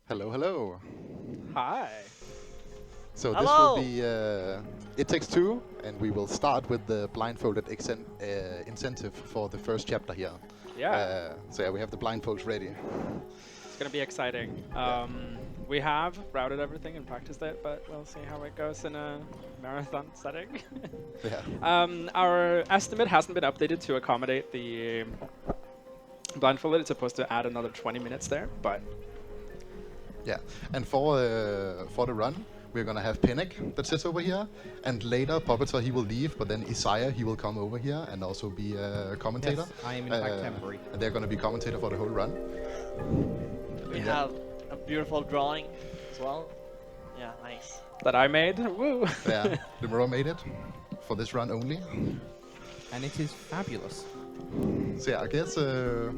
Hello, hello. Hi. So this will Hello! be It Takes Two, and we will start with the blindfolded incentive for the first chapter here. Yeah, So yeah, we have the blindfolds ready. it's gonna be exciting. Yeah. We have routed everything and practiced it, but we'll see how it goes in a marathon setting. Yeah. Our estimate hasn't been updated to accommodate the blindfolded. It's supposed to add another 20 minutes there, but Yeah. And for the run, we're gonna have Pinnock that sits over here, and later Puppeter he will leave, but then Isaiah he will come over here and also be a commentator. Yes, I am in fact temporary. And they're gonna be commentator for the whole run. We And have a beautiful drawing as well. Yeah, nice. that I made. Woo! Yeah, Lemuura made it for this run only. And it is fabulous. So yeah, I guess we're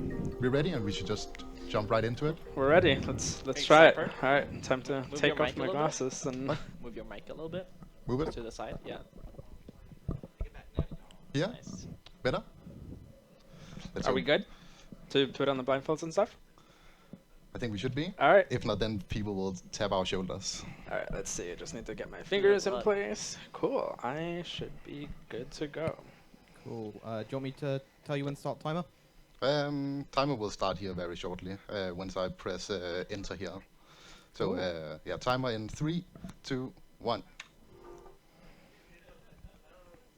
ready, and we should just jump right into it. We're ready. Let's Hey, try it. Zyper. All right, time to Move take your off mic a my little bit. glasses and. What? Move your mic a little bit Move it to the side. Yeah, here. nice. Better. Let's Are we hope. good to put on the blindfolds and stuff? I think we should be. All right. If not, then people will tap our shoulders. All right, let's see. I just need to get my fingers in blood. place. Cool. I should be good to go. Cool. Do you want me to tell you when to start timer? Timer will start here very shortly once I press enter here. So Cool. yeah, timer in 3, 2, 1.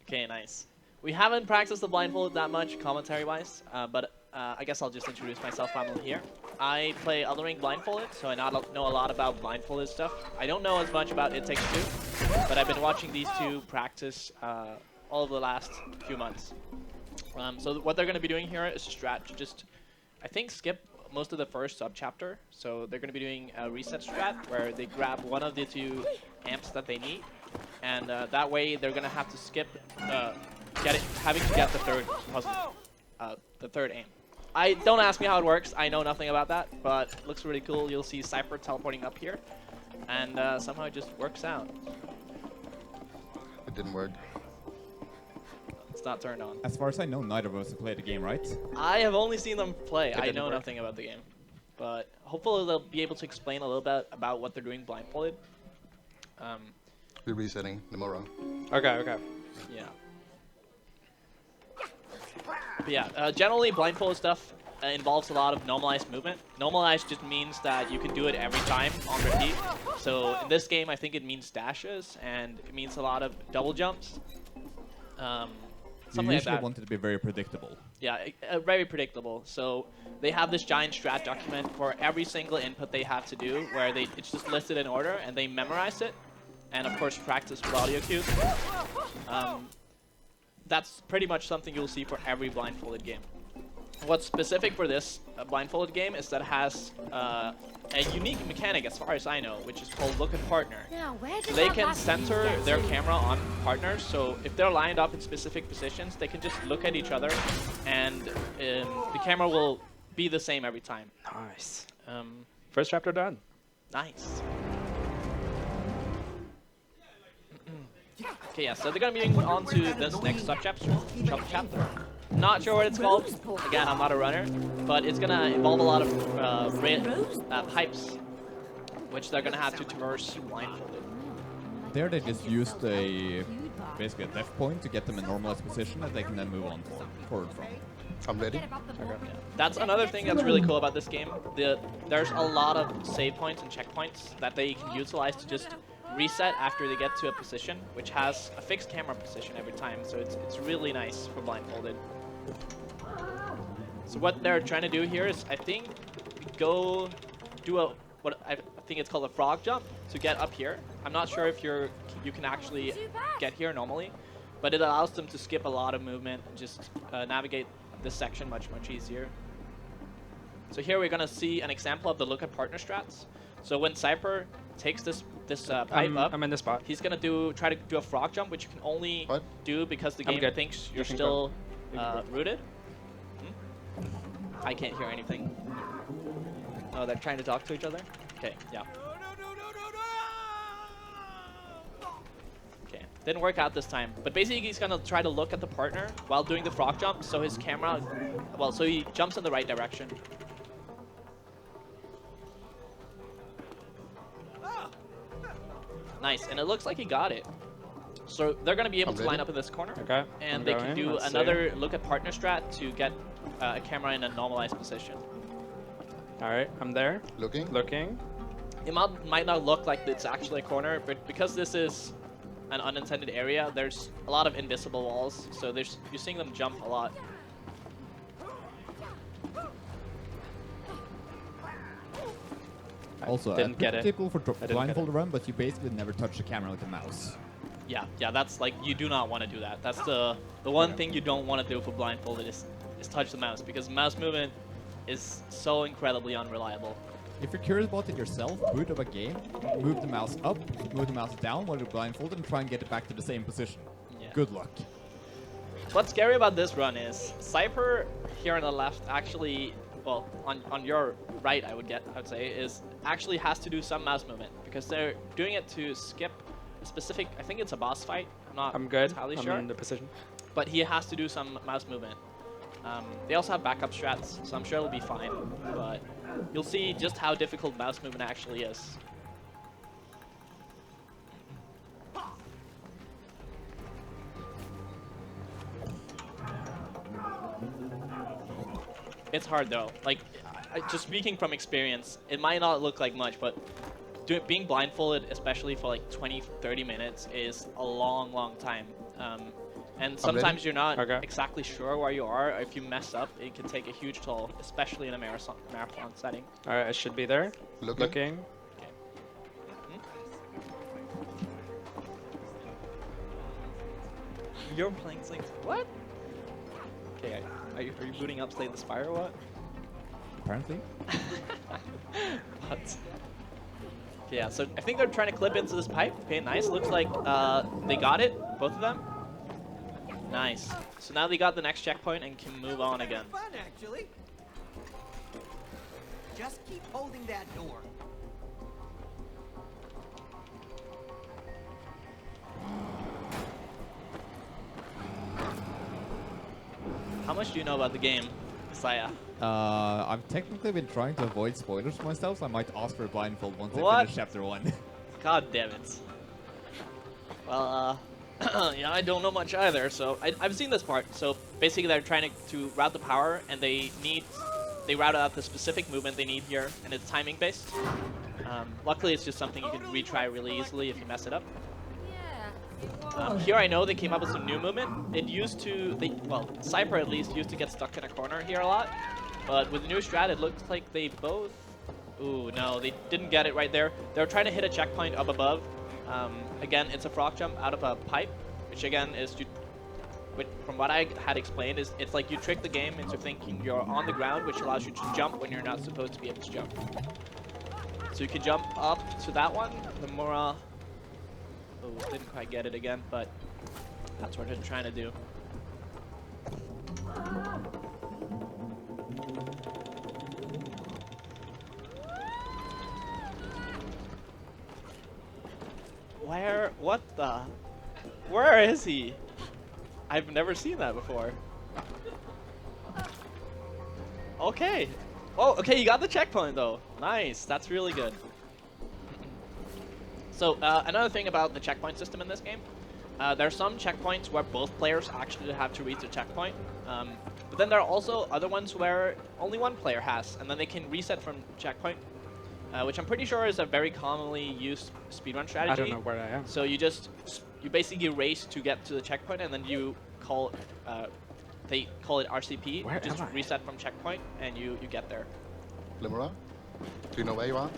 Okay, nice. We haven't practiced the blindfold that much commentary-wise, but I guess I'll just introduce myself while I'm here. I play Elden Ring blindfolded, so I know a lot about blindfolded stuff. I don't know as much about It Takes Two, but I've been watching these two practice all of the last few months. So what they're going to be doing here is just, I think, skip most of the first sub-chapter. So they're going to be doing a reset strat where they grab one of the two amps that they need, and that way they're going to have to skip having to get the third puzzle, the third aim. Don't ask me how it works. I know nothing about that, but it looks really cool. You'll see Zyper teleporting up here, and somehow it just works out. It didn't work. It's not turned on. As far as I know, neither of us have played the game, right? I have only seen them play. I didn't know work. nothing about the game, but hopefully they'll be able to explain a little bit about what they're doing blindfolded. We're resetting Lemuura. Okay, okay. Yeah. But yeah, generally blindfolded stuff involves a lot of normalized movement. Normalized just means that you can do it every time on repeat. So in this game, I think it means dashes, and it means a lot of double jumps. You Something like usually that. want it to be very predictable. Yeah, very predictable. So they have this giant strat document for every single input they have to do, where it's just listed in order, and they memorize it, and of course practice with audio cues. That's pretty much something you'll see for every blindfolded game. What's specific for this blindfolded game is that it has a unique mechanic, as far as I know, which is called Look at Partner. Now, where So did they that can last center get their to? camera on partners, so if they're lined up in specific positions, they can just look at each other, and the camera will be the same every time. Nice. Um, First chapter done. nice. Okay, yeah, so they're gonna be moving on to this next sub-chapter. Not sure what it's called. Again, I'm not a runner, but it's gonna involve a lot of pipes, which they're gonna have to traverse blindfolded. There they just used basically a depth point to get them in normalized position that they can then move on forward from. I'm ready. Yeah. That's another thing that's really cool about this game. There's a lot of save points and checkpoints that they can utilize to just reset after they get to a position, which has a fixed camera position every time. So it's really nice for blindfolded. So what they're trying to do here is, I think, go do what I think it's called a frog jump to get up here. I'm not sure if you can actually get here normally, but it allows them to skip a lot of movement and just navigate this section much easier. So here we're gonna see an example of the look at partner strats. So when Zyper takes this pipe up, I'm in this spot. he's gonna try to do a frog jump, which you can only What? do because the I'm game good. thinks You you're can still go. You can go. rooted. I can't hear anything. Oh, they're trying to talk to each other? Okay, yeah. Okay, didn't work out this time. But basically he's gonna try to look at the partner while doing the frog jump, so his camera, so he jumps in the right direction. Nice, and it looks like he got it. So they're going to be able to line ready. up in this corner. Okay. And I'm they going. can do Let's see. another look at partner strat to get a camera in a normalized position. All right, I'm there. Looking. Looking. It might not look like it's actually a corner, but because this is an unintended area, there's a lot of invisible walls, so you're seeing them jump a lot. Also, didn't get it. typical for didn't get blindfold it. run, but you basically never touch the camera with the mouse. Yeah, that's like, you do not want to do that. That's the one thing you don't want to do for blindfolded is touch the mouse, because mouse movement is so incredibly unreliable. If you're curious about it yourself, boot up a game, move the mouse up, move the mouse down while you're blindfolded, and try and get it back to the same position. Yeah. Good luck. What's scary about this run is Zyper here on the left actually, well, on your right, I would say, is actually has to do some mouse movement because they're doing it to skip a specific, I think it's a boss fight. I'm good. entirely I'm sure. in the position. But he has to do some mouse movement. They also have backup strats, so I'm sure it'll be fine. But you'll see just how difficult mouse movement actually is. It's hard though. Like, just speaking from experience, it might not look like much, but being blindfolded, especially for like 20-30 minutes, is a long, long time. And sometimes you're not exactly sure where you are. If you mess up, it can take a huge toll, especially in a marathon setting. All right, I should be there. Looking. Okay. You're playing Slay. What? Okay, are you booting up Slay the Spire or what? Apparently. What? Okay, yeah, so I think they're trying to clip into this pipe. Okay, nice. Looks like they got it, both of them. Nice. So now they got the next checkpoint and can move on again. Fun, actually. Just keep holding that door. How much do you know about the game, Isaiah? I've technically been trying to avoid spoilers for myself, so I might ask for a blindfold once I What? finish chapter 1. God damn it. Well, yeah, I don't know much either, so I've seen this part. So basically they're trying to route the power, and they route out the specific movement they need here, and it's timing based. Luckily it's just something you can retry really easily if you mess it up. Here I know they came up with some new movement. It used to, well, Zyper at least used to get stuck in a corner here a lot, but with the new strat it looks like they both, ooh, no, they didn't get it right there. They were trying to hit a checkpoint up above. Again, it's a frog jump out of a pipe, which again is, from what I had explained, is it's like you trick the game into thinking you're on the ground, which allows you to jump when you're not supposed to be able to jump. So you can jump up to that one, Lemuura. Oh, didn't quite get it again, but that's what they're trying to do. Where is he? I've never seen that before. Okay. Oh, okay, you got the checkpoint though. Nice, that's really good. So another thing about the checkpoint system in this game, there are some checkpoints where both players actually have to reach a checkpoint, but then there are also other ones where only one player has, and then they can reset from checkpoint, which I'm pretty sure is a very commonly used speedrun strategy. I don't know where I am. So you basically race to get to the checkpoint, and then you call, they call it RCP, Where just am I? reset from checkpoint, and you get there. Lemuura, do you know where you are?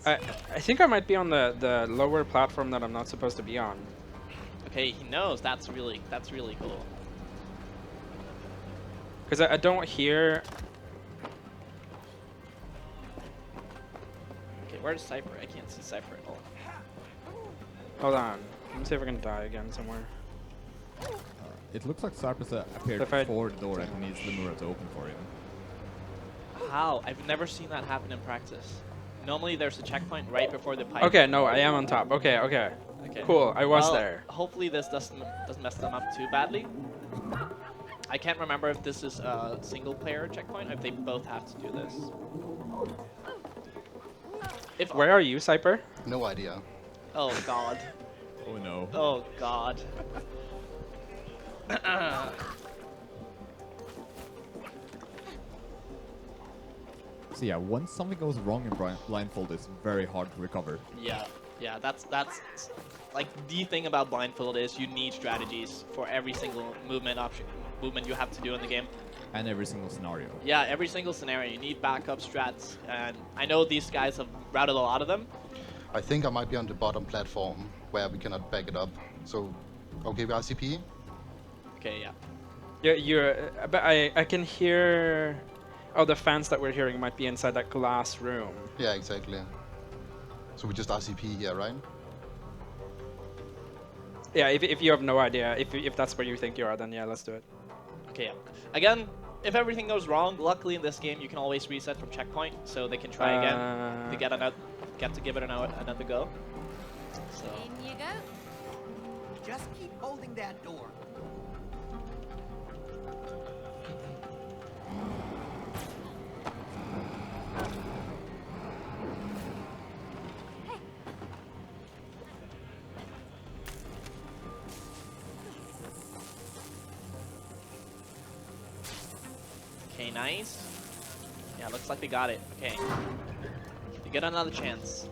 I think I might be on the lower platform that I'm not supposed to be on. Okay, he knows. That's really cool. Because I don't hear. Okay, where's Zyper? I can't see Zyper at all. Hold on. Let me see if I can die again somewhere. It looks like Zyper's appeared If I- before the door and he needs Lemuura to open for him. How? I've never seen that happen in practice. Normally there's a checkpoint right before the pipe. Okay, no, I am on top. Okay, okay. Okay. Cool, I was Well, there. Hopefully this doesn't mess them up too badly. I can't remember if this is a single player checkpoint or if they both have to do this. If Where are you, Zyper? No idea. Oh god. Oh no. Oh god. So yeah, once something goes wrong in blindfold, it's very hard to recover. Yeah, that's like the thing about blindfold is you need strategies for every single movement you have to do in the game. And every single scenario. Yeah, every single scenario you need backup strats, and I know these guys have routed a lot of them. I think I might be on the bottom platform where we cannot back it up. So, okay, we RCP. Okay, yeah. But I can hear. Oh, the fans that we're hearing might be inside that glass room. Yeah, exactly. So we just RCP here, right? Yeah, if you have no idea, if that's where you think you are, then yeah, let's do it. Okay, yeah. Again, if everything goes wrong, luckily in this game you can always reset from checkpoint, so they can try again to give it another go. So. In you go. Just keep holding that door. Okay, nice. Yeah, looks like we got it. Okay. You get another chance.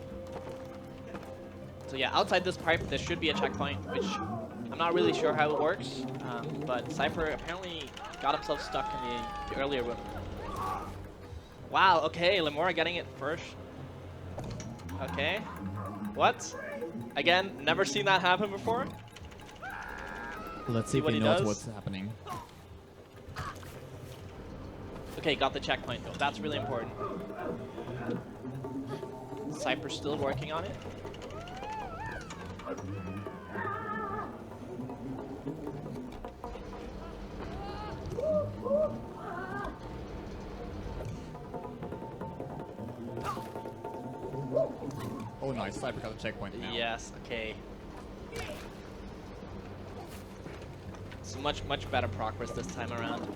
So yeah, outside this pipe, there should be a checkpoint, which I'm not really sure how it works. But Zyper apparently got himself stuck in the earlier room. Wow, okay, Lemuura getting it first. Okay. What? Again, never seen that happen before. Let's see if what he he knows does. what's happening. Okay, got the checkpoint though. That's really important. Zyper's still working on it. Oh nice, Zyper got a checkpoint now. Yes, okay. So much better progress this time around.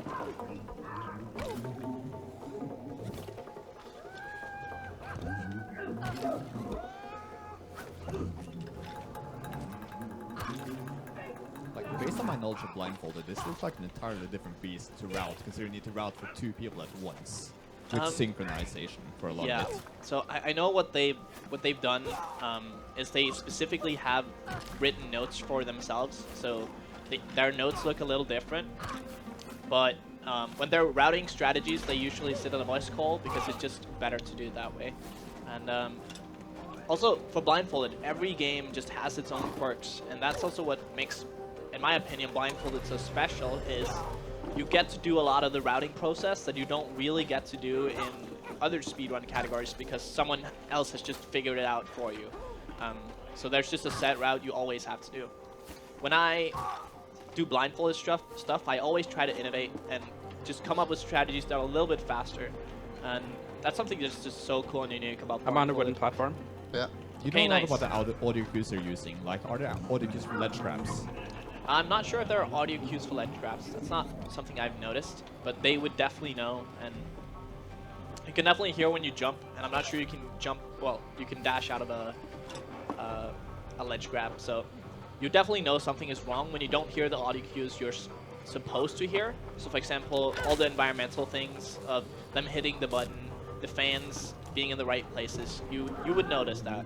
Like, based on my knowledge of blindfolded, this looks like an entirely different beast to route, considering you need to route for 2 people at once. With synchronization for a lot Yeah, of it. so I know what they've done is they specifically have written notes for themselves. So their notes look a little different, but when they're routing strategies, they usually sit on a voice call because it's just better to do it that way. And also for blindfolded, every game just has its own quirks, and that's also what makes, in my opinion, blindfolded so special. Is you get to do a lot of the routing process that you don't really get to do in other speedrun categories because someone else has just figured it out for you. So there's just a set route you always have to do. When I do blindfolded stuff, I always try to innovate and just come up with strategies that are a little bit faster. And that's something that's just so cool and unique about I'm on a wooden blindfolded. platform. Yeah. You Okay, know a lot nice. about the audio cues they're using. Like, are there audio cues for ledge traps? I'm not sure if there are audio cues for ledge traps. That's not something I've noticed, but they would definitely know. And you can definitely hear when you jump, and I'm not sure you can jump, well, you can dash out of a ledge grab. So you definitely know something is wrong when you don't hear the audio cues you're supposed to hear. So for example, all the environmental things of them hitting the button, the fans being in the right places, you would notice that.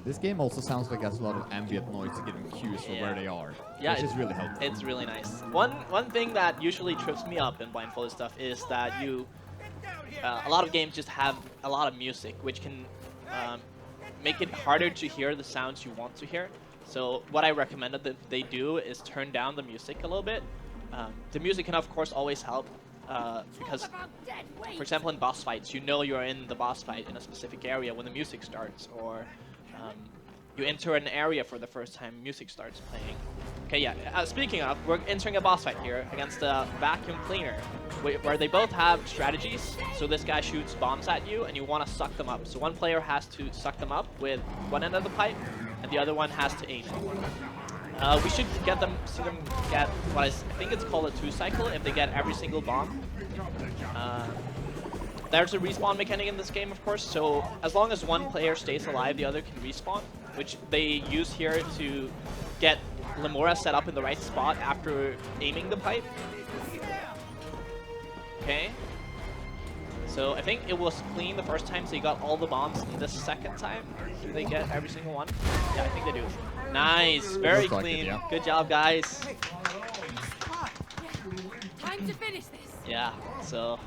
This game also sounds like it has a lot of ambient noise to give them cues for where they are. Yeah, which is really helpful. It's really nice. One thing that usually trips me up in blindfolded stuff is that a lot of games just have a lot of music, which can make it harder to hear the sounds you want to hear. So what I recommended that they do is turn down the music a little bit. The music can of course always help because, for example, in boss fights, you know you're in the boss fight in a specific area when the music starts, or you enter an area for the first time, music starts playing. Okay, yeah, speaking of, we're entering a boss fight here against a vacuum cleaner, where they both have strategies. So this guy shoots bombs at you, and you want to suck them up. So one player has to suck them up with one end of the pipe, and the other one has to aim it. We should see them get what I think it's called a 2-cycle if they get every single bomb. There's a respawn mechanic in this game, of course, so as long as one player stays alive, the other can respawn, which they use here to get Lemuura set up in the right spot after aiming the pipe. Okay. So I think it was clean the first time, so he got all the bombs. And the second time, do they get every single one? Yeah, I think they do. Nice, very Looks like clean. it, yeah. Good job, guys. Time to finish this. Yeah, so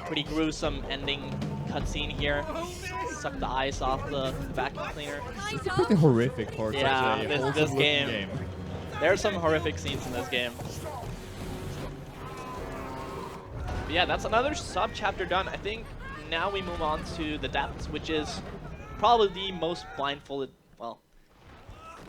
pretty gruesome ending cutscene here. Suck the ice off the vacuum cleaner. It's pretty horrific for Yeah, such a this wholesome-looking game. There are some horrific scenes in this game. But yeah, that's another sub-chapter done. I think now we move on to the depths, which is probably the most blindfolded, well,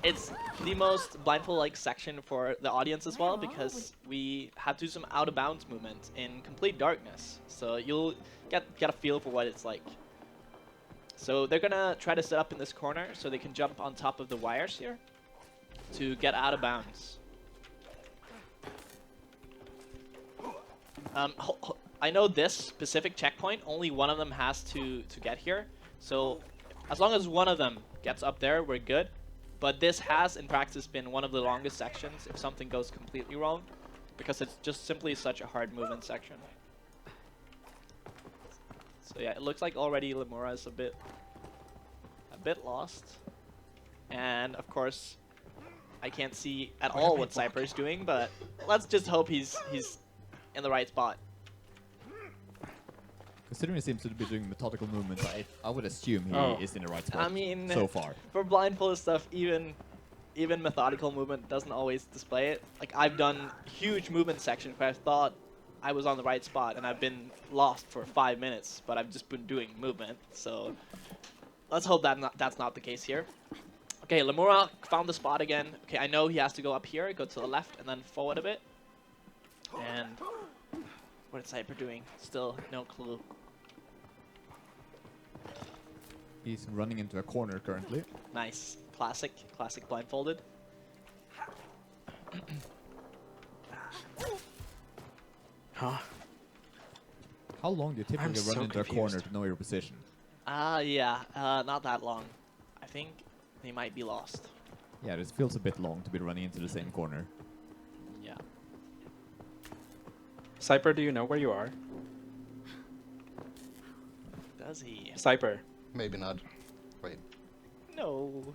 it's the most blindfold-like section for the audience as well, because we have to do some out-of-bounds movement in complete darkness. So you'll get a feel for what it's like. So they're gonna try to set up in this corner so they can jump on top of the wires here to get out of bounds. I know this specific checkpoint, only one of them has to get here. So as long as one of them gets up there, we're good. But this has, in practice, been one of the longest sections if something goes completely wrong, because it's just simply such a hard movement section. So yeah, it looks like already Lemuura is a bit lost. And of course, I can't see at all what Zyper is doing, but let's just hope he's in the right spot. Considering he seems to be doing methodical movements, I would assume he is in the right spot. I mean, so far. For blindfolded stuff, even methodical movement doesn't always display it. Like, I've done huge movement sections where I thought I was on the right spot, and I've been lost for 5 minutes, but I've just been doing movement. So let's hope that's not the case here. Okay, Lemuura found the spot again. Okay, I know he has to go up here, go to the left, and then forward a bit. And what is Zyper doing? Still no clue. He's running into a corner currently. Nice. Classic blindfolded. Huh? How long do you typically so run into a corner confused. to know your position? Yeah, not that long. I think they might be lost. Yeah, this feels a bit long to be running into the same corner. Yeah. Zyper, do you know where you are? Does he? Zyper. Maybe not. Wait. No.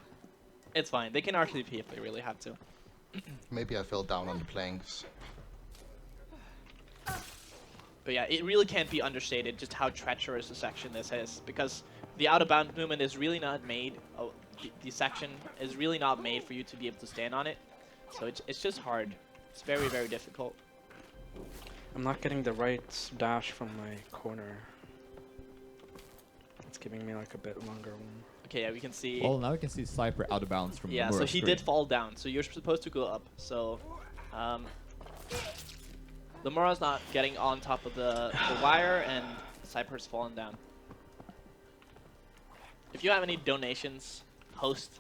It's fine. They can RTP if they really have to. Maybe I fell down on the planks. But yeah, it really can't be understated just how treacherous a section this is, because the out-of-bound movement is really not made. The section is really not made for you to be able to stand on it. So it's just hard. It's very, very difficult. I'm not getting the right dash from my corner. It's giving me like a bit longer one. Okay, yeah, we can see. Well, now we can see Zyper out of bounds from Yeah, the so he screen. did fall down. So you're supposed to go up. So Lemuura's not getting on top of the wire, and Zyper's fallen down. If you have any donations, host,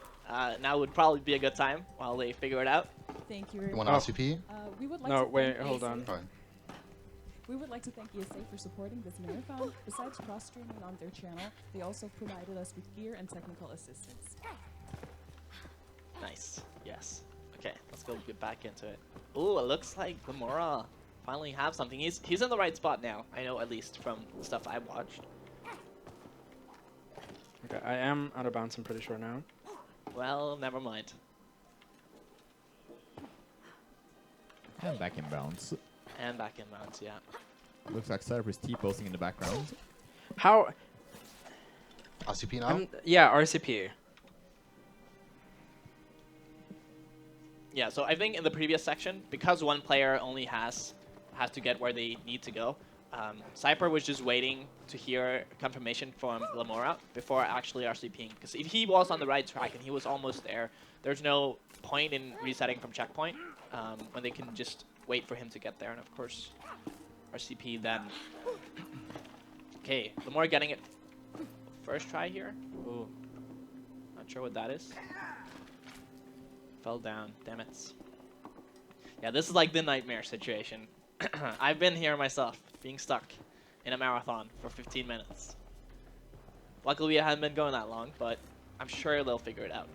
now would probably be a good time while they figure it out. Thank you very You much. want RCP? We would like No, to wait, thank hold ESA on. Alright. We would like to thank ESA for supporting this marathon. Besides cross-streaming on their channel, they also provided us with gear and technical assistance. Nice. Yes. Okay, let's go get back into it. Ooh, it looks like Lemuura finally have something. He's in the right spot now. I know, at least from the stuff I've watched. Okay, I am out of bounds, I'm pretty sure now. Well, never mind. And back in bounds. And back in bounds, yeah. Looks like Zyper is T-posing in the background. How? RCP now? Yeah, RCP. Yeah, so I think in the previous section, because one player only has to get where they need to go, Zyper was just waiting to hear confirmation from Lemuura before actually RCPing. Because if he was on the right track and he was almost there, there's no point in resetting from checkpoint when they can just wait for him to get there. And of course, RCP then. Okay, Lemuura getting it first try here. Ooh, not sure what that is. Fell down. Damn it. Yeah, this is like the nightmare situation. I've been here myself, being stuck in a marathon for 15 minutes. Luckily, it hasn't been going that long, but I'm sure they'll figure it out.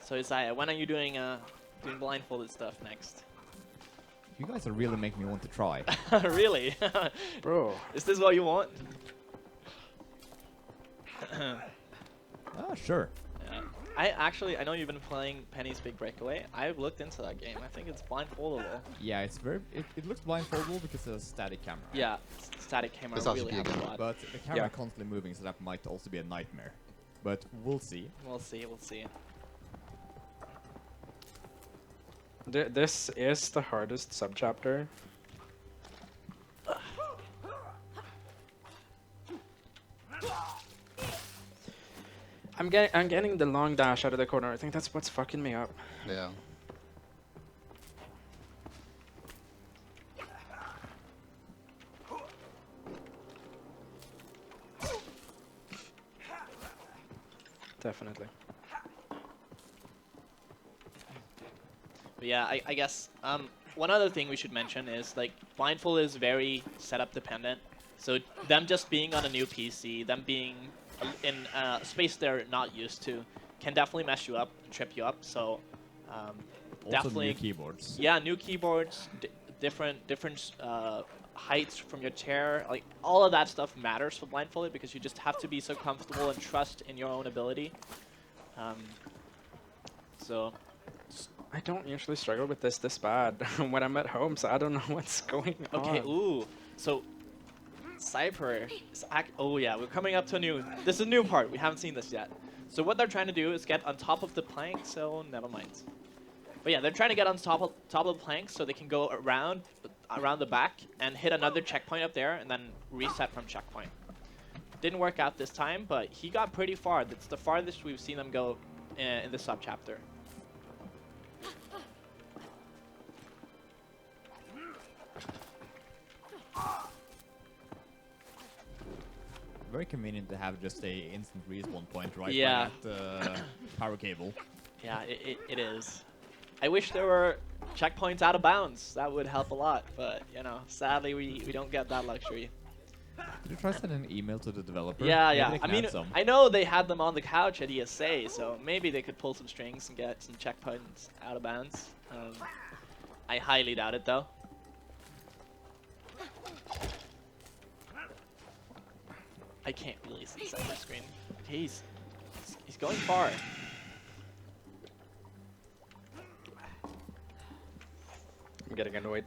So, Isaiah, when are you doing blindfolded stuff next? You guys are really making me want to try. Really? Bro. Is this what you want? Sure. I know you've been playing Penny's Big Breakaway. I've looked into that game. I think it's blindfoldable. Yeah, it's it looks blindfoldable because it's a static camera. Yeah, static camera It's really RCP helps a again. lot. But the camera constantly moving, so that might also be a nightmare. But we'll see. We'll see. We'll see. This is the hardest subchapter. I'm getting the long dash out of the corner. I think that's what's fucking me up. Yeah. Definitely. But yeah, I guess one other thing we should mention is like blindfold is very setup dependent. So them just being on a new PC, them being in a space they're not used to, can definitely mess you up, trip you up. So Also definitely new keyboards. Yeah, new keyboards, different heights from your chair, like all of that stuff matters for blindfolded because you just have to be so comfortable and trust in your own ability. So. I don't usually struggle with this bad when I'm at home, so I don't know what's going on. Okay, ooh. So, Zyper is oh yeah, we're coming up to a new, this is a new part, we haven't seen this yet. So what they're trying to do is get on top of the plank, so never mind. But yeah, they're trying to get on top of the plank so they can go around the back and hit another checkpoint up there and then reset from checkpoint. Didn't work out this time, but he got pretty far. That's the farthest we've seen them go in the sub-chapter. Very convenient to have just a instant respawn point right Yeah. by that power cable. Yeah, it is. I wish there were checkpoints out of bounds. That would help a lot, but you know, sadly we don't get that luxury. Did you try sending an email to the developer? Yeah, Maybe yeah. they I can mean, add some. I know they had them on the couch at ESA, so maybe they could pull some strings and get some checkpoints out of bounds. I highly doubt it, though. I can't really see Zyper's screen. Okay, he's going far. I'm getting annoyed.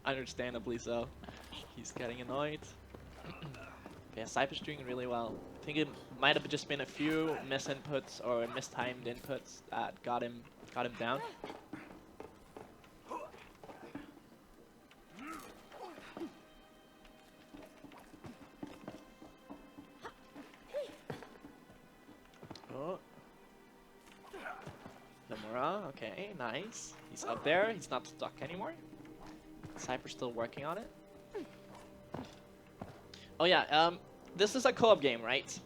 Understandably so. He's getting annoyed. Yeah, Zyper's doing really well. I think it might have just been a few misinputs or mistimed inputs that got him down. Oh. Lemuura, okay, nice. He's up there, he's not stuck anymore. Zyper's still working on it. Oh yeah, this is a co-op game, right?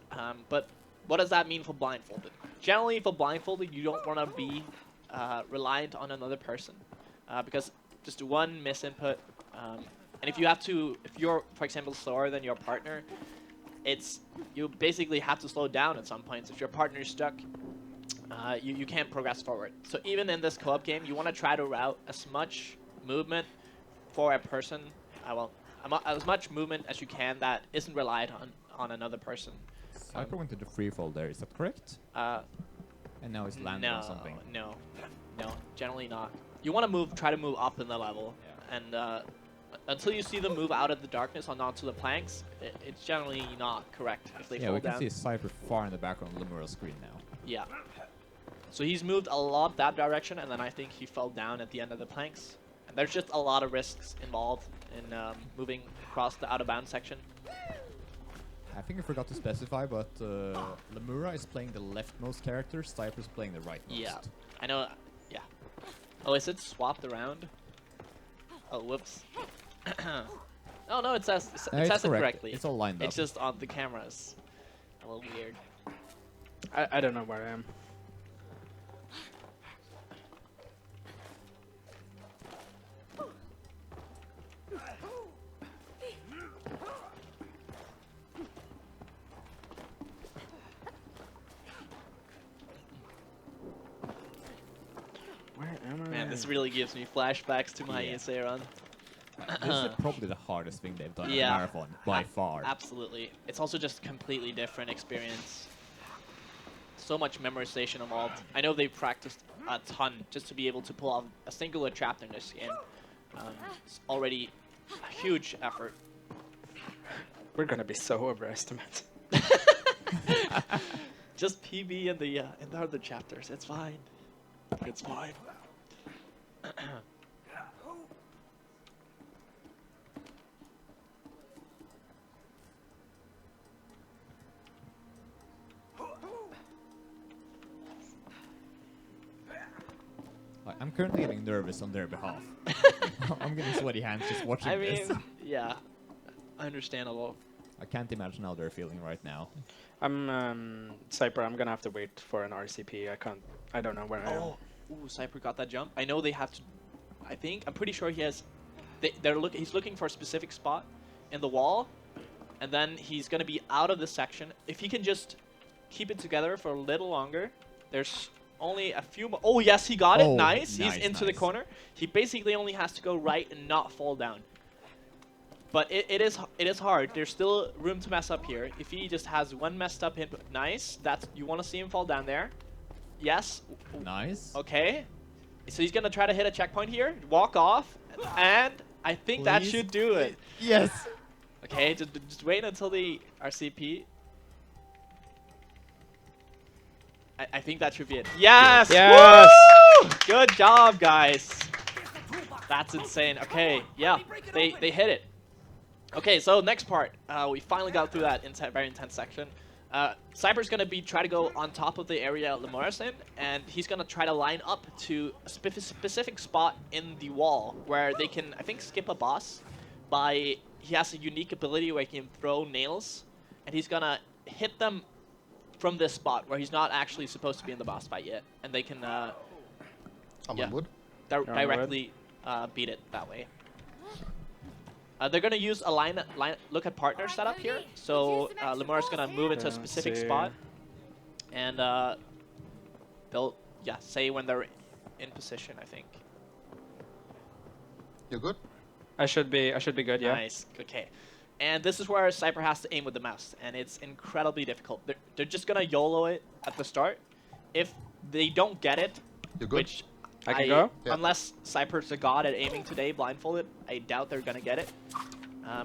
But what does that mean for blindfolded? Generally, for blindfolded, you don't want to be reliant on another person because just one misinput, and if you're, for example, slower than your partner, you basically have to slow down at some points. If your partner is stuck, you can't progress forward. So even in this co-op game, you want to try to route as much movement for a person, as much movement as you can that isn't relied on another person. Zyper went to the free fall there, is that correct? And now he's landing on something. No, generally not. You want to try to move up in the level, and until you see them move out of the darkness and onto the planks, it's generally not correct if they fall we down. can see Zyper far in the background of Lemuura's screen now. Yeah. So he's moved a lot that direction, and then I think he fell down at the end of the planks. And there's just a lot of risks involved in moving across the out-of-bounds section. I think I forgot to specify, but Lemuura is playing the leftmost character, Zyper's playing the rightmost. Yeah, I know. Yeah. Oh, is it swapped around? Oh, whoops. Oh no, it says it It's says it correct. correctly. It's all lined up. It's just on the cameras. A little weird. I don't know where I am. Where am I? Man, this really gives me flashbacks to my Yeah. ESA run. This is probably the hardest thing they've done in Yeah. a marathon, by far. Absolutely. It's also just a completely different experience. So much memorization involved. I know they've practiced a ton just to be able to pull off a singular chapter in this game. It's already a huge effort. We're gonna be so overestimated. Just PB in the other chapters. It's fine. It's fine. Like, I'm currently getting nervous on their behalf. I'm getting sweaty hands just watching I this. mean, yeah, understandable. I can't imagine how they're feeling right now. I'm Zyper. I'm gonna have to wait for an RCP. I don't know where I am. Oh, ooh, Zyper got that jump. I know they have to. I'm pretty sure he has. He's looking for a specific spot in the wall, and then he's gonna be out of the section. If he can just keep it together for a little longer, there's only a few more. Oh yes, he got it. Oh, Nice. He's nice, into the nice. corner. He basically only has to go right and not fall down. But it is hard. There's still room to mess up here. If he just has one messed up hit, nice. You want to see him fall down there. Yes. Nice. Okay. So he's gonna try to hit a checkpoint here. Walk off, and I think that Please. should do it. Yes. Okay, just wait until the RCP. I think that should be it. Yes! Yes! Woo! Good job, guys. That's insane. Okay, yeah, they hit it. Okay, so next part. We finally got through that very intense section. Zyper's gonna try to go on top of the area Lemuura's in, and he's gonna try to line up to a specific spot in the wall where they can, I think, skip a boss. He has a unique ability where he can throw nails, and he's gonna hit them from this spot where he's not actually supposed to be in the boss fight yet, and they can I'm Yeah. on wood. directly beat it that way. They're gonna use a look at partner setup here. So Lemuura's gonna move into a specific spot, and they'll say when they're in position. I think. You're good? I should be good. Yeah. Nice. Okay. And this is where Zyper has to aim with the mouse, and it's incredibly difficult. They're just gonna YOLO it at the start. If they don't get it, You're good? which I can go? Yeah. Unless Zyper's a god at aiming today, blindfolded, I doubt they're gonna get it.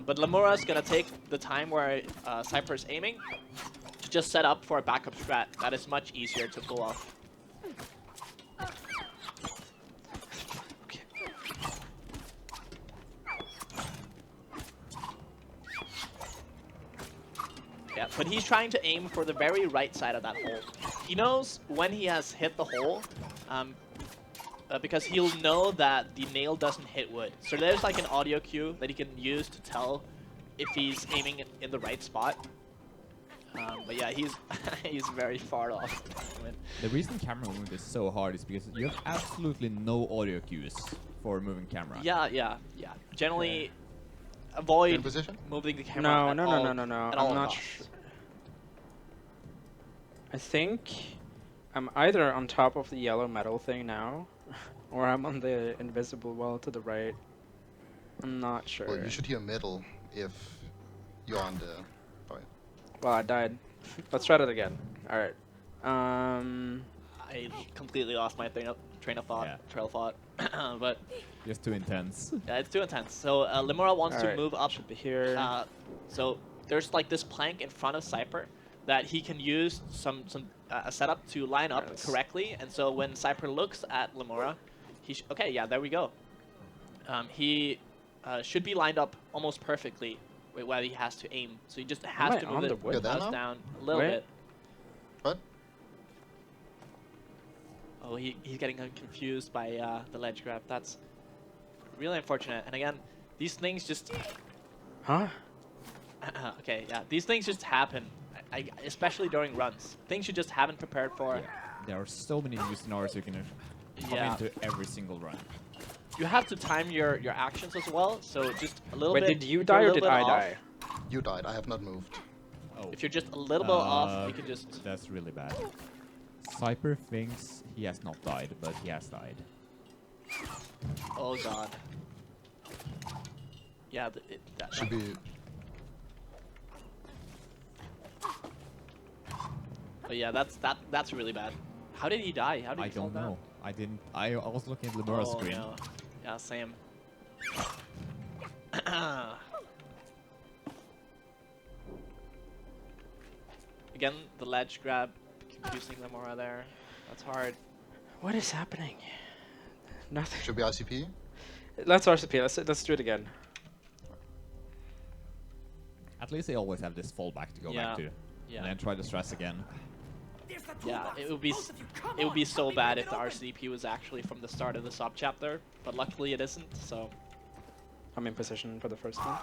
But Lemuura's gonna take the time where Zyper's aiming to just set up for a backup strat that is much easier to pull off. Yeah, but he's trying to aim for the very right side of that hole. He knows when he has hit the hole, because he'll know that the nail doesn't hit wood. So there's like an audio cue that he can use to tell if he's aiming in the right spot. But yeah, he's he's very far off. The reason camera movement is so hard is because you have absolutely no audio cues for moving camera. Yeah. Generally, In avoid position? moving the camera. No. at all- I'm at all not. costs. I think I'm either on top of the yellow metal thing now, or I'm on the invisible wall to the right. I'm not sure. Well, you should hear metal if you're on the... Alright. Well, I died. Let's try that again. All right. I completely lost my train of thought, Yeah. trail of thought. But Just too intense. yeah, it's too intense. So Lemuura wants All to right, move up. Should be here. So there's like this plank in front of Zyper that he can use a setup to line up Yes. correctly. And so when Zyper looks at Lemuura, okay, yeah, there we go. He should be lined up almost perfectly while he has to aim. So he just has I to on move the it wood? You're there mouse now? down a little Wait. bit. What? Oh, he's getting confused by the ledge grab. That's really unfortunate. And again, these things just Huh? Okay, yeah, these things just happen, especially during runs. Things you just haven't prepared for. Yeah. There are so many new scenarios you can come Yeah. into every single run. You have to time your actions as well, so just a little Wait, bit. did you if you're a die or little did bit I off- die? You died. I have not moved. Oh, If you're just a little bit off, you can just. That's really bad. Zyper thinks he has not died, but he has died. Oh god. Yeah, that Should be. But yeah, that's really bad. How did he die? How did I he fall don't down? know. I didn't. I was looking at Lemuura's Oh, screen. no. Yeah, same. Again, the ledge grab, confusing Lemuura there. That's hard. What is happening? Nothing. Should be ICP. Let's RCP. Let's do it again. At least they always have this fallback to go back to, Yeah. and then try to stress again. There's the Yeah, toolbox. it would be Both of you, come it would be on, so let me bad rip if the it open. RCP was actually from the start of the sub chapter, but luckily it isn't. So I'm in position for the first one.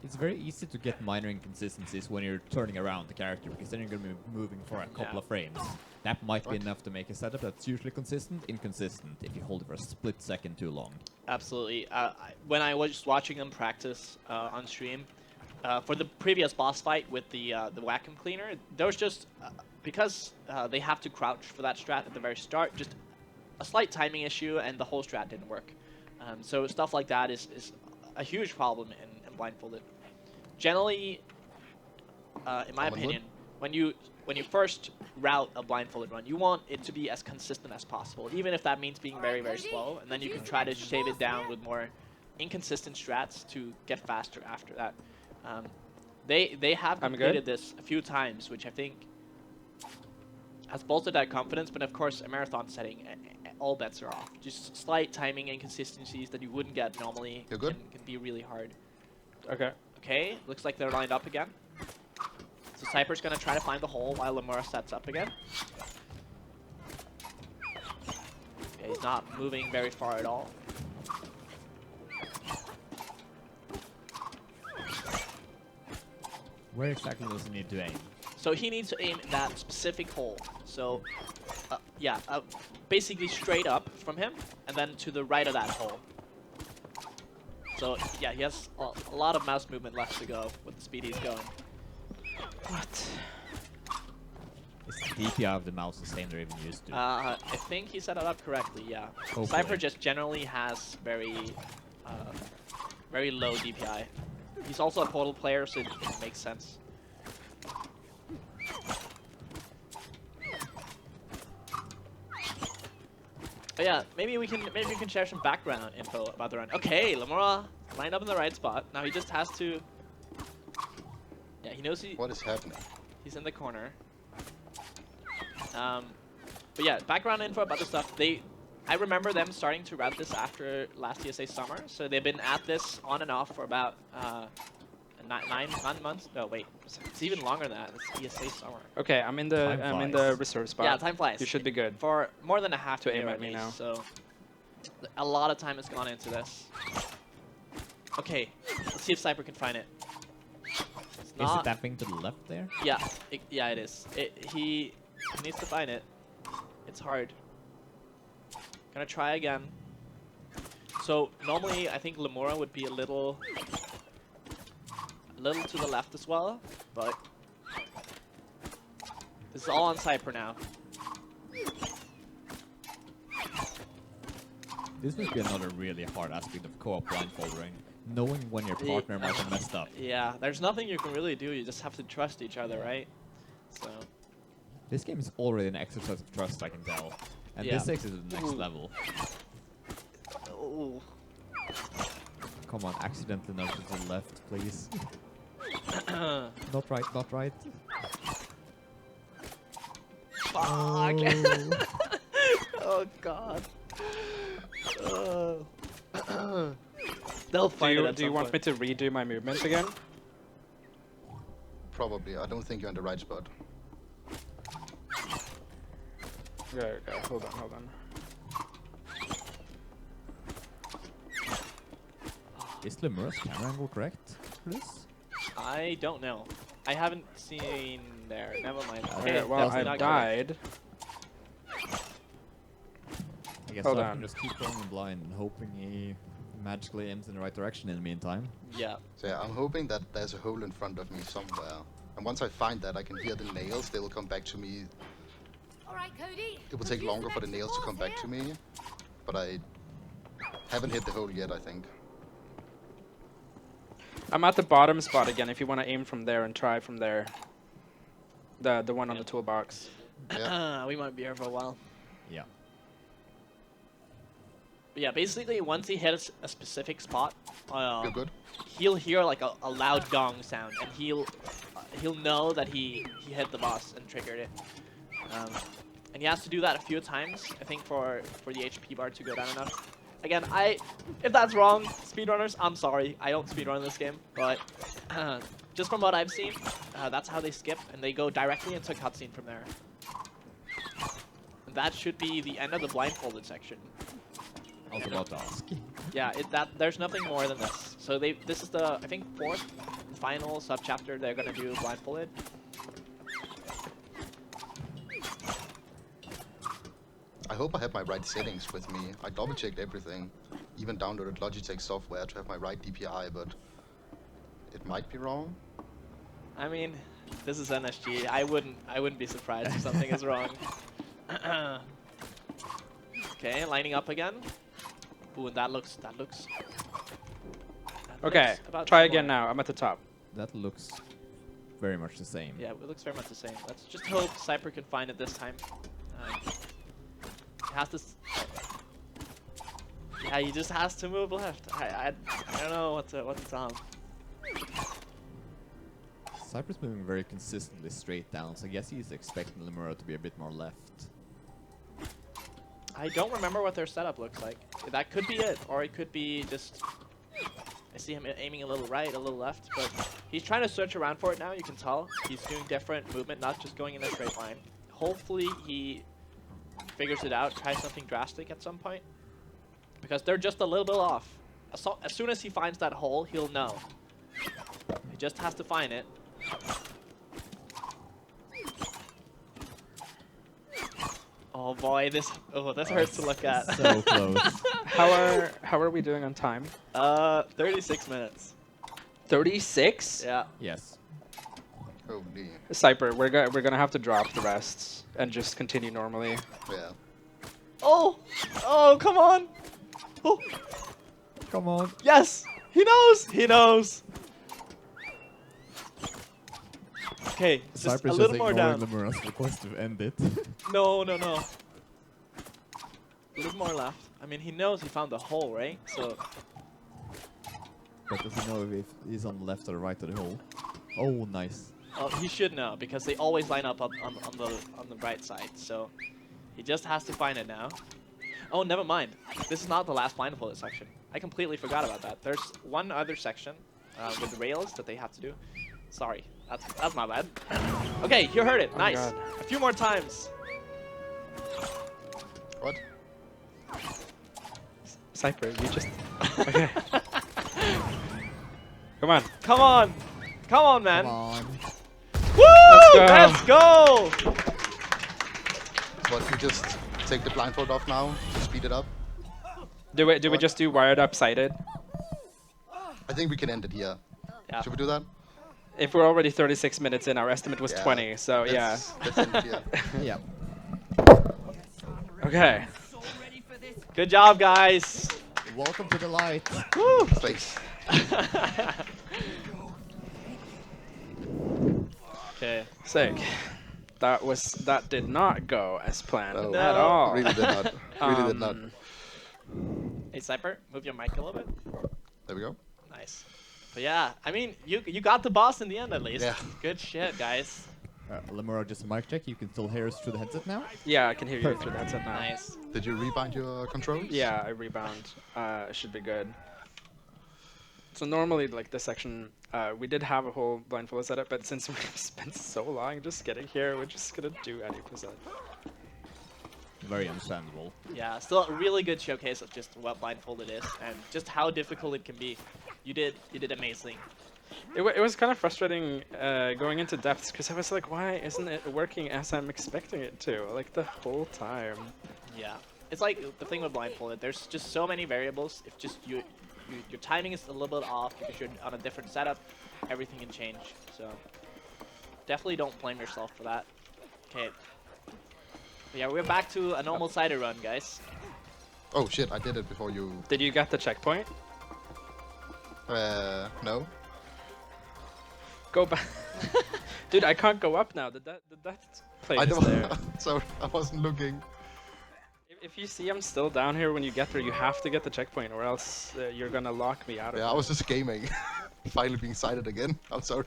It's very easy to get minor inconsistencies when you're turning around the character, because then you're going to be moving for a couple Yeah. of frames. That might be Right. enough to make a setup that's usually consistent, inconsistent if you hold it for a split second too long. absolutely. When I was just watching them practice on stream for the previous boss fight with the vacuum cleaner, there was just because they have to crouch for that strat at the very start, just a slight timing issue, and the whole strat didn't work. So stuff like that is a huge problem in blindfolded. Generally, in my Common opinion, when you first route a blindfolded run, you want it to be as consistent as possible, even if that means being very, very slow, and then you can try to shave it down with more inconsistent strats to get faster after that. They have I'm good. completed this a few times, which I think has bolstered that confidence, but of course, a marathon setting, all bets are off. Just slight timing inconsistencies that you wouldn't get normally You're good? can be really hard. Okay. Okay, looks like they're lined up again. So Zyper's gonna try to find the hole while Lemuura sets up again. Okay, he's not moving very far at all. Where exactly does he need to aim? So he needs to aim that specific hole. So, yeah, basically straight up from him, and then to the right of that hole. So, yeah, he has a lot of mouse movement left to go with the speed he's going. What? Is the DPI of the mouse the same they're even used to? I think he set it up correctly, yeah. Hopefully. Zyper just generally has very low DPI. He's also a portal player, so it makes sense. But yeah, maybe we can share some background info about the run. Okay, Lemuura lined up in the right spot. Now he just has to. Yeah, he knows What is happening? he's in the corner. But yeah, background info about the stuff. I remember them starting to route this after last ESA summer, so they've been at this on and off for about 9 months. No, wait, it's even longer than that. It's ESA summer. Okay, I'm in Time the flies. reserve spot. Yeah, time flies. You should be good. For more than a half To year aim at at me least, now. so a lot of time has gone into this. Okay, let's see if Zyper can find it. It's Is it not. that thing to the left there? Yeah, yeah, it is. He needs to find it. It's hard. Gonna try again. So normally I think Lemuura would be a little to the left as well, but this is all on Zyper now. This must be another really hard aspect of co-op blindfolding. Knowing when your partner might have messed up. Yeah, there's nothing you can really do. You just have to trust each other, right? So This game is already an exercise of trust, I can tell. And Yeah. this takes it to the next Ooh. level. Ooh. Come on, accidentally nudge to the left, please. Not right, not right. Fuck. Oh god. They'll find it at Do you some want me point. to redo my movement again? Probably. I don't think you're in the right spot. Okay, hold on. Is Lemuura's camera angle correct for this? I don't know. I haven't seen there. Never mind. Okay, well, that's I've not died. I guess Hold I on. can just keep going in blind and hoping he magically aims in the right direction in the meantime. correct. Yeah. So yeah, I'm hoping that there's a hole in front of me somewhere. And once I find that, I can hear the nails. They will come back to me. All right, Cody. It will take longer for the nails to come back to me. But I haven't hit the hole yet, I think. I'm at the bottom spot again. If you want to aim from there and try from there. The one on the toolbox. Yeah. We might be here for a while. Yeah. But yeah, basically, once he hits a specific spot, You're good? he'll hear like a loud gong sound, and he'll know that he hit the boss and triggered it. And he has to do that a few times, I think, for the HP bar to go down enough. Again, if that's wrong, speedrunners, I'm sorry. I don't speedrun this game, but just from what I've seen, that's how they skip, and they go directly into a cutscene from there. And that should be the end of the blindfolded section. I was about to ask. Yeah, there's nothing more than this. So this is the, I think, 4th final sub-chapter they're gonna do blindfolded. I hope I have my right settings with me. I double-checked everything. Even downloaded Logitech software to have my right DPI, but it might be wrong. I mean, this is NSG. I wouldn't be surprised if something is wrong. Okay, lining up again. Ooh, and that looks Okay, about try similar. again now. I'm at the top. That looks very much the same. Yeah, it looks very much the same. Let's just hope Zyper can find it this time. He has to. Yeah, he just has to move left. I don't know what to tell him. Zyper's moving very consistently straight down, so I guess he's expecting Lemuura to be a bit more left. I don't remember what their setup looks like. That could be it, or it could be just. I see him aiming a little right, a little left, but he's trying to search around for it now. You can tell he's doing different movement, not just going in a straight line. Hopefully he figures it out, tries something drastic at some point, because they're just a little bit off. As soon as he finds that hole, he'll know. He just has to find it. Oh boy, this hurts to look at. So close. How are we doing on time? 36 minutes. 36? Yeah. Yes. Holy. Zyper, we're gonna have to drop the rests and just continue normally. Yeah. Oh! Oh, come on! Oh, Come on. yes! He knows! He knows! Okay, just Zyper's a just little more ignoring down. Lemuura's request to end it. No, no, no. A little more left. I mean, he knows he found the hole, right? So, But does he know if he's on the left or the right of the hole? Oh, nice. he should know because they always line up on the right side. So, he just has to find it now. Oh, never mind. This is not the last blindfolded section. I completely forgot about that. There's one other section with rails that they have to do. Sorry, that's my bad. Okay, you heard it. Oh my Nice. God. A few more times. What? Zyper, you just... Okay. Come on. Come on. Come on, man. Come on. Woo! Let's go. Let's go! What, you just take the blindfold off now to speed it up? Do we just do wired up sighted? I think we can end it here. Yeah. Should we do that? If we're already 36 minutes in, our estimate was Yeah, 20, so yeah. Let's end it here. Yeah. Okay. Good job, guys. Welcome to the light. Woo! Thanks. Okay. Sick. That did not go as planned No. at all. Really did not. Really did not. Um, Hey, Zyper, move your mic a little bit. There we go. Nice. But yeah, I mean, you got the boss in the end at least. Yeah. Good shit, guys. Lemuura, just a mic check. You can still hear us through the headset now? Yeah, I can hear you through the headset now. Nice. Did you rebind your controls? Yeah, I rebound. Should be good. So normally, like this section, we did have a whole blindfolded setup, but since we've spent so long just getting here, we're just gonna do any percent. Very understandable. Yeah, still a really good showcase of just what blindfolded is and just how difficult it can be. You did amazing. It was kind of frustrating going into depths because I was like, why isn't it working as I'm expecting it to? Like the whole time. Yeah, it's like the thing with blindfolded. There's just so many variables. If just your timing is a little bit off because you're on a different setup, everything can change. So definitely don't blame yourself for that. Okay. Yeah, we're back to a normal cider run, guys. Oh shit! I did it before you. Did you get the checkpoint? No. Go back. Dude, I can't go up now. The death plate I is there. don't. Sorry, I wasn't looking. If you see I'm still down here when you get there, you have to get the checkpoint or else you're gonna lock me out of it. Yeah, I was just gaming. Finally being sighted again. I'm sorry.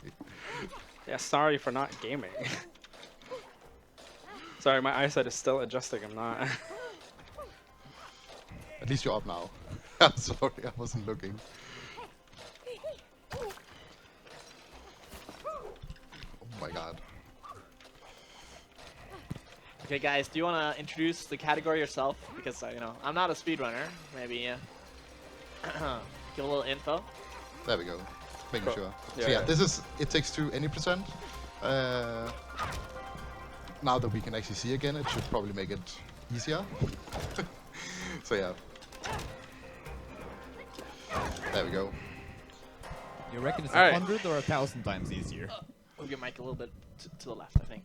Yeah, sorry for not gaming. Sorry, my eyesight is still adjusting. I'm not. At least you're up now. I'm sorry, I wasn't looking. Oh my god. Okay, guys, do you want to introduce the category yourself? Because you know, I'm not a speedrunner. Maybe give a little info. There we go. Making Cool. sure. Yeah, So yeah, yeah. this is It Takes Two any percent. Now that we can actually see again, it should probably make it easier. So yeah. There we go. You reckon it's Alright. 100 or 1,000 times easier? Move your mic a little bit to the left, I think.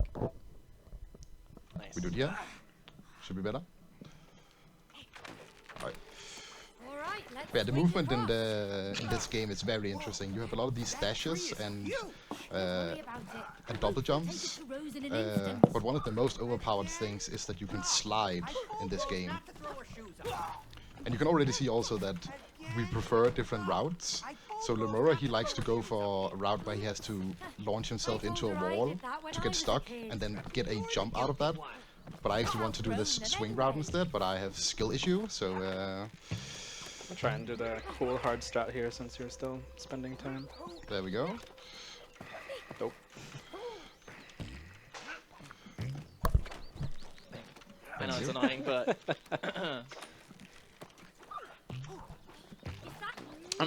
Nice. We do it here. Should be better. Alright. All right, let's Yeah, the swing movement it in off. this game is very interesting. You have a lot of these dashes and Worry about it. and double Take it jumps. to Rose in an instant. But one of the most overpowered things is that you can slide in this game. Not to throw her shoes off. And you can already see also that we prefer different routes. So Lemuura, he likes to go for a route where he has to launch himself into a wall to get stuck and then get a jump out of that. But I actually want to do this swing route instead, but I have skill issue, so I'll try and do the cool hard strat here since you're still spending time. there we go. Nope. I know Thank it's you. annoying, but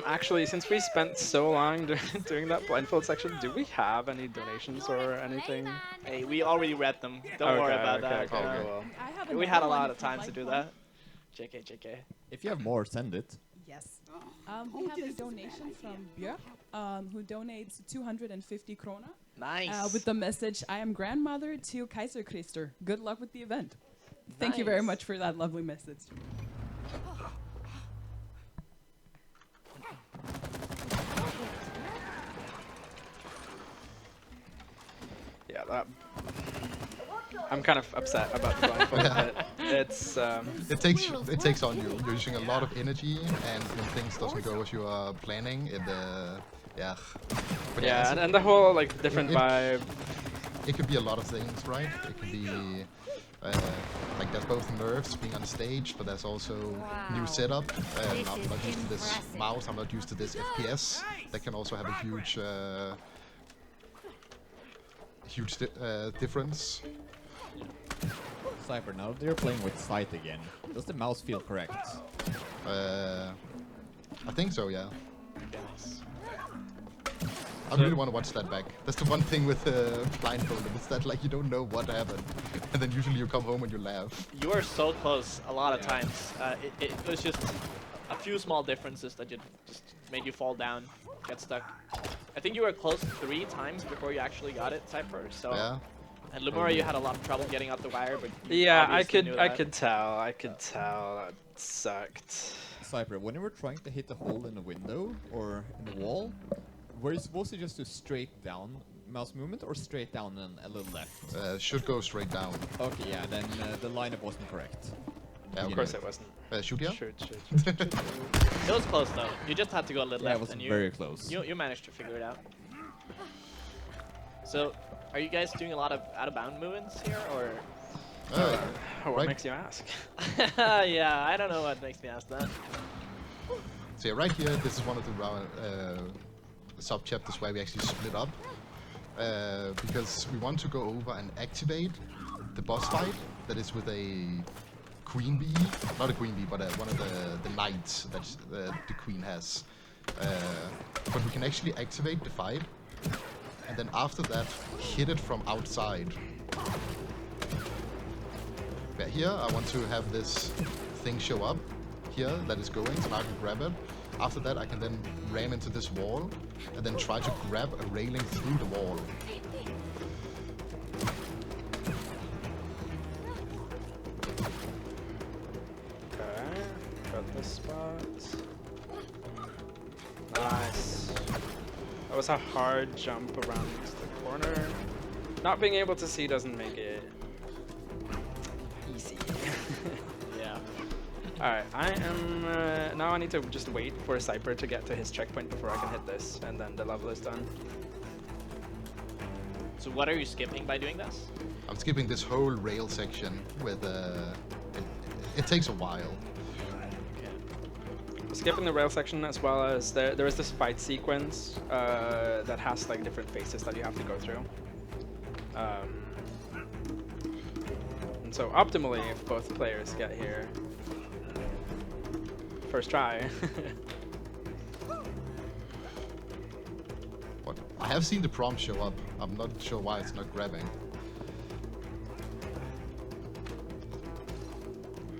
Actually, since we spent so long doing that blindfold section, do we have any donations or anything? hey, we already read them. Don't worry about that. Okay, Okay. well. I have We had a another one lot if of you'd time to like do one. that. JK, JK. If you have more, send it. Yes. We have a donation from Björk, who donates 250 krone Nice. with the message, I am grandmother to Kaiser Christer. Good luck with the event. Thank you very Nice. much for that lovely message. Yeah, that. I'm kind of upset about the blindfold. Yeah. But it's It takes on you. You're using a lot of energy, and when things doesn't go as you are planning, it yeah. But yeah, it's- and the whole like different it- vibe. it could be a lot of things, right? It could be like there's both nerves being on stage, but there's also new Wow. setup. This I'm is not used to this impressive. mouse. I'm not used to this FPS. That can also have a huge difference. Zyper, now that you're playing with sight again, does the mouse feel correct? I think so, yeah. I really want to watch that back. That's the one thing with blindfolded. It's that like you don't know what happened, and then usually you come home and you laugh. You were so close a lot of times. It was just a few small differences that just made you fall down, get stuck. I think you were close 3 times before you actually got it, Zyper. So, Yeah. and Lemuura, you had a lot of trouble getting out the wire, but you Yeah, obviously knew I that. could tell. I could tell. That sucked. Zyper, when you were trying to hit a hole in a window or in the wall, were you supposed to just do straight down mouse movement or straight down and a little left? Should go straight down. Okay, yeah, then the lineup wasn't correct. Yeah, Of okay. course it wasn't. Shoot here. Shoot. It was close though. You just had to go a little Yeah, it left, was and very close. you managed to figure it out. So, are you guys doing a lot of out-of-bound movements here, or? What Right. makes you ask? Yeah, I don't know what makes me ask that. So yeah, right here, this is one of the sub-chapters where we actually split up. Because we want to go over and activate the boss fight that is with a queen bee. Not a queen bee, but one of the knights that the queen has. But we can actually activate the fight. And then after that, hit it from outside. Yeah, here I want to have this thing show up here that is going, so now I can grab it. After that I can then ram into this wall and then try to grab a railing through the wall. Okay, got this spot. Nice. That was a hard jump around the corner. Not being able to see doesn't make it easy. Yeah. Alright, I am... now I need to just wait for Zyper to get to his checkpoint before I can hit this, and then the level is done. So what are you skipping by doing this? I'm skipping this whole rail section with it takes a while. Skipping the rail section, as well as there is this fight sequence that has like different phases that you have to go through. And so optimally, if both players get here first try. But I have seen the prompt show up. I'm not sure why it's not grabbing.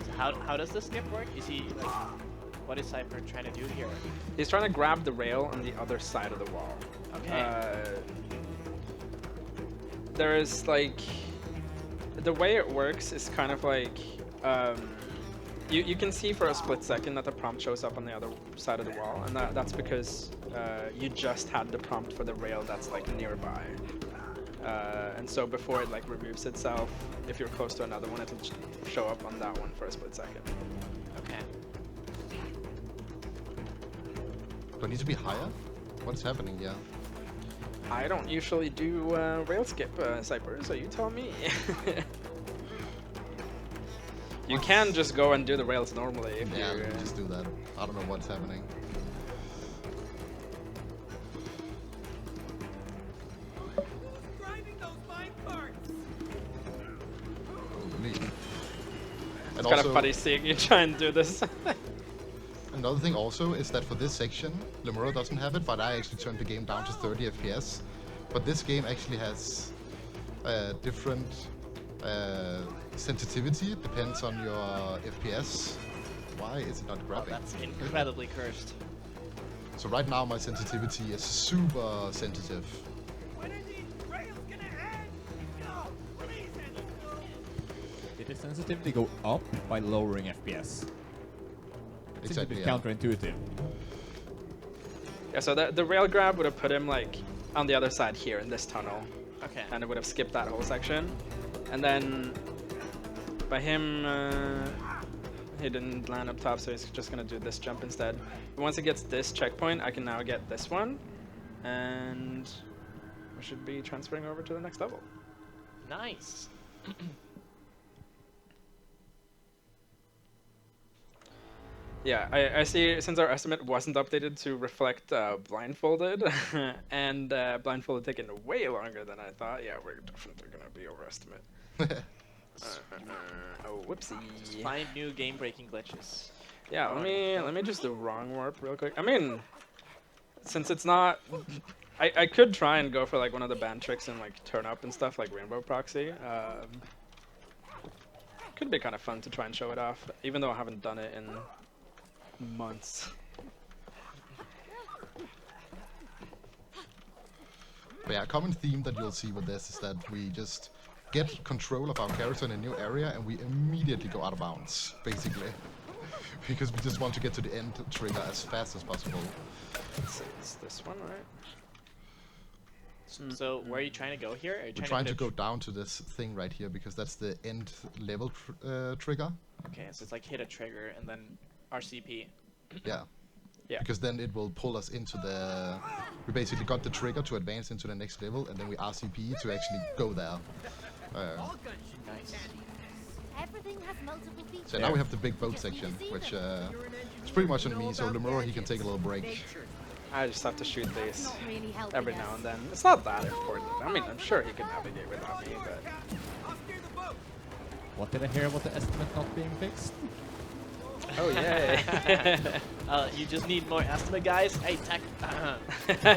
So how does the skip work? Is he like, what is Zyper trying to do here? He's trying to grab the rail on the other side of the wall. Okay. There is like, the way it works is kind of like, you can see for a split second that the prompt shows up on the other side of the wall, and that's because you just had the prompt for the rail that's like nearby. And so before it like removes itself, if you're close to another one, it'll show up on that one for a split second. Okay. Do I need to be higher? What is happening here? I don't usually do rail skip, Zyper, so you tell me. You can just go and do the rails normally if Yeah, you... let me just do that. I don't know what's happening. Driving those mine carts. Holy. And It's kind of funny seeing you try and do this. Another thing also is that for this section, Lemuura doesn't have it, but I actually turned the game down to 30 FPS. But this game actually has different sensitivity, it depends on your FPS. Why is it not Oh, grabbing? that's incredibly cursed. So right now my sensitivity is super sensitive. When are these rails gonna end? No, please end. Did the sensitivity go up by lowering FPS? It's a Exactly, bit yeah. counterintuitive. Yeah, so the rail grab would have put him like on the other side here in this tunnel, Okay. and it would have skipped that whole section. And then by him, he didn't land up top, so he's just gonna do this jump instead. But once he gets this checkpoint, I can now get this one, and we should be transferring over to the next level. Nice. Yeah, I see, since our estimate wasn't updated to reflect blindfolded, and blindfolded taking way longer than I thought, yeah, we're definitely gonna be overestimate. Oh, whoopsie. 5 new game-breaking glitches. Yeah, let me just do wrong warp real quick. I mean, since it's not, I could try and go for like one of the band tricks and like turn up and stuff like Rainbow Proxy. Could be kind of fun to try and show it off, even though I haven't done it in months. But yeah, a common theme that you'll see with this is that we just get control of our character in a new area and we immediately go out of bounds, basically. Because we just want to get to the end trigger as fast as possible. It's this one, right? So where are you trying to go here? Are you We're trying to hit go down to this thing right here because that's the end level trigger. Okay, so it's like hit a trigger and then RCP. Yeah. Yeah. Because then it will pull us into the... We basically got the trigger to advance into the next level and then we RCP to actually go there. Nice. Everything So now we have the big boat section, which is pretty much on me. So Lemuura, he can take a little break. I just have to shoot these every now and then. It's not that important. I mean, I'm sure he can navigate without me, but What did I hear about the estimate not being fixed? oh yeah. You just need more estimate, guys. Hey, tech.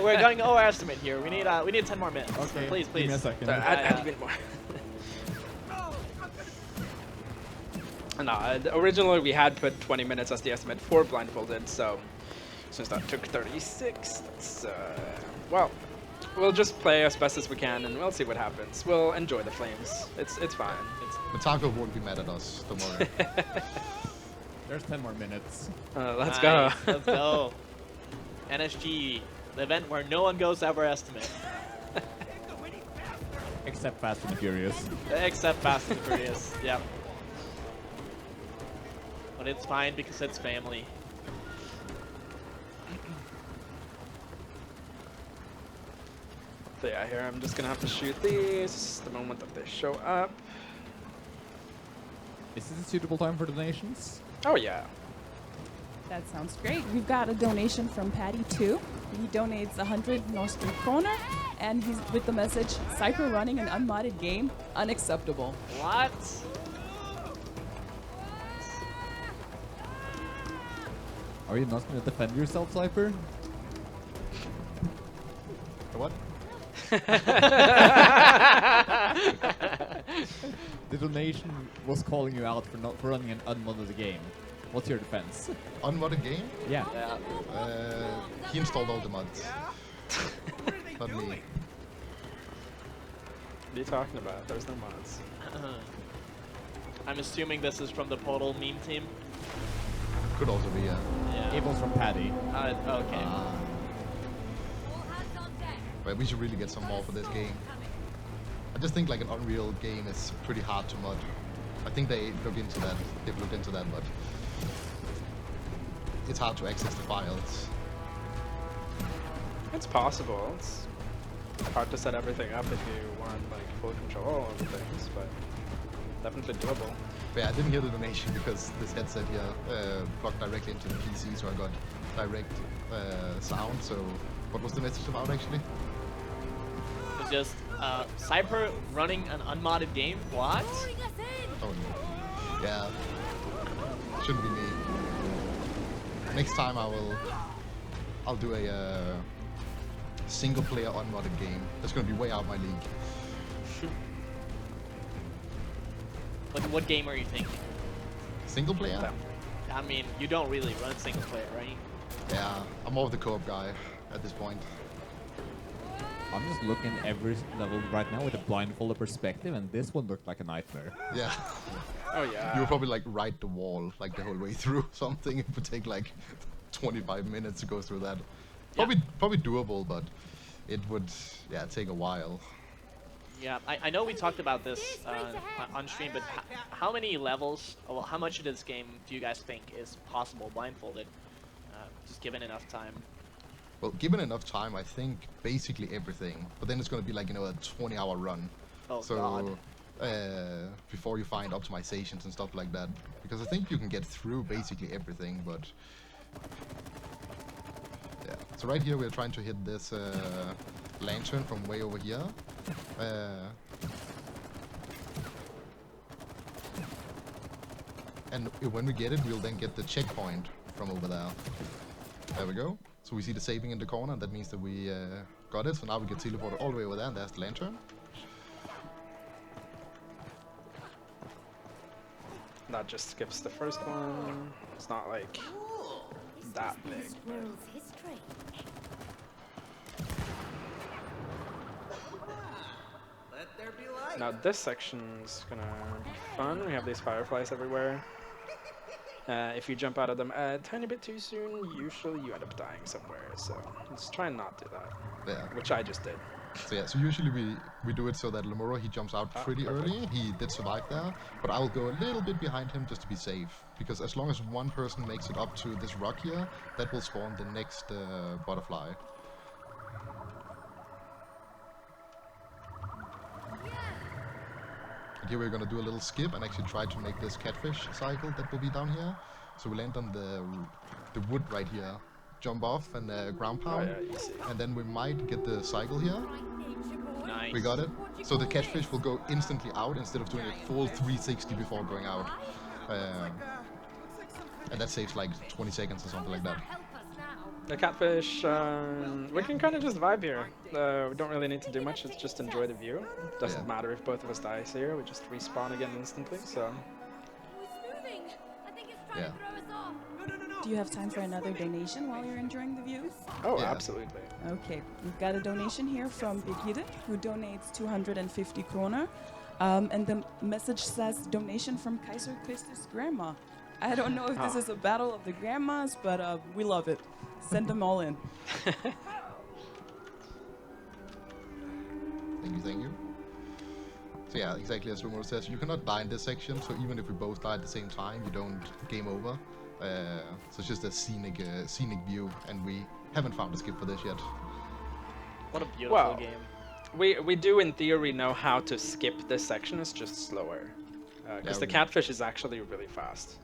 We're going over estimate here. We need 10 more minutes. Okay, Please, give me please. a second. Add a bit more. No, originally we had put 20 minutes as the estimate for blindfolded, so since that took 36, that's, well, we'll just play as best as we can and we'll see what happens. We'll enjoy the flames. It's fine. Matako won't be mad at us, don't worry. There's 10 more minutes. Let's Nice, go. Let's go. NSG, the event where no one goes over estimate. Except Fast and the Furious. Except Fast and Furious. Yep. But it's fine because it's family. So yeah, here I'm just gonna have to shoot these the moment that they show up. Is this a suitable time for donations? Oh yeah. That sounds great. We've got a donation from Patty2. He donates 100 Norwegian Krone, and he's with the message, Zyper running an unmodded game, unacceptable. What? Are you not going to defend yourself, Zyper? What? The donation was calling you out for running an unmodded game. What's your defense? Unmodded game? Yeah. Yeah. He installed all the mods. Not me. What are you talking about? There's no mods. I'm assuming this is from the Portal meme team. Could also be, Yeah. It was from Paddy. Okay. But we should really get some more for this game. I just think like an Unreal game is pretty hard to mod. I think they look into that. They've looked into that, but it's hard to access the files. It's possible. It's hard to set everything up if you want like full control over things, but definitely doable. But yeah, I didn't hear the donation because this headset here plugged directly into the PC, so I got direct sound. So what was the message about actually? It's just Zyper running an unmodded game. What? Oh no. Yeah. Shouldn't be me. Next time I'll do a single player unmodded game. That's gonna be way out my league. What game are you thinking? Single player? I mean, you don't really run single player, right? Yeah, I'm more of the co-op guy at this point. I'm just looking at every level right now with a blindfolded perspective, and this one looked like a nightmare. Yeah. Oh yeah. You would probably like ride the wall like the whole way through something. It would take like 25 minutes to go through that. Probably doable, but it would take a while. Yeah, I know we talked about this on stream, but how many levels, well, how much of this game do you guys think is possible blindfolded, just given enough time? Well, given enough time, I think basically everything. But then it's going to be like, you know, a 20-hour run. Oh, so, God. Before you find optimizations and stuff like that. Because I think you can get through basically everything, but... Yeah. So right here we're trying to hit this lantern from way over here. And when we get it, we'll then get the checkpoint from over there. There we go. So we see the saving in the corner. That means that we got it. So now we get teleported all the way over there, and there's the lantern. That just skips the first one. It's not like that big. Let there be light. Now this section's gonna be fun. We have these fireflies everywhere. If you jump out of them a tiny bit too soon, usually you end up dying somewhere. So let's try and not do that. Yeah. Which I just did. So yeah, so usually we do it so that Lemuura, he jumps out pretty early. He did survive there, but I'll go a little bit behind him just to be safe. Because as long as one person makes it up to this rock here, that will spawn the next butterfly. here we're gonna do a little skip and actually try to make this catfish cycle that will be down here. So we land on the wood right here, jump off and ground pound, yeah, easy. and then we might get the cycle here. Nice. We got it. So the catfish will go instantly out instead of doing a full 360 before going out. And that saves like 20 seconds or something like that. The catfish, we can kind of just vibe here. We don't really need to do much, it's just enjoy the view. Doesn't matter if both of us die here, we just respawn again instantly, so... Yeah. Do you have time for another donation while you're enjoying the view? Oh, Yeah. absolutely. Okay, we've got a donation here from Birgitte, who donates 250 kroner. And the message says, donation from Kaiser Christus grandma. I don't know if this is a battle of the grandmas, but we love it. Send them all in. Thank you. So yeah, exactly as Lemuura says, you cannot die in this section, so even if we both die at the same time, you don't game over. So it's just a scenic view, and we haven't found a skip for this yet. What a beautiful Well, game. we do in theory know how to skip this section, it's just slower. Because the catfish is actually really fast.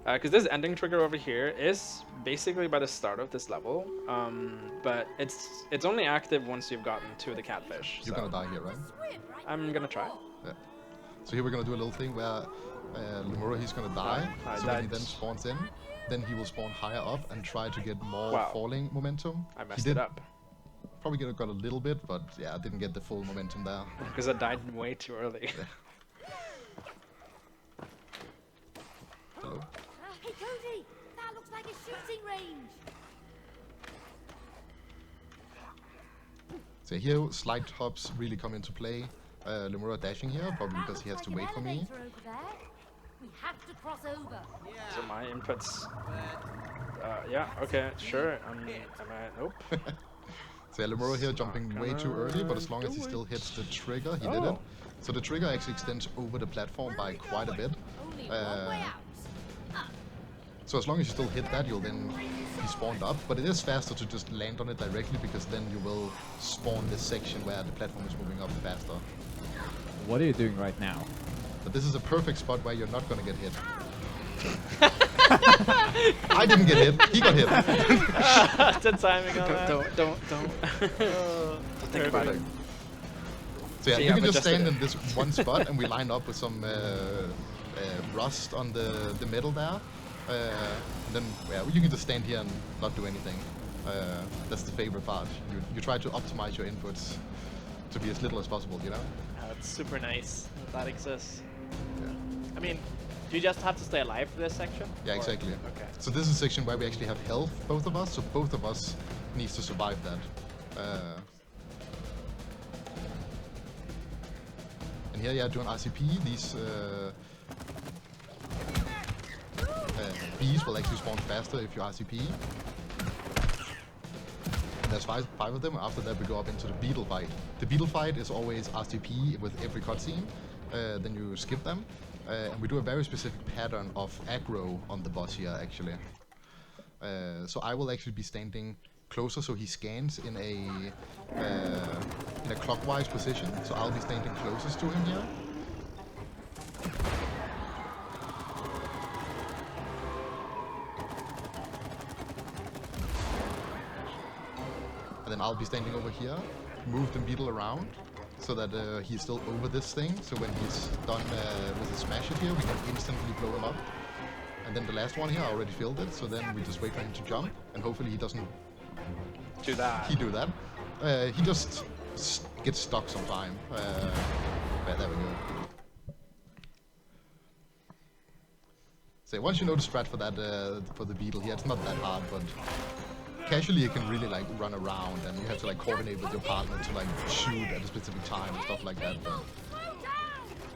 Because this ending trigger over here is basically by the start of this level, but it's only active once you've gotten to the catfish. You're gonna die here, right? I'm gonna try. Yeah. So here we're gonna do a little thing where Lemuura, he's gonna die, I so when he died. then spawns in, then he will spawn higher up and try to get more Wow. falling momentum. I He messed did it up. probably got a little bit, but yeah, I didn't get the full momentum there. Because I died way too early. Hello. Hey, Cody, that looks like a shooting range. So here, slide hops really come into play. Lemuura dashing here, probably That because he looks has to like wait an for me. elevator over there. We have to cross over. So my inputs... yeah, okay, sure. Am I... Nope. So yeah, Lemuura here jumping way too early, but as long as he still hits the trigger, he did it. Oh. So the trigger actually extends over the platform by quite a bit. Only one way out. So as long as you still hit that, you'll then be spawned up. But it is faster to just land on it directly, because then you will spawn this section where the platform is moving up faster. What are you doing right now? But this is a perfect spot where you're not gonna get hit. I didn't get hit, he got hit. The timing on that. Don't think about it. So yeah, See, you I'm can just adjusted stand it. in this one spot and we line up with some rust on the middle there. And then yeah, you can just stand here and not do anything. That's the favorite part. You try to optimize your inputs to be as little as possible, you know? It's super nice that exists. Yeah. I mean, do you just have to stay alive for this section? Yeah, Or- exactly. Okay. So this is a section where we actually have health, both of us, so both of us needs to survive that. And here, yeah, doing RCP, these bees will actually spawn faster if you RCP. And there's five of them. After that, we go up into the beetle fight. The beetle fight is always RCP with every cutscene. Then you skip them. And we do a very specific pattern of aggro on the boss here, actually. So I will actually be standing closer, so he scans in a clockwise position. So I'll be standing closest to him here. And then I'll be standing over here, move the beetle around, so that he's still over this thing. So when he's done with his smash it here, we can instantly blow him up. And then the last one here, I already filled it, so then we just wait for him to jump, and hopefully he doesn't Do that. do that. He just gets stuck sometime. Yeah, there we go. So once you know the strat for that, for the beetle here, it's not that hard, but casually you can really like run around, and you have to like coordinate with your partner to like shoot at a specific time and stuff like that. But Slow down!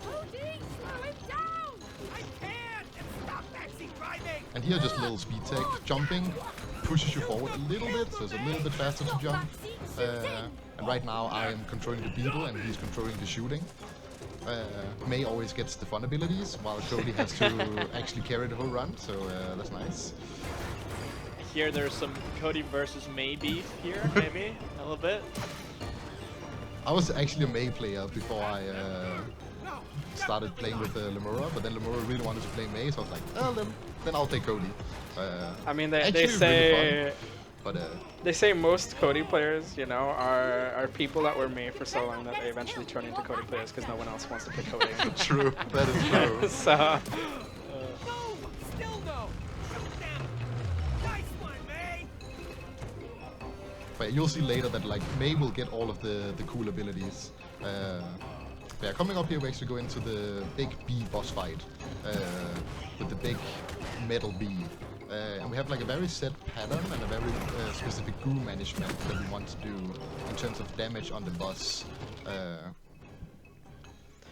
Cody, slow it down! I can't! Stop backseat driving! and here just a little speed tech. Jumping pushes you forward a little bit, so it's a little bit faster to jump. And right now I am controlling the beetle and he's controlling the shooting. May always gets the fun abilities, while Cody has to actually carry the whole run, so that's nice. Here there's some Cody versus May beef here, maybe a little bit. I was actually a May player before I started playing with Lemuura, but then Lemuura really wanted to play May, so I was like, oh, then I'll take Cody. I mean, actually they really say fun, but they say most Cody players, you know, are people that were made for so long that they eventually turn into Cody players because no one else wants to play Cody. true, that is true. So. No! Still no! Damn it! Nice one, May! But you'll see later that like May will get all of the cool abilities. Yeah, coming up here we actually go into the big bee boss fight with the big metal bee. And we have like a very set pattern and a very specific goo management that we want to do in terms of damage on the boss.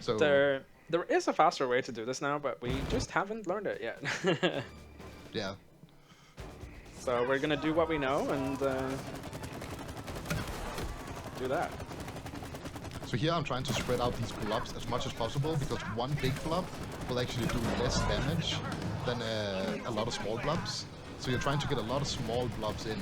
So There is a faster way to do this now, but we just haven't learned it yet. yeah, So we're gonna do what we know and do that. so here I'm trying to spread out these blobs as much as possible because one big blob will actually do less damage than a lot of small blobs. So you're trying to get a lot of small blobs in.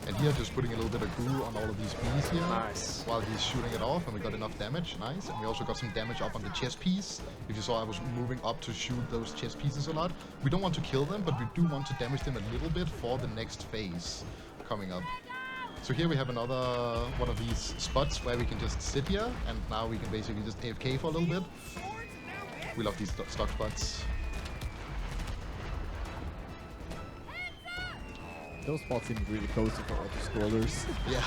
And here just putting a little bit of goo on all of these bees here. Nice. While he's shooting it off, and we got enough damage. Nice. And we also got some damage up on the chest piece. If you saw, I was moving up to shoot those chest pieces a lot. We don't want to kill them, but we do want to damage them a little bit for the next phase coming up. So here we have another one of these spots where we can just sit here, and now we can basically just AFK for a little bit. We love these stock spots. Those spots seem really cozy for auto-scrollers. Yeah.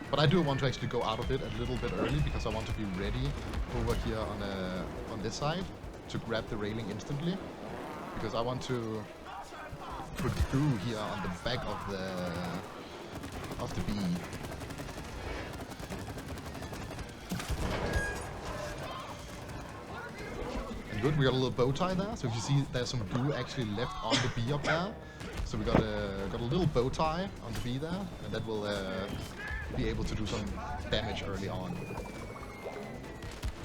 But I do want to actually go out of it a little bit early because I want to be ready over here on this side to grab the railing instantly. Because I want to put goo here on the back of the bee. Good, we got a little bow tie there, so if you see there's some goo actually left on the bee up there. So we got a little bow tie on the bee there, and that will be able to do some damage early on. And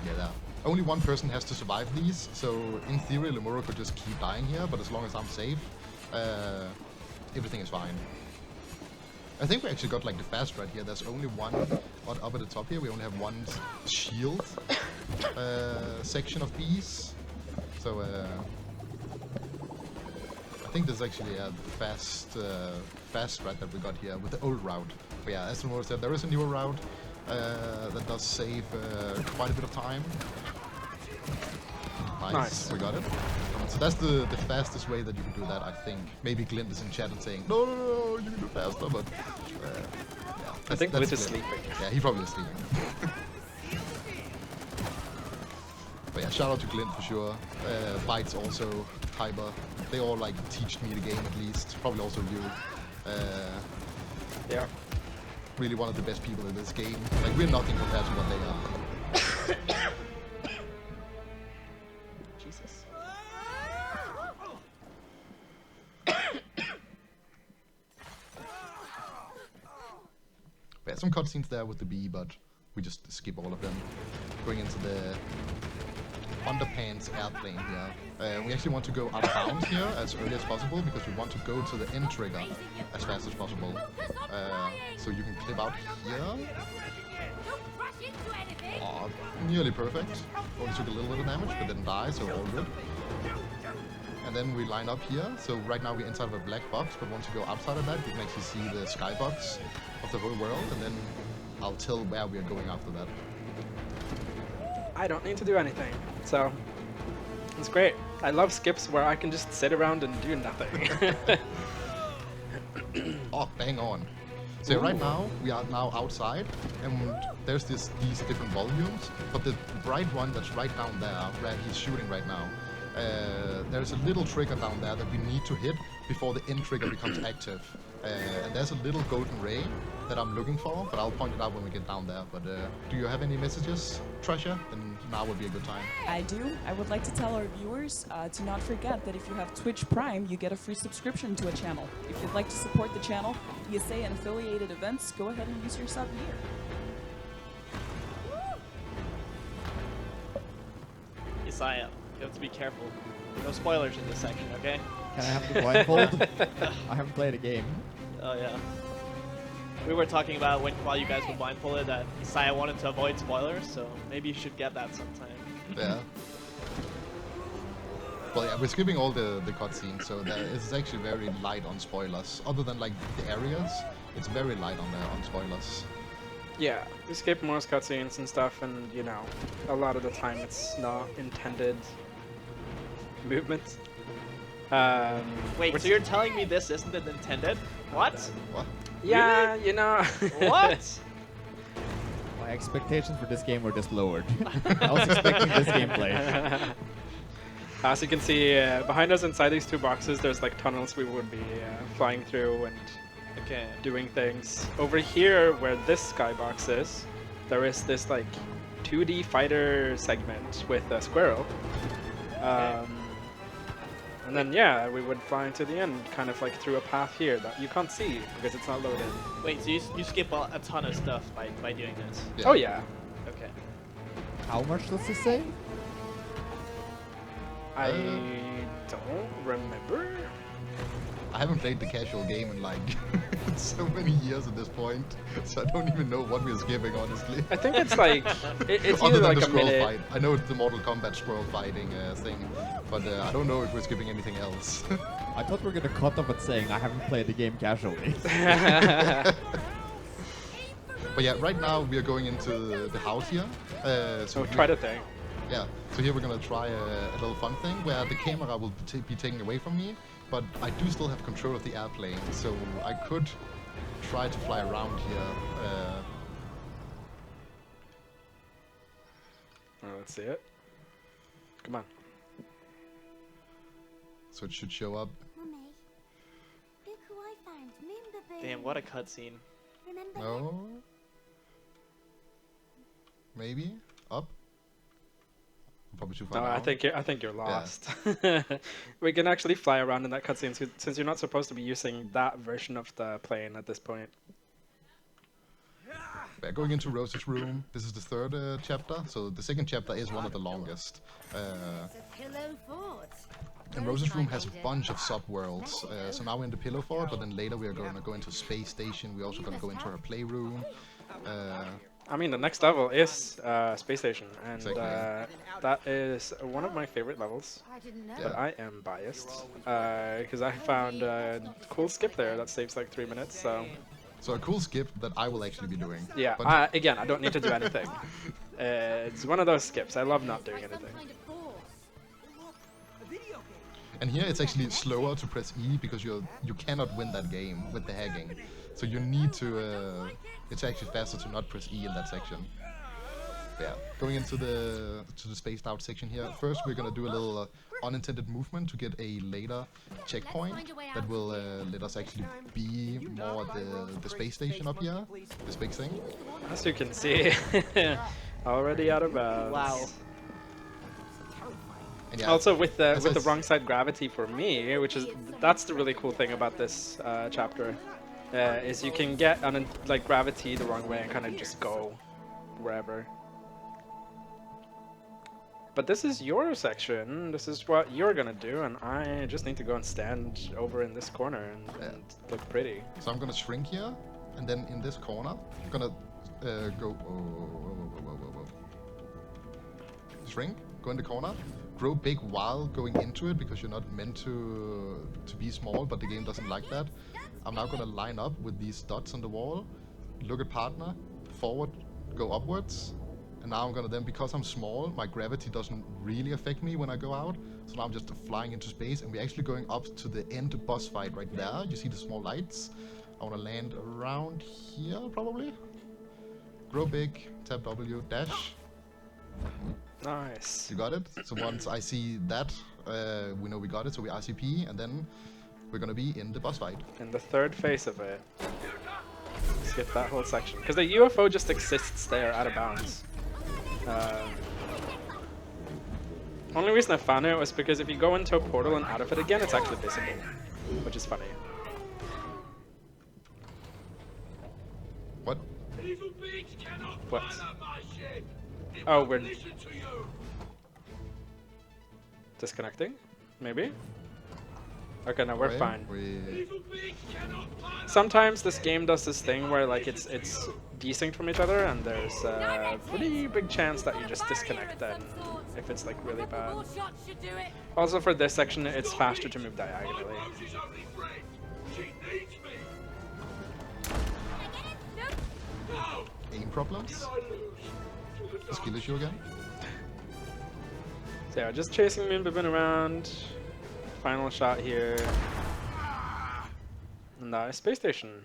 yeah, there. Only one person has to survive these, so in theory Lemuura could just keep dying here, but as long as I'm safe, everything is fine. I think we actually got like the fast right here. There's only one up at the top here. We only have one shield section of bees. So I think this is actually a fast strat that we got here with the old route. But yeah, as Lemuura said, there is a newer route that does save quite a bit of time. Nice, we got it. So that's the fastest way that you can do that, I think. Maybe Glint is in chat and saying, no, you can do faster, but yeah. I think that's Glint is Glint. sleeping. Yeah, he probably is sleeping. But yeah, shout out to Glint for sure. Bites also, Hyper. They all like teach me the game at least. Probably also you. Yeah. Really one of the best people in this game. Like we're nothing compared to what they are. Jesus. Yeah, some cutscenes there with the bee, but we just skip all of them. Going into the underpants airplane here. We actually want to go out of bounds here as early as possible because we want to go to the end trigger as fast as possible. So you can clip out here. Oh, nearly perfect. Only took a little bit of damage, but didn't die, so all good. And then we line up here. So right now we're inside of a black box, but once you go outside of that, you can actually see the skybox of the whole world, and then I'll tell where we are going after that. I don't need to do anything, so it's great. I love skips where I can just sit around and do nothing. Oh, bang on. So right now, we are now outside, and there's these different volumes, but the bright one that's right down there, where he's shooting right now, there's a little trigger down there that we need to hit before the end trigger becomes active. And there's a little golden ray that I'm looking for, but I'll point it out when we get down there. But do you have any messages, Treasure? Then now would be a good time. I do. I would like to tell our viewers to not forget that if you have Twitch Prime, you get a free subscription to a channel. If you'd like to support the channel, ESA and affiliated events, go ahead and use your sub here. Saya. You have to be careful. No spoilers in this section, okay? Can I have the blindfold? I haven't played a game. Oh yeah. We were talking about while you guys were blindfolded that Saya wanted to avoid spoilers, so maybe you should get that sometime. Yeah. Well, yeah, we're skipping all the cutscenes, so it's actually very light on spoilers. Other than like the areas, it's very light on spoilers. Yeah, we skip most cutscenes and stuff, and you know, a lot of the time it's not intended movement. Wait, so you're telling me this isn't intended? What? What? Yeah, you know. What? My expectations for this game were just lowered. I was expecting this gameplay. As you can see, behind us inside these two boxes, there's like tunnels we would be flying through and doing things. Over here, where this skybox is, there is this like 2D fighter segment with a squirrel. And then, yeah, we would fly into the end, kind of like through a path here that you can't see because it's not loaded. Wait, so you skip a ton of stuff by doing this? Yeah. Oh, yeah. Okay. How much does it say? I don't remember. I haven't played the casual game in like so many years at this point, so I don't even know what we're skipping, honestly. I think it's like, it's Other either than like the a scroll minute. fight. I know it's the Mortal Kombat scroll fighting thing, but I don't know if we're skipping anything else. I thought we were gonna cut off at saying I haven't played the game casually. But yeah, right now we are going into the house here. So try the thing. Yeah, so here we're gonna try a little fun thing where the camera will be taken away from me, but I do still have control of the airplane, so I could try to fly around here. Let's see it. Come on. So it should show up. Mummy, look who I found. Moon Baboon. Damn, what a cutscene. Remember No? Maybe? Up? Probably too far No, down. I think you're lost. We can actually fly around in that cutscene since you're not supposed to be using that version of the plane at this point. We're going into Rose's room. This is the third chapter, so the second chapter is one of the longest. it's a pillow fort. And Rose's room has a bunch of sub-worlds. So now we're in the Pillow Fort, but then later we are going to go into Space Station. We're also going to go into her playroom. I mean, the next level is Space Station, and Exactly. that is one of my favorite levels. I didn't know. But I am biased because I found a cool skip there that saves like 3 minutes. So a cool skip that I will actually be doing. yeah, But again, I don't need to do anything. It's one of those skips. I love not doing Some anything. kind of force. A video game. and here it's actually slower to press E because you cannot win that game with the hacking. So you need to. It's actually faster to not press E in that section. Yeah, going into the spaced out section here. First, we're gonna do a little unintended movement to get a later checkpoint that will let us actually be more the space station up here. This big thing. As you can see, already out of bounds. Wow. And yeah, Also with the as I wrong side gravity for me, which is that's the really cool thing about this chapter, is you can get like gravity the wrong way and kind of just go wherever. But this is your section. This is what you're gonna do, and I just need to go and stand over in this corner and look pretty. So I'm gonna shrink here, and then in this corner, I'm gonna go. Whoa. Shrink, go in the corner, grow big while going into it because you're not meant to be small, but the game doesn't like that. I'm now gonna line up with these dots on the wall, look at partner, forward, go upwards. And now I'm gonna then, because I'm small, my gravity doesn't really affect me when I go out. So now I'm just flying into space, and we're actually going up to the end boss fight right there. You see the small lights? I wanna land around here, probably. Grow big, tap W, dash. Nice. You got it? So once I see that, we know we got it, so we RCP, and then we're gonna be in the boss fight. In the third phase of it. Skip that whole section. Because the UFO just exists there out of bounds. Only reason I found it was because if you go into a portal and out of it again, it's actually visible, which is funny. What? Evil beings cannot What? pilot my ship. It Oh, won't we're listen to you. disconnecting, maybe. Okay, no, we're fine. Sometimes this game does this thing where like it's desync from each other, and there's a pretty big chance that you just disconnect then if it's like really bad. Also for this section, it's faster to move diagonally. Aim problems? Skill issue again? So yeah, just chasing moving around. Final shot here. Nice space station.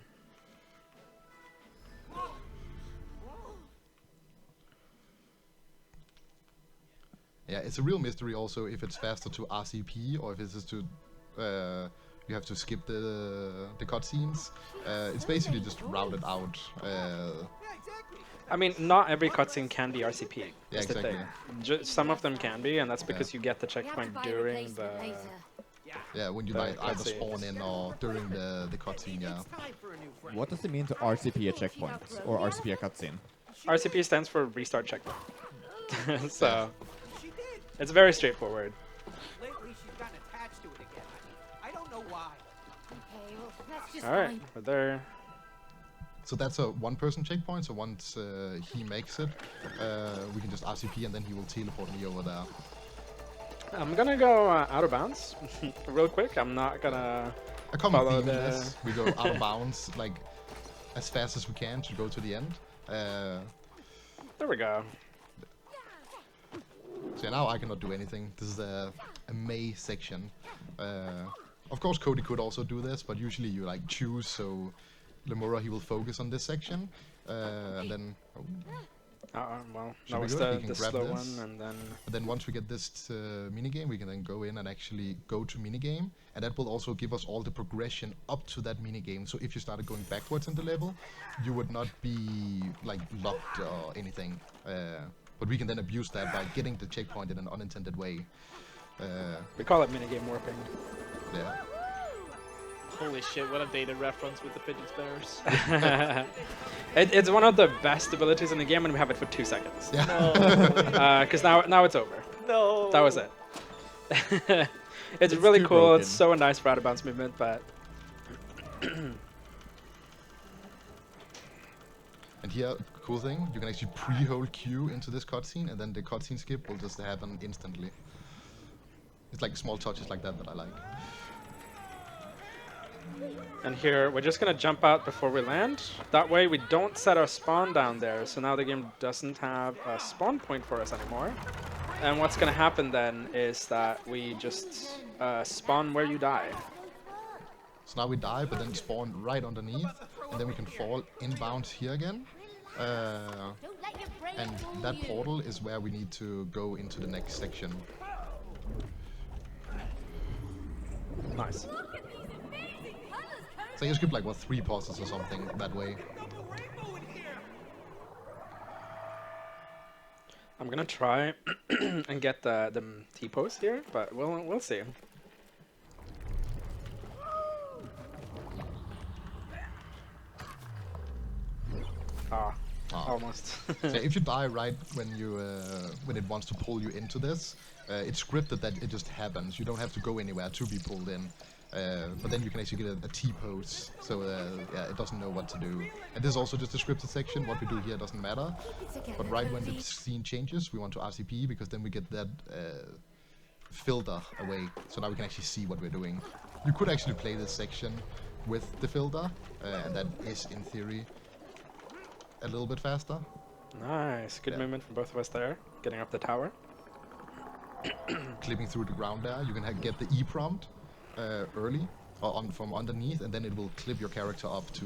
Yeah, it's a real mystery also if it's faster to RCP or if it's just to you have to skip the cutscenes. It's basically just routed out. I mean, not every cutscene can be RCP. Yeah, That's the exactly. thing. Some of them can be, and that's because you get the checkpoint during the. Yeah, when you The like either cutscenes. spawn in or during the cutscene, yeah. What does it mean to RCP a checkpoint or RCP a cutscene? RCP stands for restart checkpoint. So it's very straightforward. Lately, she's gotten attached to it again. I don't know why. Okay, well, that's just All right, fine. we're there. So that's a one-person checkpoint, so once he makes it, we can just RCP and then he will teleport me over there. I'm gonna go out of bounds real quick. I'm not gonna. A common Follow theme in the- this, we go out of bounds, like, as fast as we can to go to the end. There we go. So now I cannot do anything. This is a May section. Of course Cody could also do this, but usually you like choose, so Lemuura he will focus on this section, and then Well, Should that we was go? We the can grab slow this. one, and then. and then once we get this minigame, we can then go in and actually go to minigame, and that will also give us all the progression up to that minigame. So if you started going backwards in the level, you would not be like locked or anything. But we can then abuse that by getting the checkpoint in an unintended way. We call it minigame warping. Yeah. Holy shit, what a dated reference with the fidget spinners. It's one of the best abilities in the game, and we have it for 2 seconds. Yeah. Because now it's over. No. That was it. It's It's really too cool. broken. It's so nice for out of bounds movement, but And here, cool thing, you can actually pre-hold Q into this cutscene, and then the cutscene skip will just happen instantly. It's like small touches like that I like. and here we're just gonna jump out before we land. That way we don't set our spawn down there, so now the game doesn't have a spawn point for us anymore. And what's gonna happen then is that we just spawn where you die. So now we die, but then spawn right underneath, and then we can fall inbounds here again. Don't let your brain And fool that you. portal is where we need to go into the next section. Nice. Look at these amazing colors, Cody. So you skip like, what, 3 pauses or something that way. I'm gonna try and get the T-pose here, but we'll see. Ah, almost. So if you die right when you when it wants to pull you into this, it's scripted that it just happens. You don't have to go anywhere to be pulled in. But then you can actually get a T-pose, so yeah, it doesn't know what to do. And this is also just a scripted section. What we do here doesn't matter. But right when the scene changes, we want to RCP, because then we get that filter away. So now we can actually see what we're doing. You could actually play this section with the filter, and that is, in theory, a little bit faster. Nice, good Yeah. movement from both of us there, getting up the tower. Clipping through the ground there, you can get the E prompt early, or from underneath, and then it will clip your character up to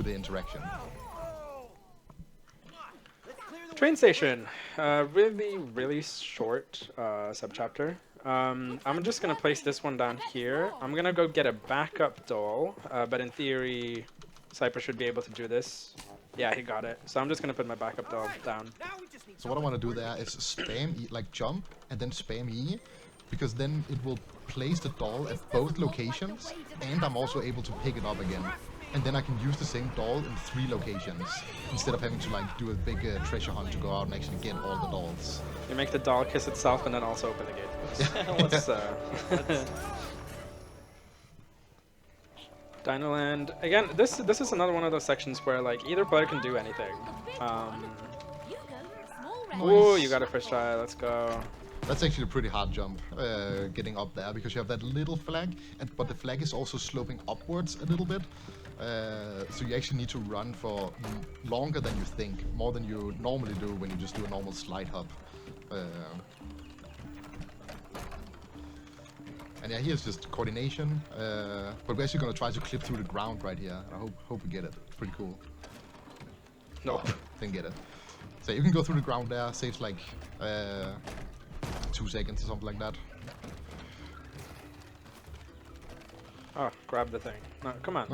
the interaction. Train station, really short subchapter. I'm just gonna place this one down here. I'm gonna go get a backup doll, but in theory, Zyper should be able to do this. Yeah, he got it. So I'm just gonna put my backup doll down. So what I want to do there is spam E, like jump, and then spam E, because then it will place the doll at both locations, and I'm also able to pick it up again. and then I can use the same doll in 3 locations instead of having to like do a big treasure hunt to go out and actually get all the dolls. You make the doll kiss itself and then also open the gate. What's Dinoland. Again, this is another one of those sections where like either player can do anything. Ooh, you got it first try. Let's go. That's actually a pretty hard jump, getting up there, because you have that little flag, but the flag is also sloping upwards a little bit. So you actually need to run for longer than you think, more than you normally do when you just do a normal slide hop. And yeah, here's just coordination, but we're actually gonna try to clip through the ground right here. I hope we get it. It's pretty cool. Nope. Didn't get it. So you can go through the ground there, saves like 2 seconds or something like that. Oh, grab the thing. No, come on.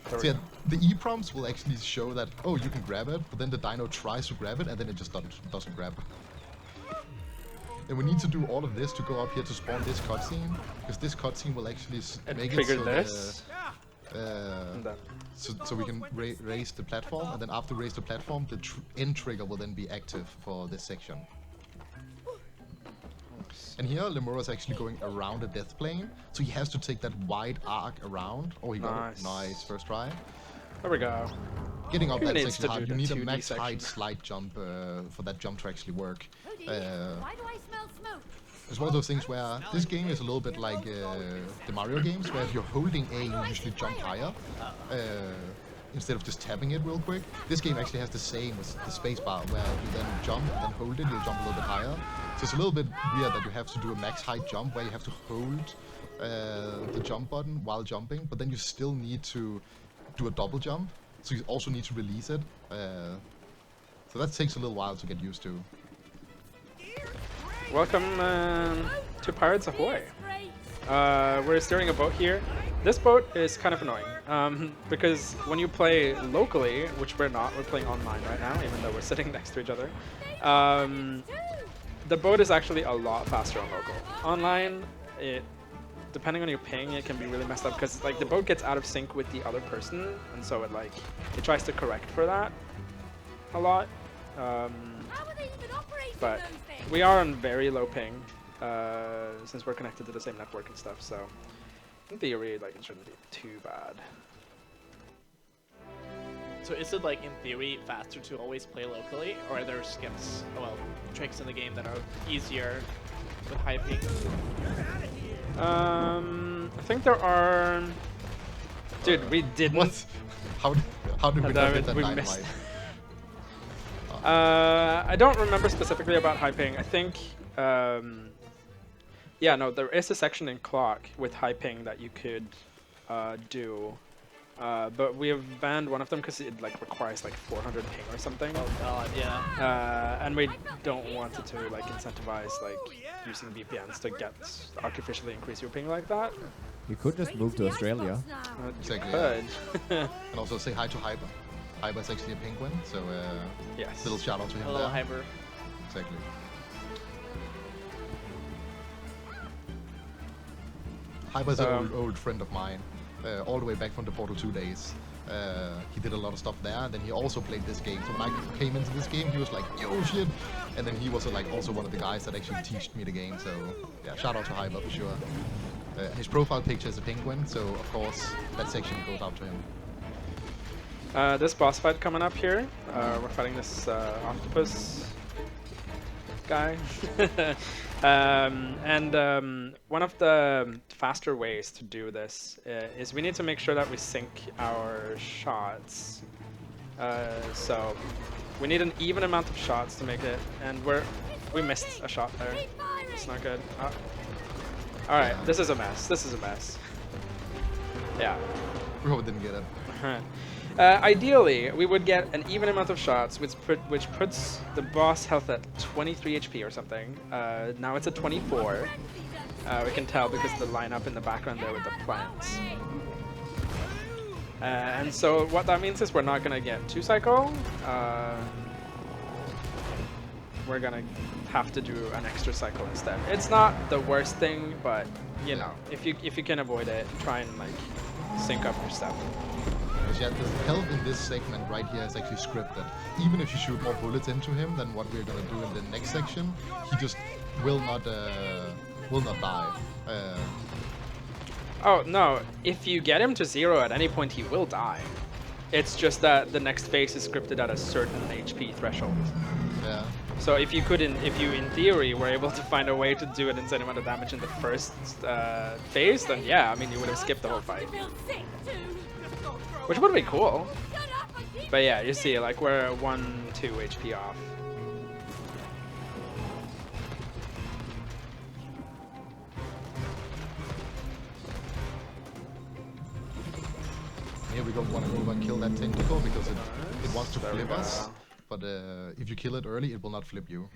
So yeah, the E-prompts will actually show that, oh, you can grab it, but then the dino tries to grab it and then it just doesn't grab. And we need to do all of this to go up here to spawn this cutscene, because this cutscene will actually make it so this. so we can raise the platform, and then after raise the platform, the end trigger will then be active for this section. And here, Lemuura is actually going around the death plane, so he has to take that wide arc around. Oh, he got it. Nice, first try. There we go. Getting up Who that is needs actually to hard. do You the need a 2D max section? height slide jump for that jump to actually work. Why do I smell smoke? It's one of those things where this game is a little bit like the Mario games, where if you're holding A, you usually jump higher instead of just tapping it real quick. This game actually has the same as the spacebar, where you then jump and then hold it, you'll jump a little bit higher. So it's a little bit weird that you have to do a max height jump where you have to hold the jump button while jumping, but then you still need to do a double jump, so you also need to release it. So that takes a little while to get used to. Welcome to Pirates Ahoy. We're steering a boat here. This boat is kind of annoying because when you play locally, which we're not, we're playing online right now, even though we're sitting next to each other. The boat is actually a lot faster on local. Online, depending on your ping, it can be really messed up because like the boat gets out of sync with the other person, and so it tries to correct for that a lot. But we are on very low ping since we're connected to the same network and stuff, so in theory, like, it shouldn't be too bad. So is it like in theory faster to always play locally, or are there skips, tricks in the game that are easier with high ping? I think there are. Dude, we didn't. What? How did we not get that we dynamite? missed. I don't remember specifically about high ping. I think, yeah, no, there is a section in Clock with high ping that you could do, but we have banned one of them because it like requires like 400 ping or something. Oh god, yeah. And we don't want it to like incentivize like using VPNs to get artificially increase your ping like that. You could just move to Australia. You Exactly, could. And also say hi to Hyper. Hyper is actually a penguin, so Yes. little shout out to him A little there. hyper. Exactly. Hyper's an old friend of mine, all the way back from the Portal 2 days. He did a lot of stuff there, and then he also played this game. So when I came into this game, he was like, yo, shit! And then he was like also one of the guys that actually taught me the game, so yeah, shout out to Hyper for sure. His profile picture is a penguin, so of course that section goes out to him. This boss fight coming up here, we're fighting this octopus guy. One of the faster ways to do this is we need to make sure that we sync our shots. So we need an even amount of shots to make it, and we missed a shot there. It's not good. All right, this is a mess. This is a mess. Yeah. We hope it didn't get it. Ideally, we would get an even amount of shots, which puts the boss health at 23 HP or something. Now it's at 24. We can tell because of the lineup in the background there with the plants. And so what that means is we're not going to get 2 cycle. We're going to have to do an extra cycle instead. It's not the worst thing, but you know, if you can avoid it, try and like sync up your step. Because yeah, the health in this segment right here is actually scripted. Even if you shoot more bullets into him than what we're gonna do in the next section, he just will not die. Oh no, if you get him to 0 at any point, he will die. It's just that the next phase is scripted at a certain HP threshold. Yeah. So if you in theory were able to find a way to do an insane amount of damage in the first phase, then yeah, I mean you would have skipped the whole fight. Which would be cool. But yeah, you see, like we're 1-2 HP off. Here we don't want to move and kill that tentacle because it wants to flip us. But if you kill it early, it will not flip you.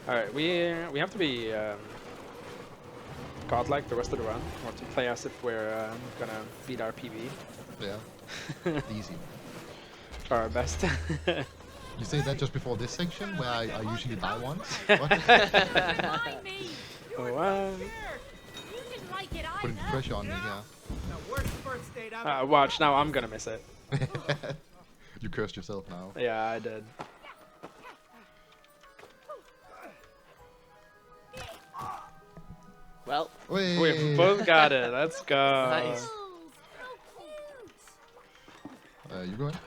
Alright, we have to be godlike the rest of the run, or to play as if we're gonna beat our PB. Yeah. Easy. Try our best. You say that just before this section, where I usually die once? What? Putting pressure on me, yeah. Watch, now I'm gonna miss it. You cursed yourself now. Yeah, I did. Well, We both got it. Let's go. nice. You go ahead.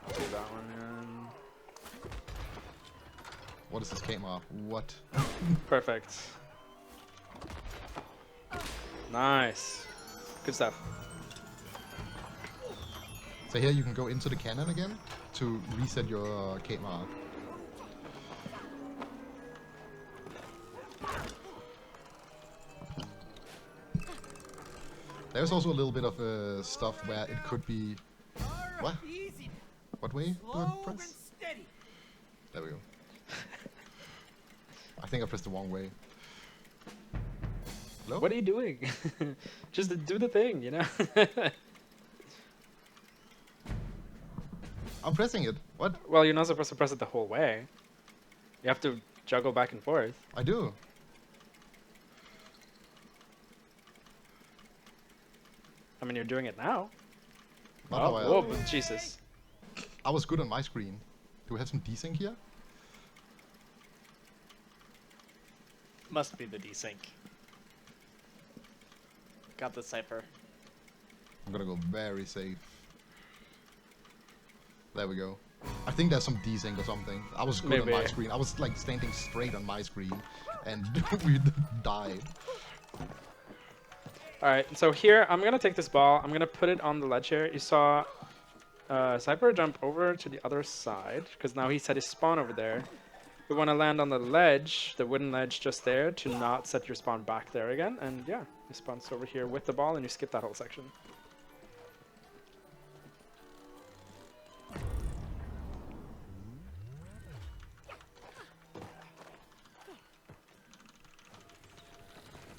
I'll do that one. What is this Kmart? What? Perfect. Nice. Good stuff. So here you can go into the cannon again to reset your Kmart. There's also a little bit of stuff where it could be... What? What way do I press? There we go. I think I pressed the wrong way. Hello? What are you doing? Just do the thing, you know? I'm pressing it. What? Well, you're not supposed to press it the whole way. You have to juggle back and forth. I do. I mean, you're doing it now. Not Oh, how I- whoa, but Jesus. I was good on my screen. Do we have some desync here? Must be the desync. Got the Zyper. I'm gonna go very safe. There we go. I think there's some desync or something. I was good on my Maybe. screen. I was like standing straight on my screen and we died. Alright, so here, I'm gonna take this ball, I'm gonna put it on the ledge here. You saw Zyper jump over to the other side, because now he set his spawn over there. We want to land on the ledge, the wooden ledge just there, to not set your spawn back there again. And yeah, you spawn over here with the ball and you skip that whole section.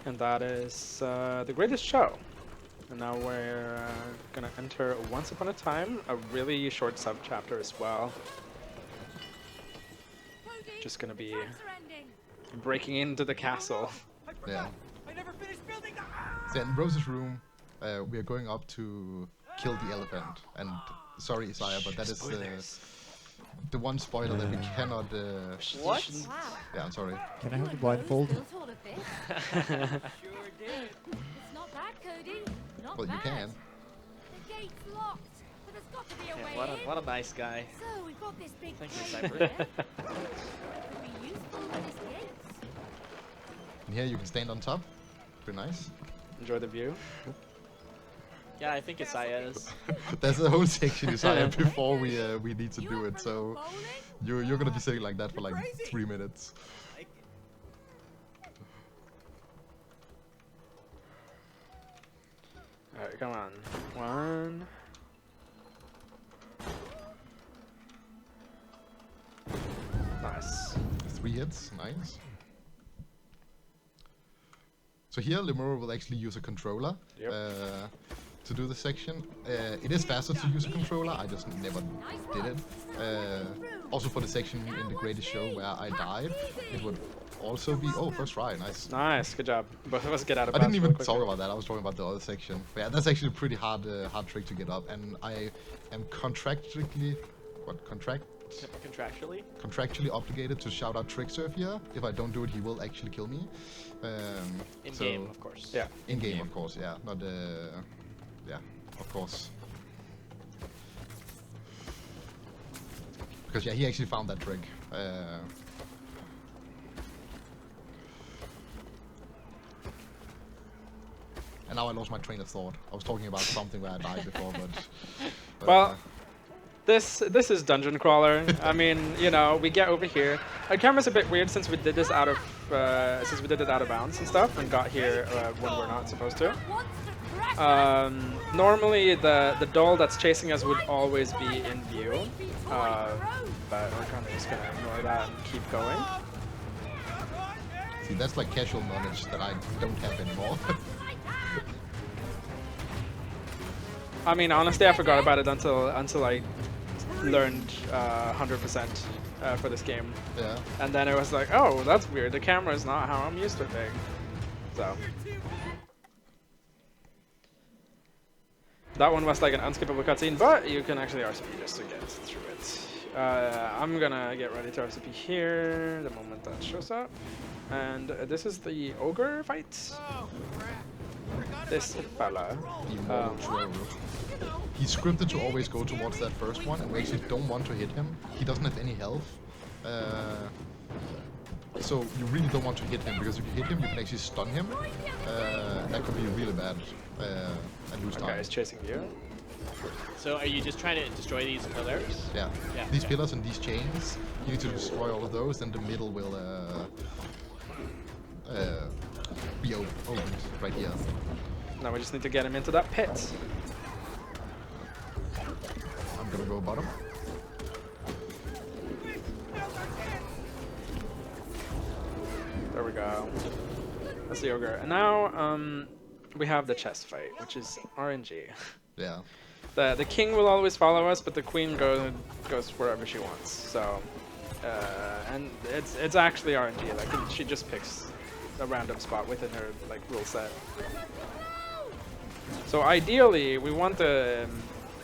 And that is the greatest show. And now we're gonna enter Once Upon a Time, a really short sub-chapter as well. Just gonna be breaking into the castle. Yeah. I never finished building the So in Rose's room, we are going up to kill the elephant. And sorry, Isaiah, but that is the one spoiler that we cannot... What? Yeah, I'm sorry. Can I have the blindfold? Sure did. It's not bad, Cody. Not Well, you bad. can. The gate's locked, but there's got to be a way in. What a nice guy. So we've got this big Thank you, cave Zyper. here. Could be useful with this gate. And here you can stand on top. Pretty nice. Enjoy the view. Yeah, I think Isaiah is. There's a whole section, Isaiah, before we need to do it. So Bowling? you're gonna be sitting like that for like 3 minutes. Alright, come on. One. Nice. 3 hits, nice. So here, Lemuura will actually use a controller. Yep. to do the section. It is faster to use a controller. I just never did it. Also for the section in the Greatest Show where I died, it would also be first try. Nice. Nice, good job. Both of us get out of I didn't bounds even really quickly. talk about that. I was talking about the other section. But yeah, that's actually a pretty hard trick to get up, and I am contractually obligated to shout out Trickster here. If I don't do it, he will actually kill me. In so- game, of course. Yeah. In game, of course. Yeah, not yeah, of course. Because yeah, he actually found that trick. And now I lost my train of thought. I was talking about something where I died before, but Well, this is Dungeon Crawler. I mean, you know, we get over here. Our camera's a bit weird since we did this out of bounds and stuff, and got here when we're not supposed to. Normally the doll that's chasing us would always be in view, but we're kind of just gonna ignore that and keep going. see, that's like casual knowledge that I don't have anymore. I mean, honestly, I forgot about it until I learned 100% for this game, Yeah. and then it was like, oh, that's weird. The camera is not how I'm used to being. So that one was like an unskippable cutscene, but you can actually RCP just to get through it. I'm gonna get ready to RCP here the moment that shows up, and this is the ogre fight. This fella. The immortal troll. He's scripted to always go towards that first one, and we actually don't want to hit him. He doesn't have any health. So you really don't want to hit him, because if you hit him, you can actually stun him. That could be really bad and lose Okay, time. he's chasing you. So are you just trying to destroy these pillars? Yeah. Yeah, These okay. pillars and these chains, you need to destroy all of those, and the middle will be opened right here. Now we just need to get him into that pit. I'm gonna go bottom. There we go. That's the ogre. And now we have the chest fight, which is RNG. Yeah. The king will always follow us, but the queen goes wherever she wants. So, and it's actually RNG. Like she just picks a random spot within her like rule set. So ideally, we want the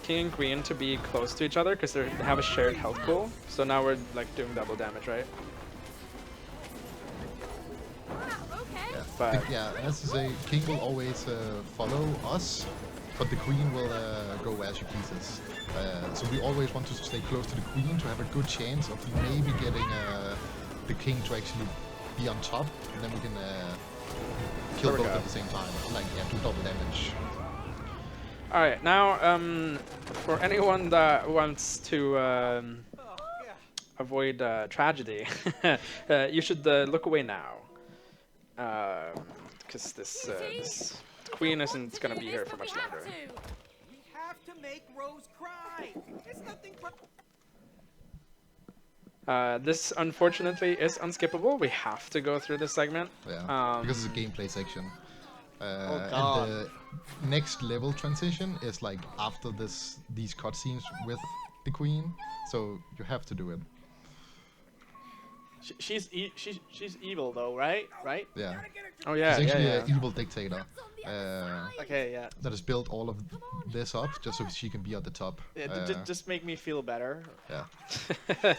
king and queen to be close to each other because they have a shared health pool. So now we're like doing double damage, right? But Yeah, as to say, king will always follow us, but the queen will go where she pleases. So we always want to stay close to the queen to have a good chance of maybe getting the king to actually be on top, and then we can kill There we both go. at the same time. Like, yeah, do double damage. all right, now for anyone that wants to avoid tragedy, you should look away now, because this queen isn't gonna be here for much longer. We have to make Rose cry. It's nothing but... This unfortunately is unskippable. We have to go through this segment. Yeah, because it's a gameplay section. God. And the next level transition is like after these cutscenes with the queen, so you have to do it. She's evil though, right? Right? Yeah. Oh yeah, She's yeah, actually yeah. an evil dictator Okay, yeah. that has built all of this up just so she can be at the top. Yeah, just make me feel better. Yeah.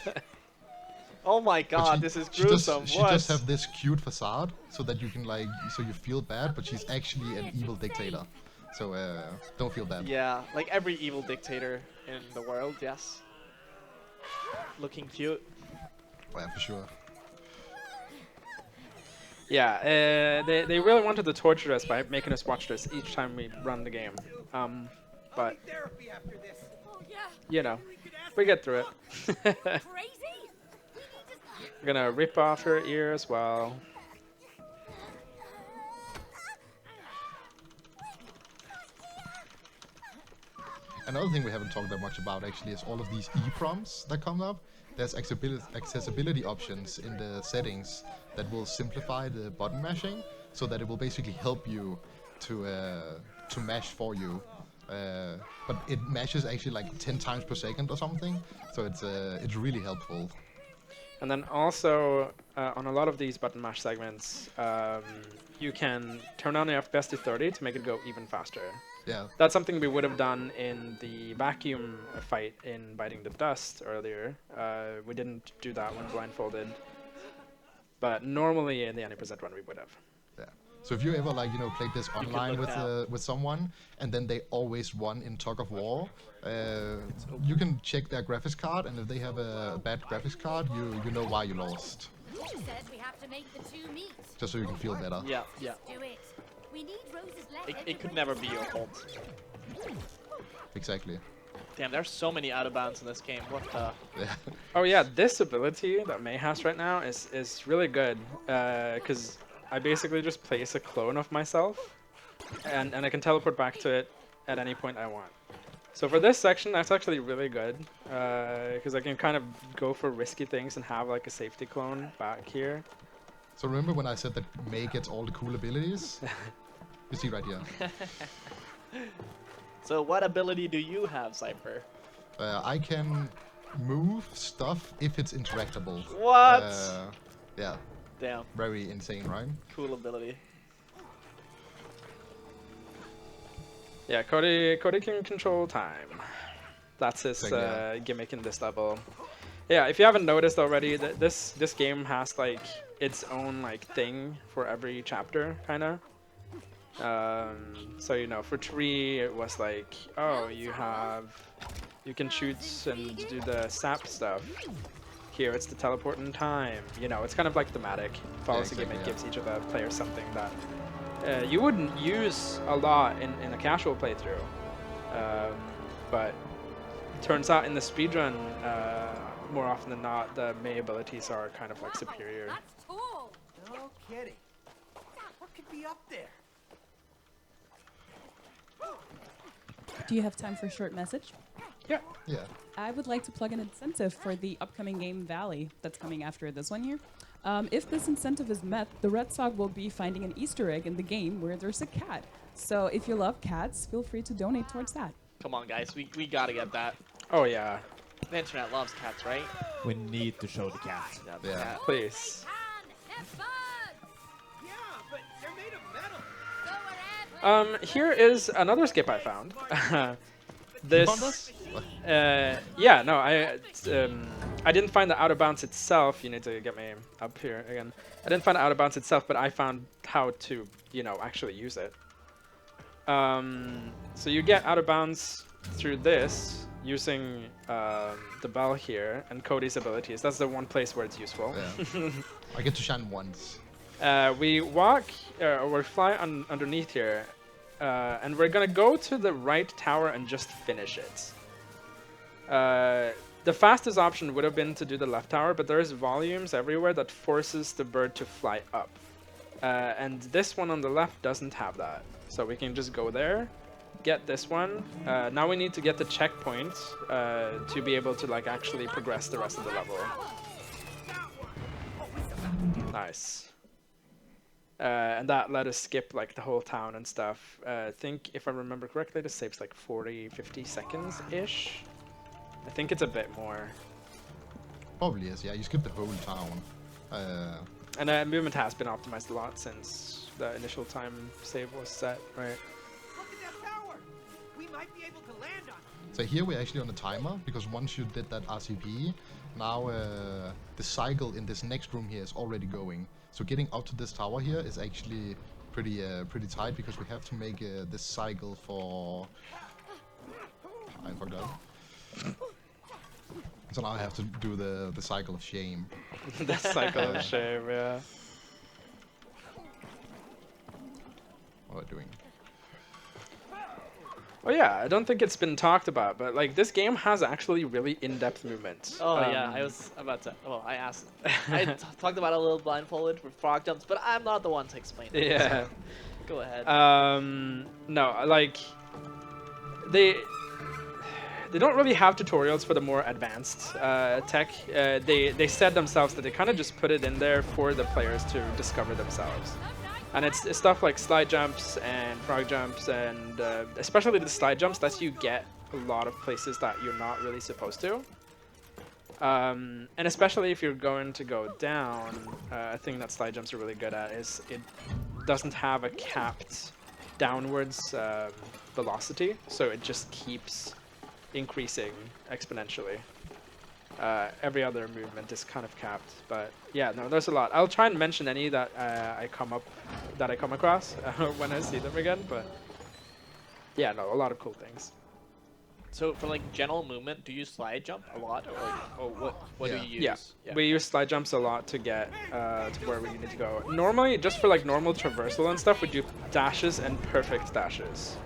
Oh my But god, she- this is she gruesome. She What? just have this cute facade so that you can like, so you feel bad, but she's actually an evil dictator. So don't feel bad. Yeah, like every evil dictator in the world, yes. Looking cute. Yeah, for sure. Yeah, they really wanted to torture us by making us watch this each time we run the game. But Therapy after this. Oh, yeah. you know, we get through it. Crazy? We're gonna rip off her ear as well. Another thing we haven't talked that much about actually is all of these EEPROMs that come up. There's accessibility options in the settings that will simplify the button mashing, so that it will basically help you to mash for you. But it matches actually like 10 times per second or something, so it's really helpful. And then also on a lot of these button mash segments, you can turn on the FPS to 30 to make it go even faster. Yeah. That's something we would have done in the vacuum fight in Biting the Dust earlier. We didn't do that when blindfolded, but normally in the 90% run we would have. Yeah. So if you ever like played this online look with someone and then they always won in Tug of War, you can check their graphics card, and if they have a bad graphics card, you know why you lost. Says we have to make the two meet. Just so you can feel better. Yeah, yeah. Do it. We need Rose's leg. It could never be your fault. Exactly. Damn, there's so many out of bounds in this game. What the? Yeah. Oh yeah, this ability that May has right now is really good, because I basically just place a clone of myself, and I can teleport back to it at any point I want. So for this section, that's actually really good, because I can kind of go for risky things and have like a safety clone back here. So remember when I said that May gets all the cool abilities? You see right here. So what ability do you have, Zyper? I can move stuff if it's interactable. What? Yeah. Damn, Very insane, right? cool ability. Yeah, Cody can control time. That's his Thing, yeah. gimmick in this level. Yeah, if you haven't noticed already, this game has like its own like thing for every chapter, kind of. So for 3 it was like, oh, you can shoot and do the sap stuff. Here it's the teleport in time. It's kind of like thematic. Follows the exactly, gimmick, yeah. gives each of the players something that you wouldn't use a lot in a casual playthrough. But it turns out in the speedrun, more often than not, the May abilities are kind of like superior. That's tall. No kidding. What could be up there? Do you have time for a short message? Yeah. Yeah. I would like to plug an incentive for the upcoming game Valley that's coming after this one here. If this incentive is met, the Red Sox will be finding an Easter egg in the game where there's a cat. So if you love cats, feel free to donate towards that. Come on, guys, we gotta get that. Oh yeah. The internet loves cats, right? We need to show the cat. The Yeah. cat. Please. Have fun. Yeah, but they're made of metal. So whatever. Here is another skip I found. This. Yeah, no, I didn't find the out of bounds itself. You need to get me up here again. I didn't find the out of bounds itself, but I found how to, actually use it. So you get out of bounds through this using the bell here and Cody's abilities. That's the one place where it's useful. Yeah. I get to shine once. We walk or we fly underneath here, and we're gonna go to the right tower and just finish it. The fastest option would have been to do the left tower, but there's volumes everywhere that forces the bird to fly up. And this one on the left doesn't have that. So we can just go there, get this one. Now we need to get the checkpoint to be able to actually progress the rest of the level. Nice. And that let us skip the whole town and stuff. I think if I remember correctly, this saves 40-50 seconds-ish. I think it's a bit more. Probably is, yeah. You skip the whole town. And movement has been optimized a lot since the initial time save was set, right? Look at that tower. We might be able to land on it. So here we're actually on the timer, because once you did that RCP, now the cycle in this next room here is already going. So getting up to this tower here is actually pretty tight, because we have to make this cycle for... I forgot. So now I have to do the cycle of shame. The cycle of shame, yeah. What am I doing? Oh yeah, I don't think it's been talked about, but this game has actually really in-depth movement. Oh yeah, I was about to. Well, I asked. I talked about a little blindfolded with frog jumps, but I'm not the one to explain it. Yeah. So go ahead. No, they don't really have tutorials for the more advanced tech. They said themselves that they kind of just put it in there for the players to discover themselves. And it's stuff like slide jumps and frog jumps, and especially the slide jumps lets you get a lot of places that you're not really supposed to. And especially if you're going to go down, a thing that slide jumps are really good at is it doesn't have a capped downwards velocity, so it just keeps increasing exponentially. Every other movement is kind of capped, but yeah, no, there's a lot. I'll try and mention any that I come across when I see them again, but yeah, no, a lot of cool things. So for like general movement, do you slide jump a lot, or what do you use? Yeah, we use slide jumps a lot to get to where we need to go. Normally, just for like normal traversal and stuff, we do dashes and perfect dashes.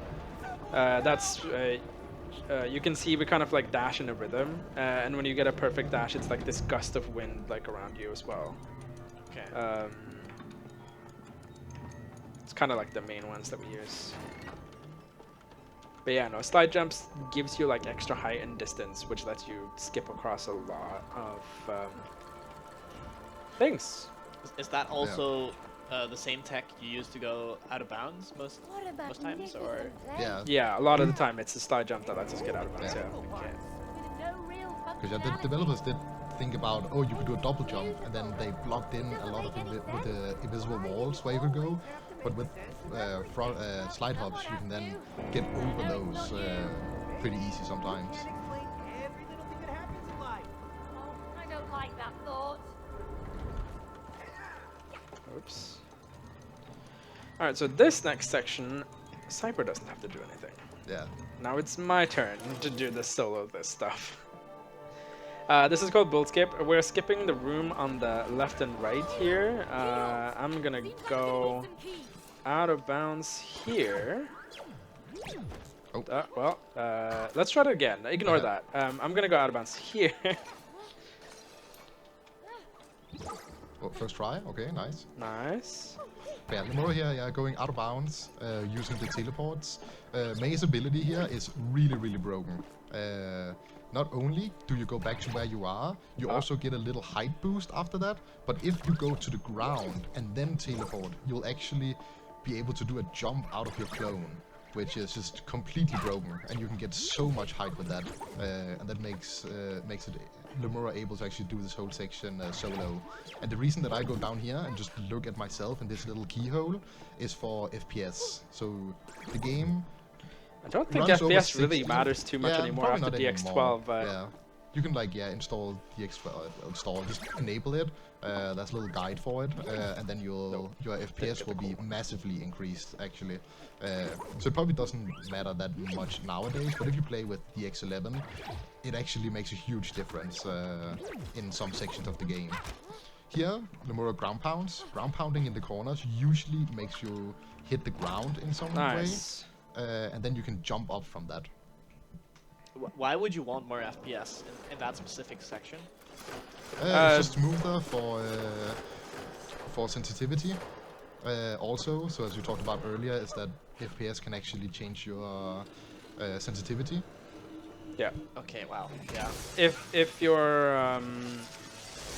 You can see we kind of like dash in a rhythm, and when you get a perfect dash, it's like this gust of wind like around you as well. Okay. It's kind of like the main ones that we use. But yeah, no, slide jumps gives you like extra height and distance, which lets you skip across a lot of things. Is that also the same tech you use to go out of bounds most times, or? Yeah, a lot of the time it's the slide jump that lets us get out of bounds. Yeah. Yeah. Okay. Because the developers did think about, oh, you could do a double jump, and then they blocked in a lot of it with the invisible walls where you could go. But with slide hops, you can then get over those pretty easy sometimes. Every little thing that happens in life. Oh, I don't like that thought. Oops. Alright, so this next section, Zyper doesn't have to do anything. Yeah. Now it's my turn to do the solo this stuff. This is called build skip. We're skipping the room on the left and right here. I'm gonna go out of bounds here. Oh. Let's try it again. Ignore that. I'm gonna go out of bounds here. Well, first try. Okay, nice. Nice. Yeah, Lemuura here, yeah, going out of bounds, using the teleports. May's ability here is really, really broken. Not only do you go back to where you are, you also get a little height boost after that. But if you go to the ground and then teleport, you'll actually be able to do a jump out of your clone, which is just completely broken, and you can get so much height with that, and that makes it Lemuura able to actually do this whole section solo. And the reason that I go down here and just look at myself in this little keyhole is for FPS. So the game I don't think runs over FPS really 60. matters too much anymore probably after not DX12, anymore. but Yeah. You can like install DX12, just enable it. There's a little guide for it, and then your FPS will be massively increased actually. So it probably doesn't matter that much nowadays, but if you play with DX11, it actually makes a huge difference in some sections of the game. Here, Lemuura ground pounds. Ground pounding in the corners usually makes you hit the ground in some nice. way, and then you can jump up from that. Why would you want more FPS in that specific section? It's just smoother for sensitivity. Also, so as you talked about earlier, is that FPS can actually change your sensitivity. Yeah. Okay, wow. Yeah. If your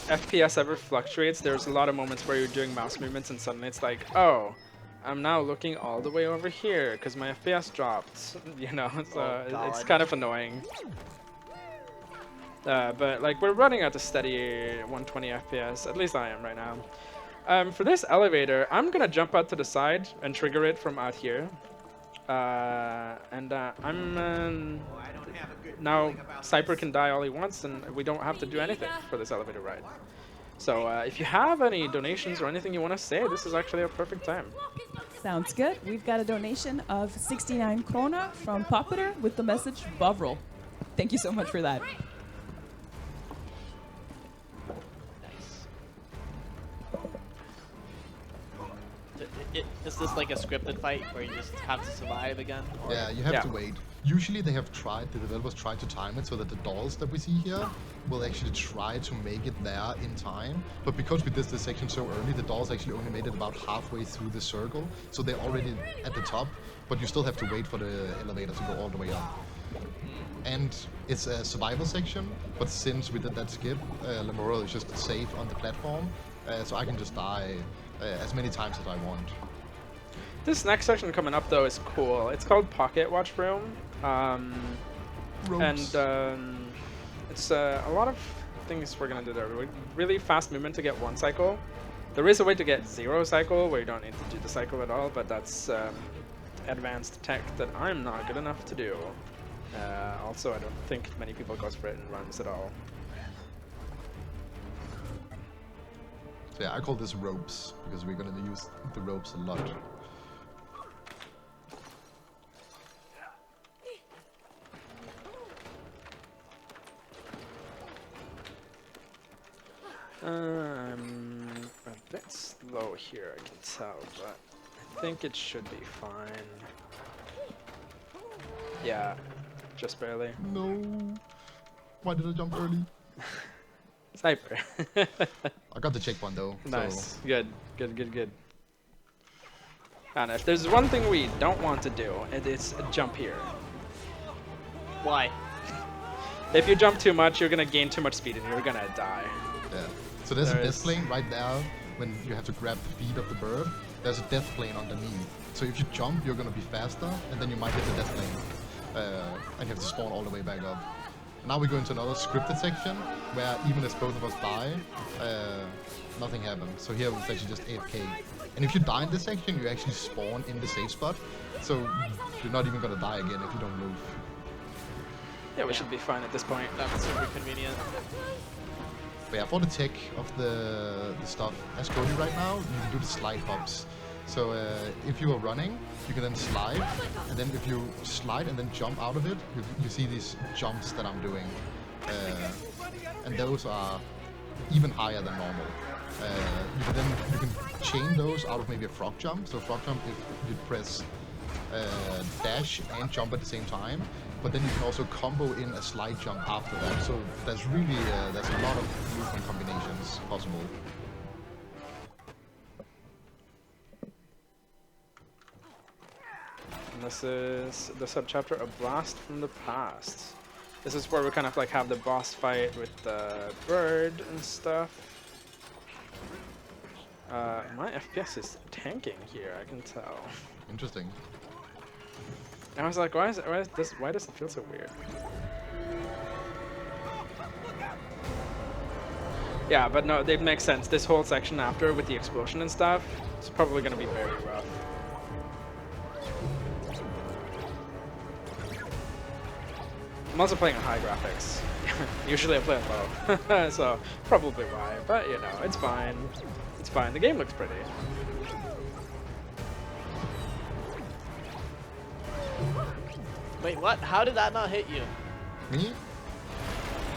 FPS ever fluctuates, there's a lot of moments where you're doing mouse movements and suddenly it's like, oh, I'm now looking all the way over here because my FPS dropped. You know, so it's kind of annoying. But like we're running at a steady 120 FPS, at least I am right now. For this elevator, I'm gonna jump out to the side and trigger it from out here. Now Zyper can die all he wants, and we don't have to do anything for this elevator ride. So if you have any donations or anything you want to say, this is actually a perfect time. Sounds good. We've got a donation of 69 krone from Popular with the message Bovril. Thank you so much for that. Is this like a scripted fight where you just have to survive again? Or? Yeah, you have to wait. Usually the developers try to time it so that the dolls that we see here will actually try to make it there in time. But because we did this section so early, the dolls actually only made it about halfway through the circle. So they're already at the top, but you still have to wait for the elevator to go all the way up. And it's a survival section, but since we did that skip, Lemuura is just safe on the platform, so I can just die as many times as I want. This next section coming up though is cool. It's called Pocket Watch Room, and it's a lot of things we're gonna do there. Really fast movement to get 1 cycle. There is a way to get 0 cycle where you don't need to do the cycle at all, but that's advanced tech that I'm not good enough to do. Also, I don't think many people goes for it in runs at all. So yeah, I call this ropes because we're gonna use the ropes a lot. I'm a bit slow here, I can tell, but I think it should be fine. Yeah, just barely. No. Why did I jump early? Zyper. I got the checkpoint though. Nice. So. Good. Good. And if there's one thing we don't want to do, it's jump here. Why? If you jump too much, you're gonna gain too much speed and you're gonna die. Yeah. So there's a death plane right there when you have to grab the feet of the bird. There's a death plane underneath. So if you jump, you're gonna be faster, and then you might hit the death plane. And you have to spawn all the way back up. Now we go into another scripted section where even if both of us die, nothing happens. So here it's actually just AFK. And if you die in this section, you actually spawn in the safe spot. So you're not even gonna die again if you don't move. Yeah, we should be fine at this point. That's super convenient. But yeah, for the tech of the stuff, as Cody right now, you can do the slide hops. So if you are running, you can then slide, and then if you slide and then jump out of it, you see these jumps that I'm doing. And those are even higher than normal. You can chain those out of maybe a frog jump. So frog jump, if you press dash and jump at the same time, but then you can also combo in a slide jump after that. So there's really there's a lot of movement combinations possible. And this is the subchapter A Blast from the Past. This is where we kind of like have the boss fight with the bird and stuff. My FPS is tanking here, I can tell. Interesting. I was like, why does it feel so weird? Yeah, but no, it makes sense. This whole section after with the explosion and stuff, it's probably going to be very rough. I'm also playing on high graphics. Usually I play on low, so probably why. But you know, it's fine. It's fine. The game looks pretty. Wait, what? How did that not hit you? Me?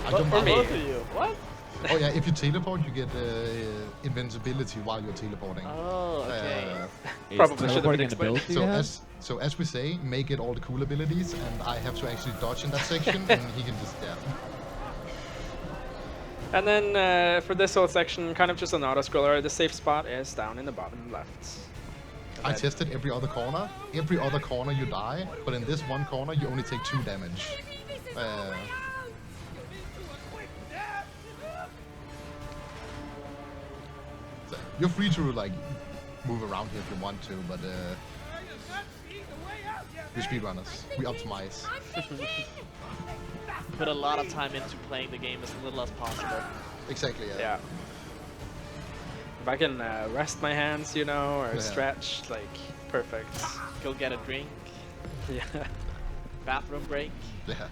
I But jump for out. both of you. What? Oh yeah, if you teleport, you get invincibility while you're teleporting. Oh, okay. Probably should have been explained. So as we say, make it all the cool abilities, and I have to actually dodge in that section, and he can just And then for this whole section, kind of just an auto-scroller, the safe spot is down in the bottom left. I tested every other corner. Every other corner you die, but in this one corner you only take 2 damage. So you're free to like move around here if you want to, but we're speedrunners. We optimize. Put a lot of time into playing the game as little as possible. Exactly. Yeah. If I can rest my hands, you know, or Yeah. stretch, like, perfect. Go get a drink. Yeah. Bathroom break. Yeah.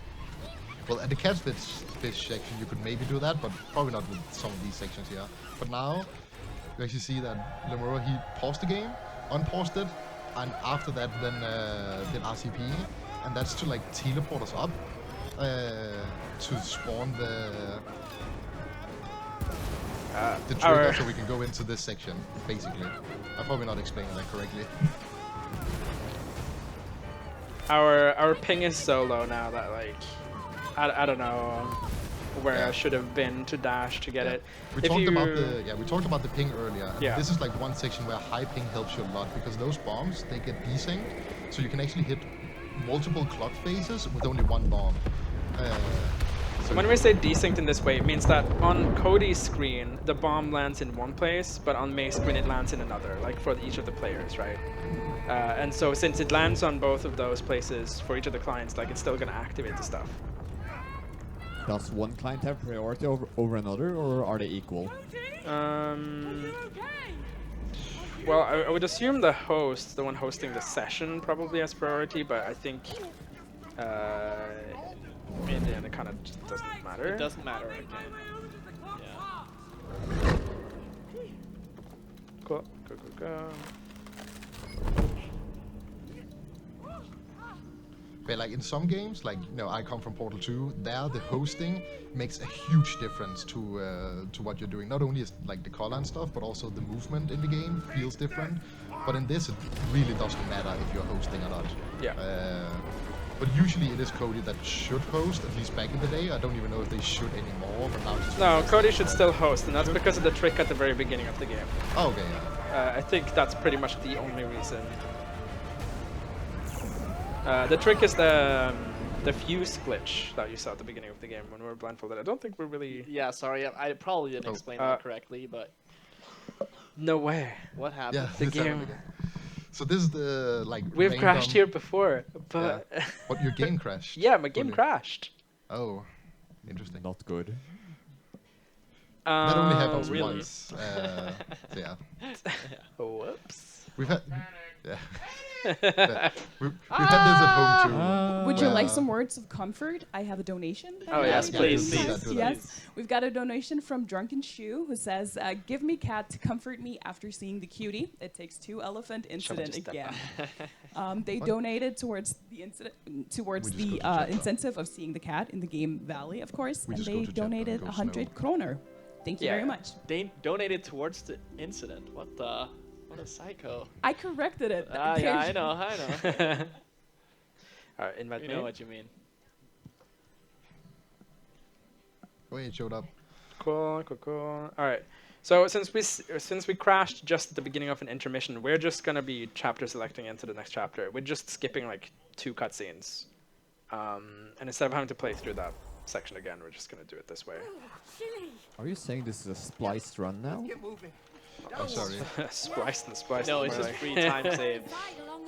Well, at the catfish section you could maybe do that, but probably not with some of these sections here. But now you actually see that Lemuura, he paused the game, unpaused it, and after that then did RCP, and that's to like teleport us up to spawn the trigger so we can go into this section, basically. I'm probably not explaining that correctly. Our ping is so low now that, like, I don't know where I should have been to dash to get it. We talked about the ping earlier. And Yeah. This is like one section where high ping helps you a lot because those bombs, they get desynced, so you can actually hit multiple clock phases with only one bomb. So when we say desynced in this way, it means that on Cody's screen, the bomb lands in one place, but on May's screen it lands in another, like for each of the players, right? And so since it lands on both of those places for each of the clients, like it's still gonna activate the stuff. Does one client have priority over another, or are they equal? Well, I would assume the host, the one hosting the session, probably has priority, but I think in the end it kind of just doesn't matter. It doesn't matter again. Yeah. Cool. Go. But like in some games, like I come from Portal 2. There, the hosting makes a huge difference to what you're doing. Not only is like the color and stuff, but also the movement in the game feels different. But in this, it really doesn't matter if you're hosting or not. Yeah. But usually it is Cody that should host, at least back in the day. I don't even know if they should anymore, but now it's No, Cody should still host, and that's because of the trick at the very beginning of the game. Oh, okay, yeah. I think that's pretty much the only reason. The trick is the fuse glitch that you saw at the beginning of the game when we were blindfolded. I don't think we're really... Yeah, sorry, I probably didn't explain that correctly, but... No way. What happened? Yeah, The this happened game... again. So this is the like. We've random... crashed here before, but... Yeah. But your game crashed. Yeah, my game Cody. crashed. Oh, interesting. Not good. That only happens really? once. So yeah. Whoops. We've had. Yeah. Yeah. We've had this at home too. Would you like where- some words of comfort? I have a donation. Oh, yes, please, do please. that. Yes, we've got a donation from Drunken Shoe who says, "Give me cat to comfort me after seeing the cutie. It takes two elephant incident just step again." back. They donated towards the incident, towards We just the go to chat. incentive of seeing the cat in the game Valley, of course, We and just they go to chat and donated go 100 snow. kroner. Thank you Yeah. very much. They donated towards the incident. What the? What a psycho. I corrected it. Yeah, I know. Alright, invite You me. know what you mean. Wait, it showed up. Cool. Alright. So since we crashed just at the beginning of an intermission, we're just gonna be chapter selecting into the next chapter. We're just skipping like 2 cutscenes. And instead of having to play through that section again, we're just gonna do it this way. Are you saying this is a spliced run now? Get moving. I'm sorry. Spliced and spliced. No, and it's just like- free time save.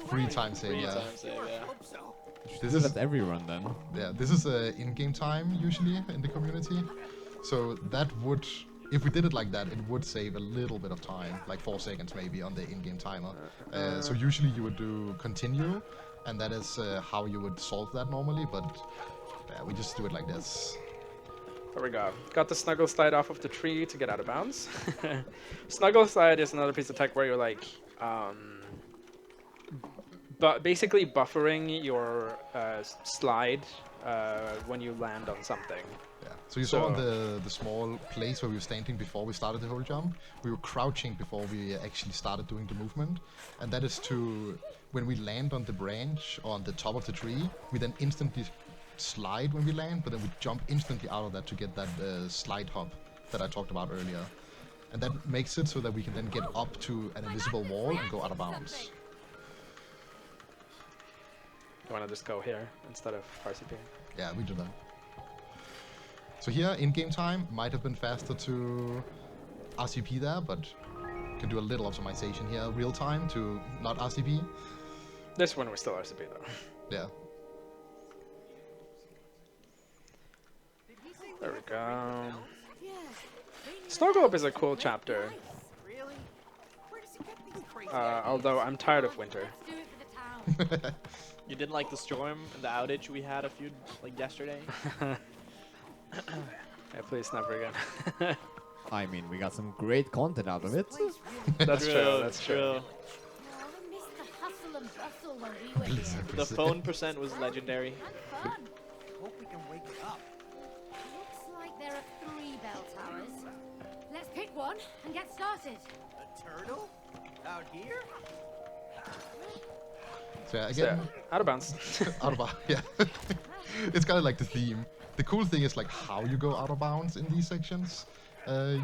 Free time save. Free Yeah. time save, yeah. Hope so. This Is is that every run then? yeah. This is in-game time usually in the community. So that would, if we did it like that, it would save a little bit of time, like 4 seconds maybe on the in-game timer. So usually you would do continue, and that is how you would solve that normally. But yeah, we just do it like this. There we go. Got the snuggle slide off of the tree to get out of bounds. Snuggle slide is another piece of tech where you're like, but basically buffering your slide when you land on something. Yeah. So you saw on the small place where we were standing before we started the whole jump, we were crouching before we actually started doing the movement, and that is to when we land on the branch or on the top of the tree, we then instantly slide when we land, but then we jump instantly out of that to get that slide hop that I talked about earlier. And that makes it so that we can then get up to an invisible wall and go out of bounds. You wanna just go here instead of RCP? Yeah, we do that. So here, in-game time might have been faster to RCP there, but can do a little optimization here, real time to not RCP. This one was still RCP though. Yeah. There we go. Snow Globe is a cool chapter, Really? Where does he get these crazy although I'm tired of winter. Do it for the town. You didn't like the storm and the outage we had yesterday? Yeah, please never again. I mean, we got some great content out of it. That's true, that's true. Oh, I miss the hustle and bustle when we were here. The phone percent was legendary. And fun. Hope we can wake it up. Looks like there are 3 bell towers. Let's pick one and get started. A turtle? Out here? So yeah, So, again, out of bounds. out of bounds. Yeah. It's kind of like the theme. The cool thing is like how you go out of bounds in these sections,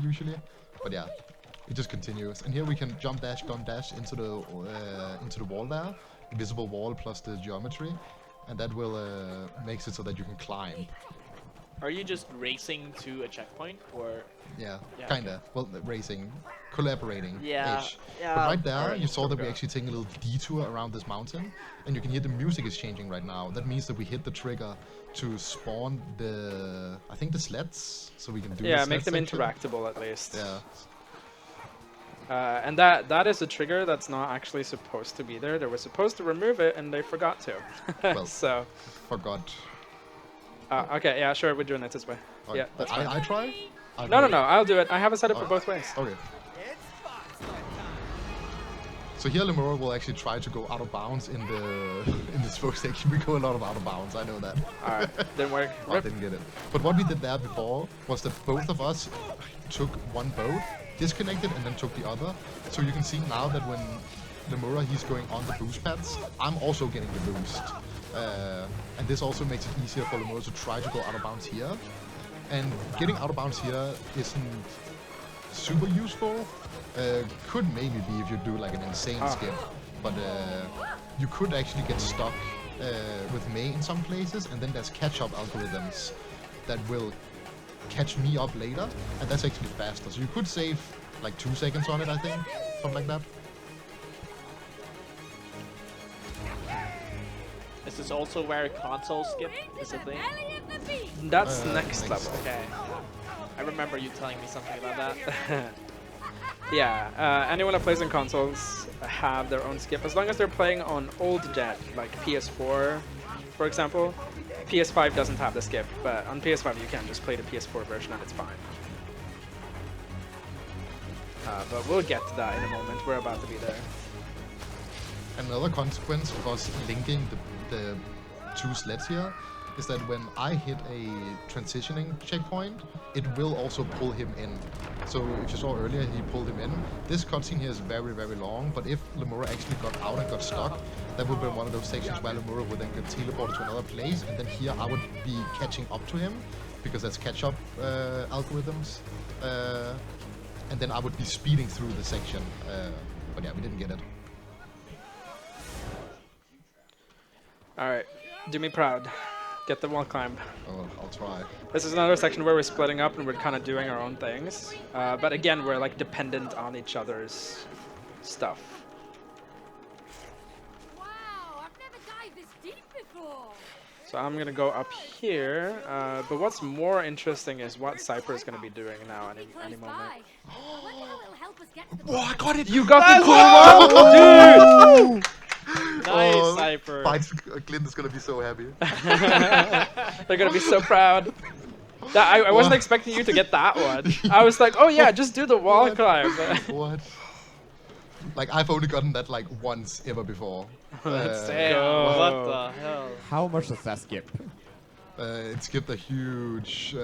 usually. But yeah, it just continues. And here we can jump dash, gun dash into the wall there, invisible wall plus the geometry, and that will makes it so that you can climb. Are you just racing to a checkpoint, or? Yeah, Yeah, kinda. Well, racing, collaborating. Yeah, Ish. yeah, But right there, alright. you saw that we actually taking a little detour around this mountain, and you can hear the music is changing right now. That means that we hit the trigger to spawn the, I think the sleds, so we can do. Yeah, the make them sled section. interactable at least. Yeah. And that is a trigger that's not actually supposed to be there. They were supposed to remove it, and they forgot to. Well, So, Forgot. okay, yeah, sure, we're doing it this way. Alright, Yeah, that's fine. I try. No, I'll do it. I have it set up for both ways. Okay. It's box time. So here Lemuura will actually try to go out of bounds in the smoke section. We go a lot of out of bounds, I know that. Alright, didn't work. I Rip. didn't get it. But what we did there before was that both of us took one boat, disconnected, and then took the other. So you can see now that when Lemuura he's going on the boost pads, I'm also getting the boost. And this also makes it easier for Lemuura to try to go out of bounds here. And getting out of bounds here isn't super useful. Could maybe be if you do like an insane skip, but you could actually get stuck with May in some places, and then there's catch-up algorithms that will catch me up later, and that's actually faster. So you could save like 2 seconds on it, I think, something like that. Is this also where console skip is a thing? That's next level. Okay. I remember you telling me something about that. Yeah, anyone that plays on consoles have their own skip, as long as they're playing on old gen, like PS4, for example. PS5 doesn't have the skip, but on PS5 you can just play the PS4 version and it's fine. But we'll get to that in a moment. We're about to be there. Another consequence of us linking the two sleds here is that when I hit a transitioning checkpoint, it will also pull him in. So if you saw earlier, he pulled him in. This cutscene here is very, very long, but if Lemuura actually got out and got stuck, that would be one of those sections where Lemuura would then get teleported to another place, and then here I would be catching up to him, because that's catch-up algorithms. And then I would be speeding through the section. But yeah, we didn't get it. Alright, do me proud. Get the wall climb. Oh, I'll try. This is another section where we're splitting up and we're kind of doing our own things. But again, we're like dependent on each other's stuff. Wow, I've never dived this deep before. So I'm gonna go up here. But what's more interesting is what Zyper is gonna be doing now any moment. I wonder how it'll help us get to the Oh, I got it! You got the cool one, dude! Nice, Oh, Zyper. Clint is gonna be so happy. They're gonna be so proud. I wasn't expecting you to get that one. I was like, oh yeah, just do the wall climb. What? Like, I've only gotten that like once ever before. Damn, go. what the hell? How much does that skip? It skipped a huge,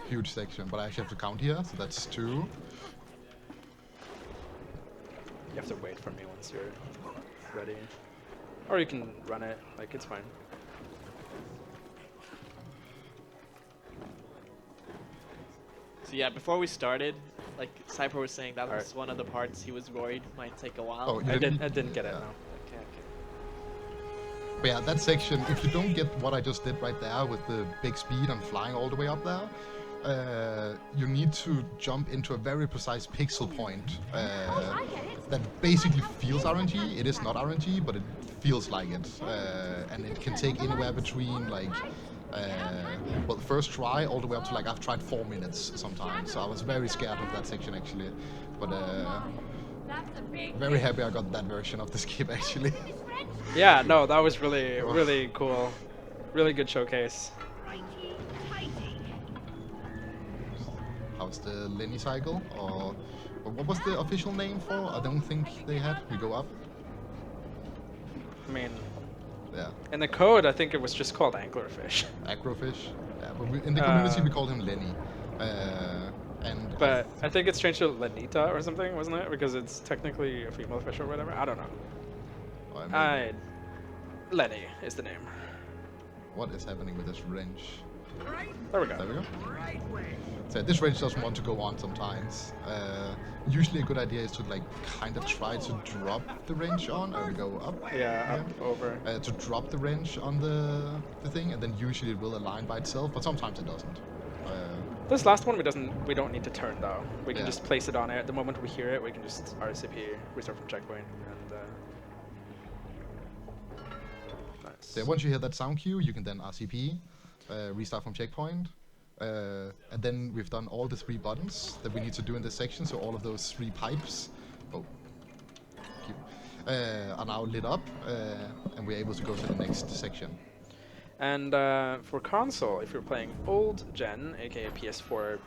huge section, but I actually have to count here, so that's 2. You have to wait for me once you're ready. Or you can run it, like it's fine. So yeah, before we started, like Zyper was saying, that was one of the parts he was worried might take a while. Oh, you I didn't get it, Yeah. no. Okay, okay. But yeah, that section, if you don't get what I just did right there with the big speed and flying all the way up there, you need to jump into a very precise pixel point that basically feels RNG. It is not RNG, but it feels like it. And it can take anywhere between like, well, the first try all the way up to like, I've tried 4 minutes sometimes. So I was very scared of that section actually. But very happy I got that version of the skip actually. Yeah, no, that was really, really cool. Really good showcase. How's the Lenny cycle? Or what was the official name for? I don't think they had. We go up. I mean, Yeah. in the code, I think it was just called anglerfish. Acrofish. Yeah, but in the community we called him Lenny. But I think it's changed to Lenita or something, wasn't it? Because it's technically a female fish or whatever. I don't know. I mean, Lenny is the name. what is happening with this wrench? There we go. There we go. So this range doesn't want to go on sometimes. Usually a good idea is to like kind of try to drop the range on, or go up. Yeah, up, over. To drop the range on the thing, and then usually it will align by itself, but sometimes it doesn't. This last one we don't need to turn though. We can Yeah. just place it on it. The moment we hear it, we can just RCP, restart from checkpoint, and nice. So once you hear that sound cue, you can then RCP, restart from checkpoint, and then we've done all the 3 buttons that we need to do in this section. So all of those 3 pipes, are now lit up, and we're able to go to the next section. And for console, if you're playing old gen, aka PS4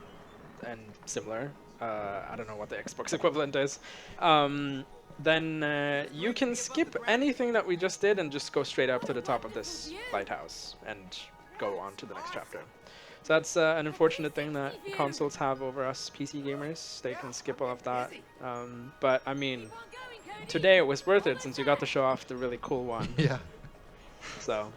and similar, I don't know what the Xbox equivalent is, then you can skip anything that we just did and just go straight up to the top of this lighthouse and go on to the next chapter. So that's an unfortunate thing that consoles have over us PC gamers. They can skip all of that. But I mean, today it was worth it since you got to show off the really cool one. Yeah. So.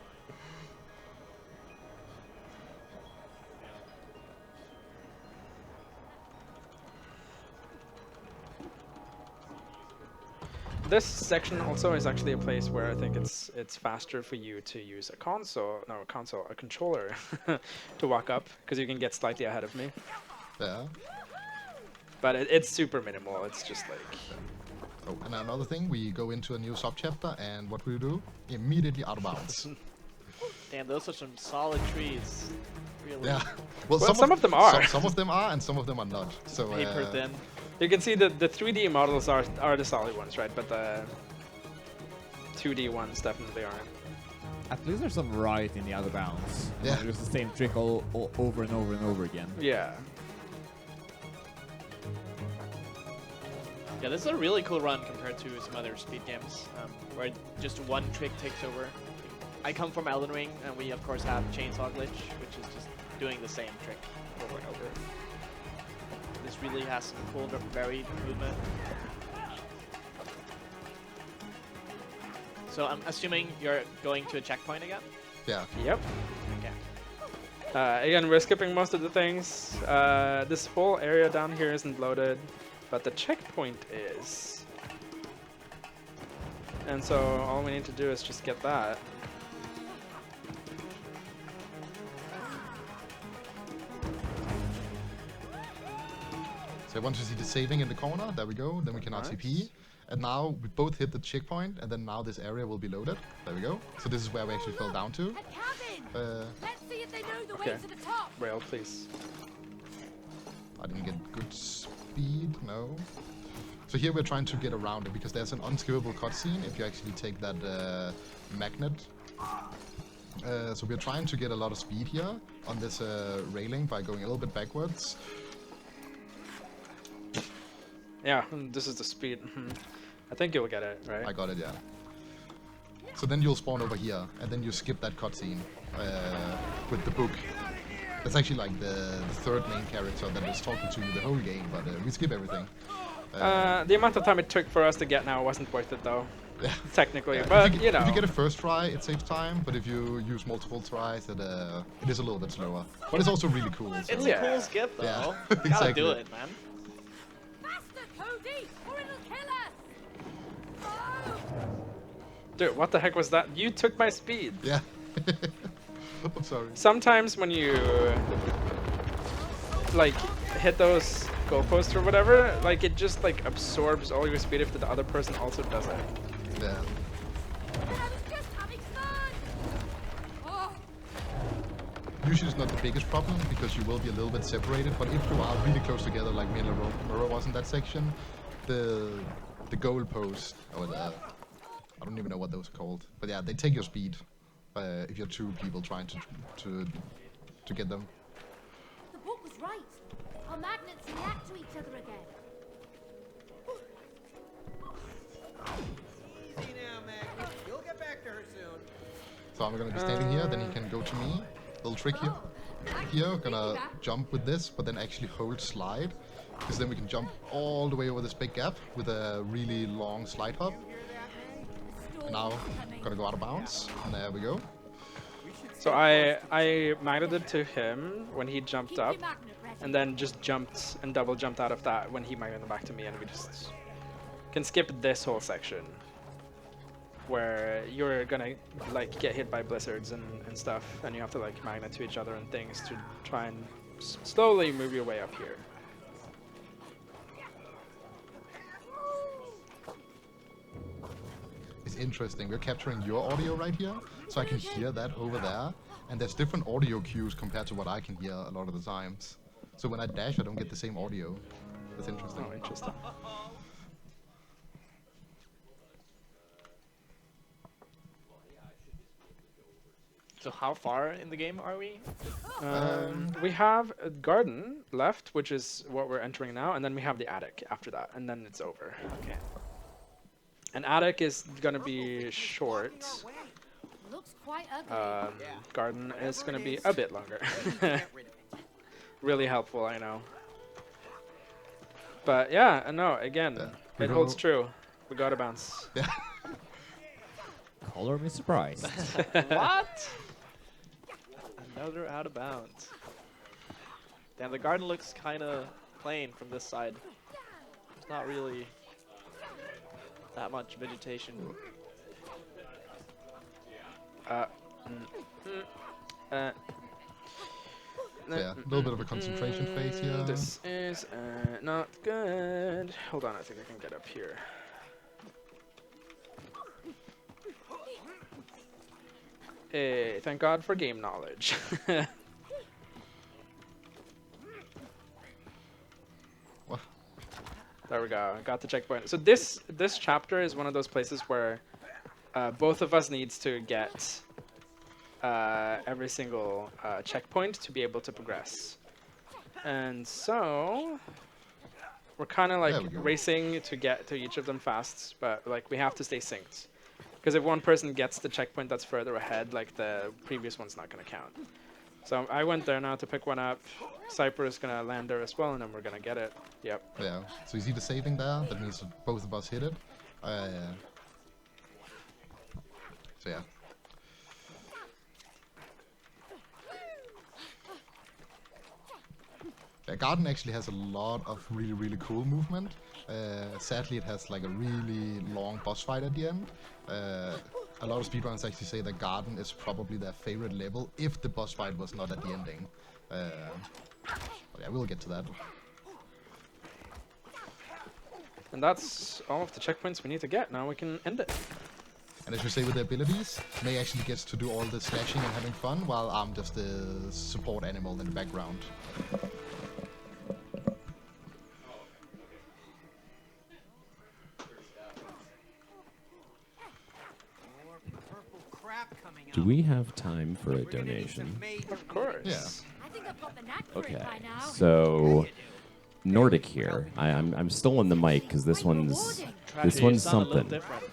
This section also is actually a place where I think it's faster for you to use a controller to walk up, because you can get slightly ahead of me. Yeah. But it's super minimal. It's just like. Oh, and another thing, we go into a new subchapter, and what we do? Immediately out of bounds. Damn, those are some solid trees. Really. Yeah. Well, some of them are. Some of them are, and some of them are not. So. Paper thin. You can see the 3D models are the solid ones, right? But the 2D ones definitely aren't. At least there's some variety in the out of bounds. Yeah. There's the same trick all over and over and over again. Yeah. Yeah, this is a really cool run compared to some other speed games, where just one trick takes over. I come from Elden Ring, and we of course have Chainsaw Glitch, which is just doing the same trick over and over. This really has some cool, varied movement. So I'm assuming you're going to a checkpoint again? Yeah. Yep. Okay. Again, we're skipping most of the things. This whole area down here isn't loaded, but the checkpoint is. And so all we need to do is just get that. So once you see the saving in the corner, there we go, then we can RCP. And now we both hit the checkpoint, and then now this area will be loaded. There we go. So this is where we actually fell down to. Let's see if they know the Okay. way to the top. Rail, please. I didn't get good speed, no. So here we're trying to get around it, because there's an unskippable cutscene if you actually take that magnet. So we're trying to get a lot of speed here on this railing by going a little bit backwards. Yeah, this is the speed. I think you'll get it, right? I got it, yeah. So then you'll spawn over here, and then you skip that cutscene with the book. That's actually like the third main character that is talking to you the whole game, but we skip everything. The amount of time it took for us to get now wasn't worth it, though. Yeah. Technically, Yeah, but if you know. If you get a first try, it saves time, but if you use multiple tries, it is a little bit slower. But it's also really cool. So. It's Yeah. a cool skip though. Yeah, Gotta exactly. do it, man. Faster, Cody, or it'll kill us. Oh. Dude, what the heck was that? You took my speed. Yeah. I'm sorry. Sometimes when you like hit those goalposts or whatever, like it just like absorbs all your speed if the other person also does it. Yeah. I was just having fun. Oh. Usually it's not the biggest problem because you will be a little bit separated, but if you are really close together, like me and Lemuura was in that section, the goal post, or I don't even know what those are called, but yeah, they take your speed if you're two people trying to get them. The book was right. Our magnets react to each other again. Easy now, Magnet. You'll get back to her soon. So I'm gonna be standing here, then he can go to me. Little trick here. Here, gonna jump with this, but then actually hold slide, because then we can jump all the way over this big gap with a really long slide hop. And now, gonna go out of bounds, and there we go. So I magneted to him when he jumped Keep up, your magnet ready. and then just jumped and double jumped out of that when he magneted back to me, and we just can skip this whole section where you're gonna like get hit by blizzards and stuff, and you have to like magnet to each other and things to try and slowly move your way up here. It's interesting. We're capturing your audio right here, so I can hear that over there. And there's different audio cues compared to what I can hear a lot of the times. So when I dash, I don't get the same audio. That's interesting. Oh, interesting. So how far in the game are we? We have a garden left, which is what we're entering now, and then we have the attic after that, and then it's over. Okay. An attic is gonna be short. Looks quite ugly. Garden is gonna be a bit longer. Really helpful, I know. But yeah, no, again, it holds true. We gotta bounce. Yeah. Color me surprised. What? Another out of bounds. Damn, the garden looks kind of plain from this side. There's not really that much vegetation. Yeah, a little bit of a concentration phase here. This is not good. Hold on, I think I can get up here. Hey, thank God for game knowledge. What? There we go. Got the checkpoint. So this chapter is one of those places where both of us needs to get every single checkpoint to be able to progress. And so we're kind of like racing to get to each of them fast, but like we have to stay synced. Because if one person gets the checkpoint that's further ahead, like the previous one's not going to count. So I went there now to pick one up. Zyper is going to land there as well, and then we're going to get it. Yep. Yeah. So you see the saving there? That means that both of us hit it. So yeah. The garden actually has a lot of really, really cool movement. Sadly, it has like a really long boss fight at the end. A lot of speedrunners actually say the garden is probably their favorite level if the boss fight was not at the ending. But yeah, we'll get to that. And that's all of the checkpoints we need to get. Now we can end it. And as you say with the abilities, May actually gets to do all the slashing and having fun, while I'm just the support animal in the background. Do we have time for a donation? Of course. Yeah. I think I've got the knack for Okay, it by now. so Nordic here. I'm still on the mic because this one's Tragedy, you sound a little something. different.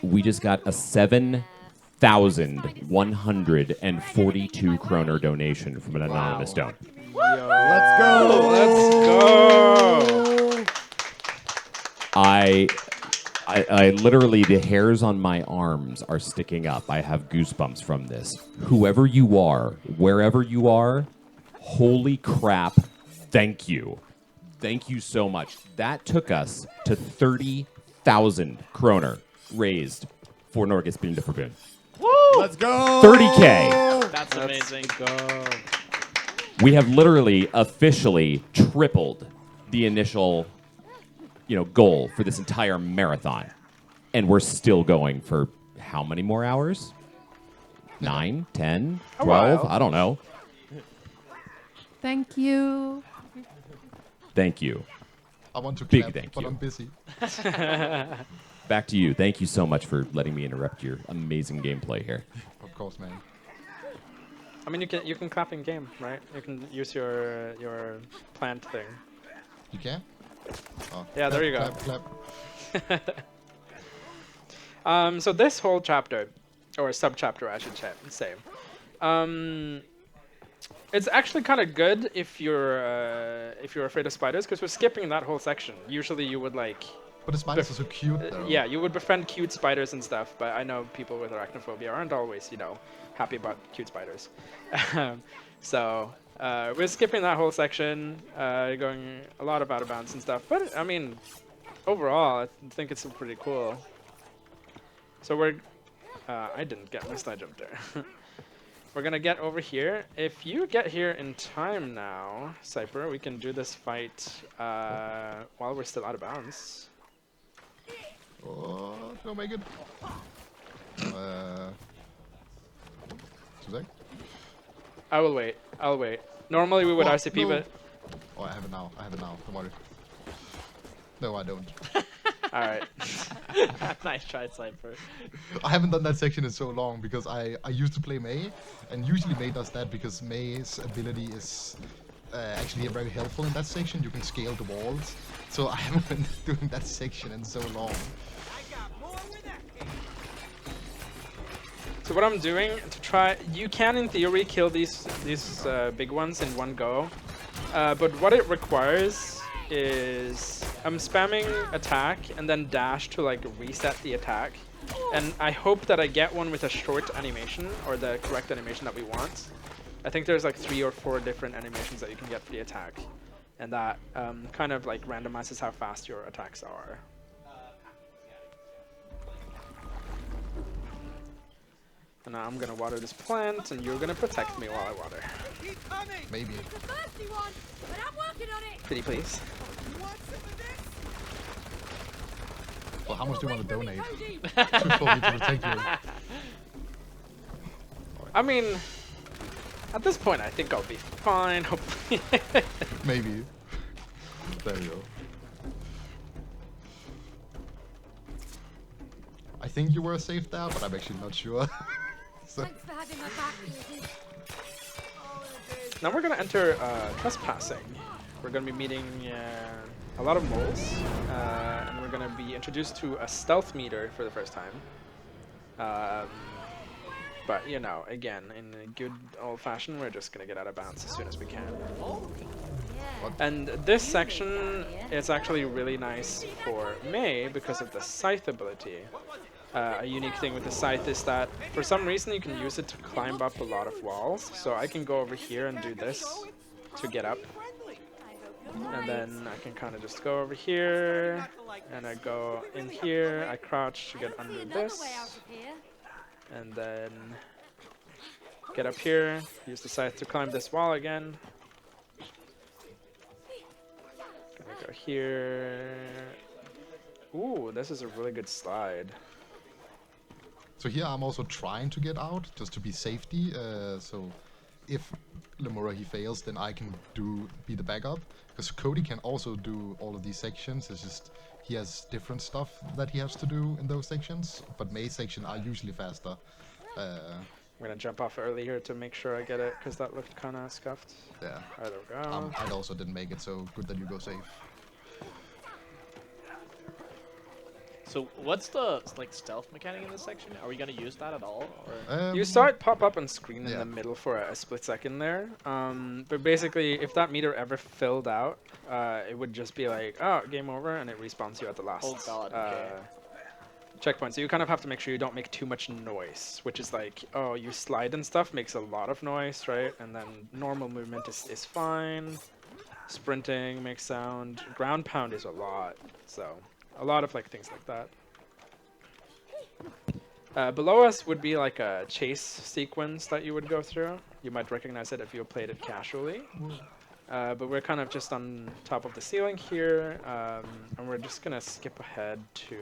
We just got a 7,142 kroner donation from an anonymous donor. Let's go! Let's go! I literally, the hairs on my arms are sticking up. I have goosebumps from this. Whoever you are, wherever you are, holy crap, thank you. Thank you so much. That took us to 30,000 kroner raised for Norge Speedrunner Gathering. Let's go! 30K. That's amazing. We have literally officially tripled the initial goal for this entire marathon. And we're still going for how many more hours? 9, 10, 12? while. I don't know. Thank you. Thank you. I want to Big clap, thank but you. I'm busy. Back to you. Thank you so much for letting me interrupt your amazing gameplay here. Of course, man. I mean, you can clap in game, right? You can use your plant thing. You can? Oh, Yeah, there you go. Clap. So this whole chapter, or sub-chapter, I should say, it's actually kind of good if you're afraid of spiders, because we're skipping that whole section. Usually you would like But the spiders are so cute, though. Yeah, you would befriend cute spiders and stuff, but I know people with arachnophobia aren't always, you know, happy about cute spiders. So we're skipping that whole section, going a lot of out of bounds and stuff. But I mean, overall, I think it's pretty cool. So we're, I didn't get my slide jump there. We're gonna get over here. If you get here in time now, Zyper, we can do this fight while we're still out of bounds. Oh, don't make it. 2 seconds. I will wait. I'll wait. Normally we would What? RCP, No. but Oh, I have it now. I have it now. Don't worry. No, I don't. all right. Nice try, Zyper. I haven't done that section in so long because I used to play May, and usually May does that because May's ability is actually very helpful in that section. You can scale the walls. So I haven't been doing that section in so long. So what I'm doing to try, you can in theory kill these big ones in one go, but what it requires is I'm spamming attack and then dash to like reset the attack, and I hope that I get one with a short animation or the correct animation that we want. I think there's like 3 or 4 different animations that you can get for the attack, and that kind of like randomizes how fast your attacks are. And now I'm gonna water this plant, and you're gonna protect me while I water. Maybe. The thirsty one, but I'm working on it. Pretty please. Well, how much do you want to donate for me to protect you? I mean, at this point, I think I'll be fine. Hopefully. Maybe. There you go. I think you were safe there, but I'm actually not sure. So. Thanks for having my back, Lizzie. Now we're gonna enter trespassing. We're gonna be meeting a lot of moles, and we're gonna be introduced to a stealth meter for the first time. But you know, again, in a good old fashion, we're just gonna get out of bounds as soon as we can. And this section is actually really nice for May because of the scythe ability. A unique thing with the scythe is that for some reason you can use it to climb up a lot of walls. So I can go over here and do this to get up. And then I can kind of just go over here, and I go in here, I crouch to get under this. And then get up here, use the scythe to climb this wall again. Gonna go here. Ooh, this is a really good slide. So here I'm also trying to get out, just to be safety. So if Lemuura he fails, then I can be the backup. Because Cody can also do all of these sections. It's just he has different stuff that he has to do in those sections. But May's section are usually faster. I'm gonna jump off early here to make sure I get it, because that looked kind of scuffed. Yeah. There we go. I also didn't make it, so good that you go safe. So what's the like stealth mechanic in this section? Are we gonna use that at all? Or? You saw it pop up on screen in yeah. the middle for a split second there. But basically, if that meter ever filled out, it would just be like, oh, game over, and it respawns you at the last Oh god, okay. checkpoint. So you kind of have to make sure you don't make too much noise, which is like, oh, you slide and stuff makes a lot of noise, right? And then normal movement is fine. Sprinting makes sound. Ground pound is a lot. So a lot of like things like that. Below us would be like a chase sequence that you would go through. You might recognize it if you played it casually. But we're kind of just on top of the ceiling here, and we're just gonna skip ahead to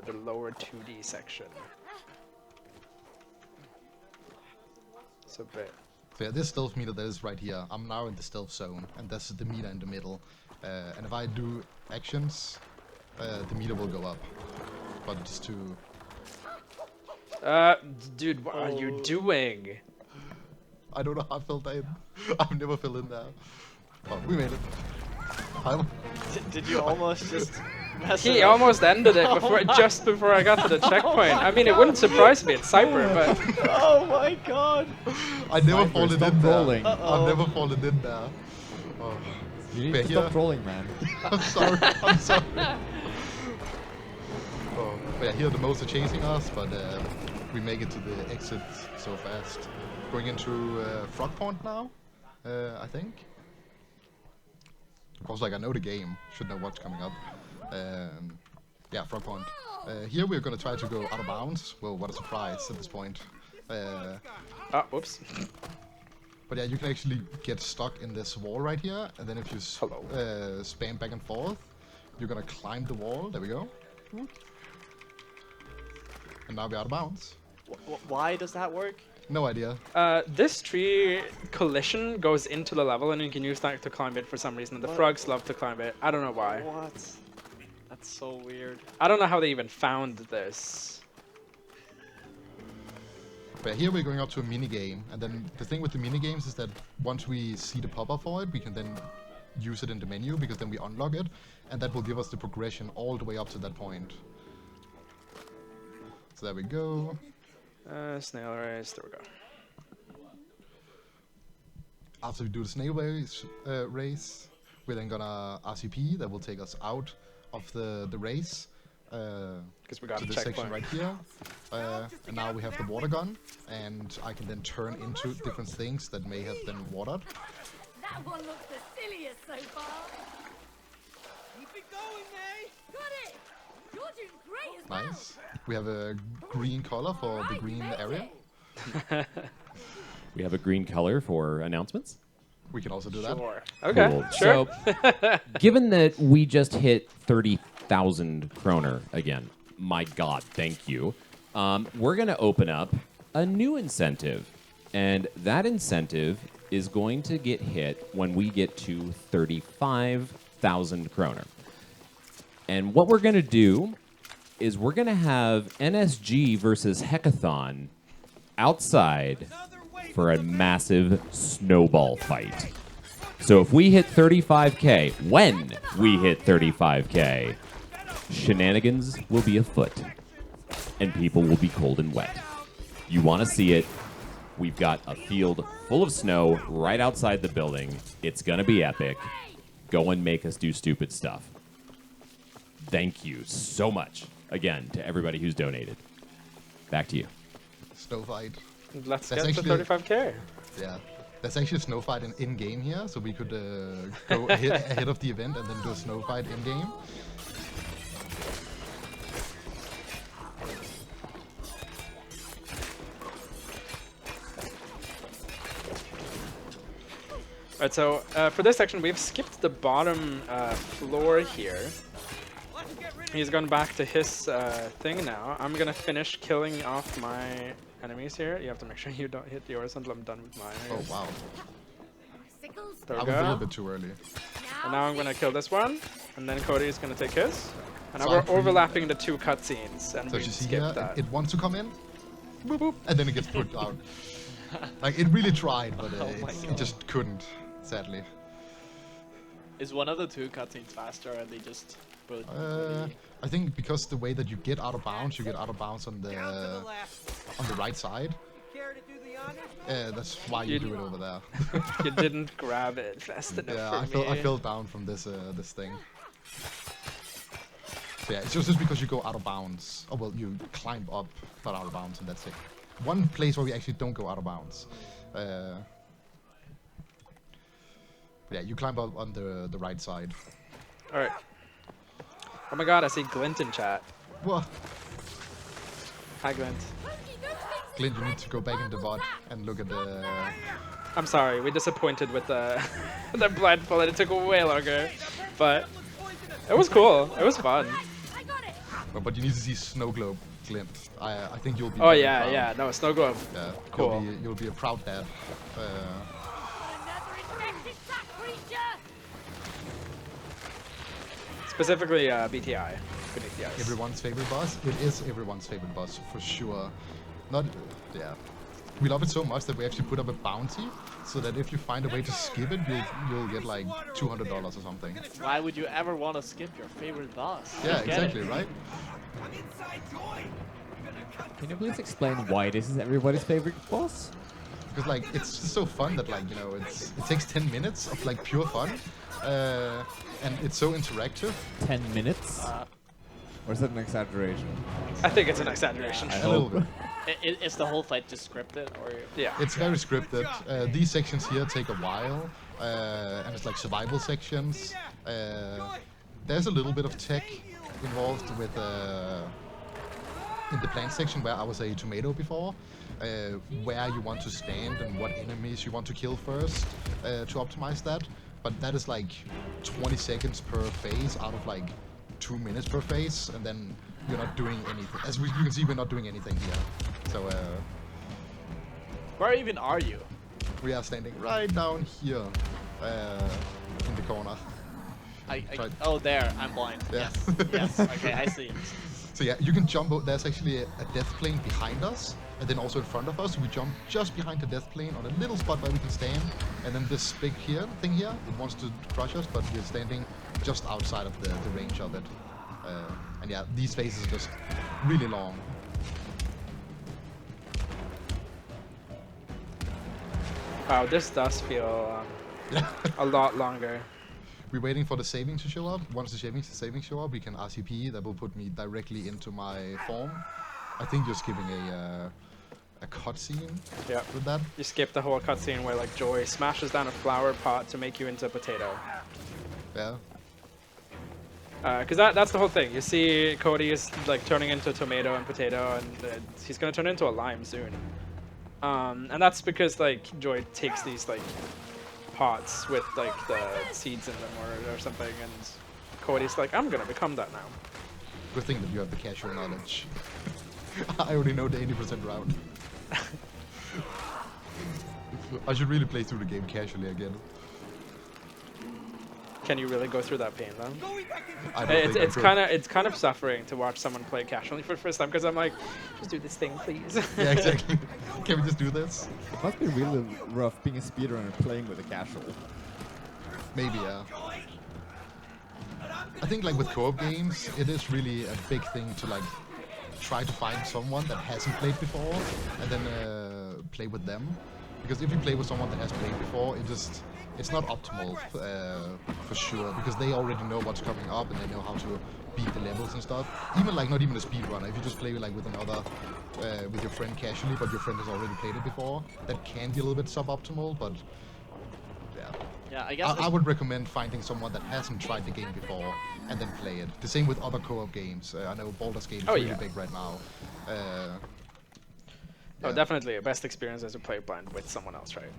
the lower 2D section. So yeah, this stealth meter that is right here, I'm now in the stealth zone, and that's the meter in the middle. And if I do actions, the meter will go up. But just to... dude, what are you doing? I don't know how I fell in. I've never fell in there. Oh, we made it. Did you almost just mess it He up? almost ended it before, just before I got to the checkpoint. I mean, it wouldn't surprise me. It's Zyper, but Oh my god! I never Zyper, fallen stop in there. trolling. I've never fallen in there. Oh. You need But to here- stop trolling, man. I'm sorry. I'm sorry. But yeah, here the moles are chasing us, but we make it to the exit so fast. Going into Frog Pond now, I think. Of course, like I know the game, should know what's coming up. Yeah, Frog Pond. Here we're gonna try to go out of bounds. Well, what a surprise at this point. Whoops. But yeah, you can actually get stuck in this wall right here, and then if you spam back and forth, you're gonna climb the wall. There we go. And now we're out of bounds. Why does that work? No idea. This tree collision goes into the level, and you can use that to climb it for some reason. And the frogs love to climb it. I don't know why. What? That's so weird. I don't know how they even found this. But here we're going up to a mini game, and then the thing with the mini games is that once we see the pop-up for it, we can then use it in the menu, because then we unlock it, and that will give us the progression all the way up to that point. So there we go. Snail race, there we go. After we do the snail race, we're then gonna RCP, that will take us out of the race. Because we got to a this checkpoint. section right here. And now we have the water gun, and I can then turn into different things that may have been watered. That one looks the silliest so far. Keep it going, May. Got it. You're doing great as well. Nice. We have a green color for the green area. We have a green color for announcements. We can also do that. Sure. Okay, Cool. sure. So, given that we just hit 30,000 kroner again, my God, thank you. We're going to open up a new incentive, and that incentive is going to get hit when we get to 35,000 kroner. And what we're going to do is we're going to have NSG versus Hackathon outside for a massive snowball fight. So if we hit 35K, when we hit 35K, shenanigans will be afoot, and people will be cold and wet. You want to see it? We've got a field full of snow right outside the building. It's going to be epic. Go and make us do stupid stuff. Thank you so much, again, to everybody who's donated. Back to you. Snow fight. Let's That's get to actually- 35K. Yeah. There's actually a snow fight in-game here, so we could go ahead of the event and then do a snow fight in-game. Alright, so for this section, we've skipped the bottom floor here. He's gone back to his thing now. I'm gonna finish killing off my enemies here. You have to make sure you don't hit yours until I'm done with mine. I Oh, guess. wow. Sickles. There I we was a little go. bit too early. And now I'm gonna kill this one, and then Cody's gonna take his. And now So we're I'm free. overlapping the two cutscenes, and So we as you see skipped here, that. it wants to come in, boop, boop, and then it gets put out. Like, it really tried, but it just couldn't, sadly. Is one of the two cutscenes faster and they just put I think because the way that you get out of bounds, you get out of bounds on the Down to the left. on the right side. Care to do the honors? That's why you do it over there. You didn't grab it fast enough Yeah, for me. I fell down from this this thing. So yeah, it's just because you go out of bounds. Oh well, you climb up, not out of bounds, and that's it. One place where we actually don't go out of bounds. Yeah, you climb up on the right side. Alright. Oh my god, I see Glint in chat. Well, Hi, Glint. Clint, you need to go back in the VOD and look at the. I'm sorry, we disappointed with the the blindfold. It took way longer, but it was cool. It was fun. I got it. But you need to see Snow Globe, Clint. I think you'll be. Oh very yeah, proud. yeah. No, snow globe. Yeah, Cool. You'll be a proud dad. Another infected sack creature. Specifically BTI. Good BTIs. Everyone's favorite boss. It is everyone's favorite boss for sure. Not, yeah. We love it so much that we actually put up a bounty, so that if you find a way to skip it, you'll get like $200 or something. Why would you ever want to skip your favorite boss? Yeah, Get it? exactly, right? I'm inside joy. I'm gonna cut Can you please explain why this is everybody's favorite boss? Because like it's just so fun that like it takes 10 minutes of like pure fun, and it's so interactive. 10 minutes? Or is that an exaggeration? I think it's an exaggeration. A little bit. Is the whole fight just scripted, or? Yeah. It's very scripted. These sections here take a while, and it's like survival sections. There's a little bit of tech involved with in the plant section where I was a tomato before, where you want to stand and what enemies you want to kill first to optimize that. But that is like 20 seconds per phase out of like 2 minutes per phase, and then you're not doing anything. As you can see, we're not doing anything here. So Where even are you? we are standing right down here in the corner. Oh, there. I'm blind. Yeah. Yes. Yes. Okay, I see. So yeah, you can jump. There's actually a death plane behind us, and then also in front of us. We jump just behind the death plane on a little spot where we can stand. And then this big thing here, it wants to crush us, but we're standing just outside of the range of it. And yeah, these phases are just really long. Wow, this does feel a lot longer. We're waiting for the saving to show up. Once the saving show up, we can RCP. That will put me directly into my form. I think you're skipping a cutscene with that. You skip the whole cutscene where like Joy smashes down a flower pot to make you into a potato. Yeah. Because that's the whole thing. You see Cody is like turning into a tomato and potato, and he's gonna turn into a lime soon. And that's because like Joy takes these like pots with like the seeds in them or something, and Cody's like, I'm gonna become that now. Good thing that you have the casual knowledge. I already know the 80% route. I should really play through the game casually again. Can you really go through that pain though? I don't think It's kind of suffering to watch someone play casually for the first time, because I'm like, just do this thing, please. Yeah, exactly. Can we just do this? It must be really rough being a speedrunner playing with a casual. Maybe, yeah. I think like with co-op games, it is really a big thing to like try to find someone that hasn't played before and then play with them. Because if you play with someone that has played before, it's not optimal for sure, because they already know what's coming up and they know how to beat the levels and stuff. Even like not even a speedrunner, if you just play like with another, with your friend casually, but your friend has already played it before, that can be a little bit suboptimal, but yeah. Yeah, I guess I would recommend finding someone that hasn't tried the game before and then play it. The same with other co-op games. I know Baldur's Gate is really big right now. Oh, definitely. A best experience is to play blind with someone else, right?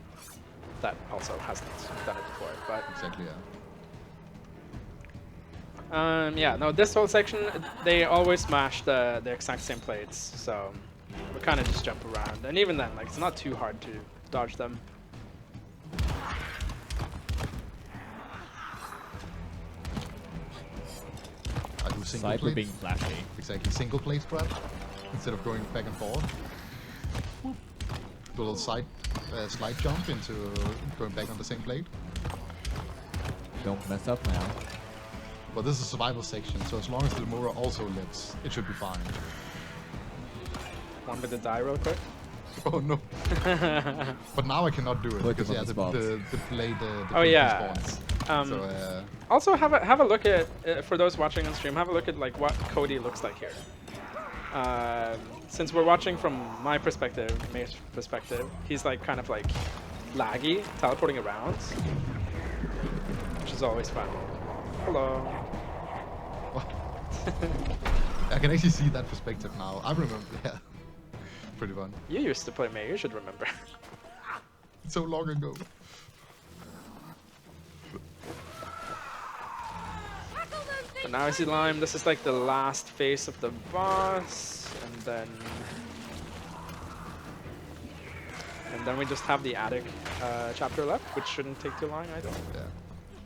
That also hasn't done it before, but Exactly, yeah. yeah, no, this whole section, they always smash the exact same plates, so we kind of just jump around, and even then, like, it's not too hard to dodge them. I do single Zyper plate. being flashy. Exactly, single plate grab instead of going back and forth. Do a little slide jump into going back on the same plate. Don't mess up now. But this is a survival section, so as long as the Lemuura also lives, it should be fine. One with the die real quick. Oh no! But now I cannot do it Put because them yeah, on the the blade Oh yeah. respawns. So Also, have a look at for those watching on stream. Have a look at like what Cody looks like here. Since we're watching from my perspective, May's perspective, he's like kind of like laggy, teleporting around, which is always fun. Hello. I can actually see that perspective now. I remember, yeah. Pretty fun. You used to play May. You should remember. So long ago. But now I see Lime. This is like the last phase of the boss, and then we just have the attic chapter left, which shouldn't take too long, I don't. Yeah.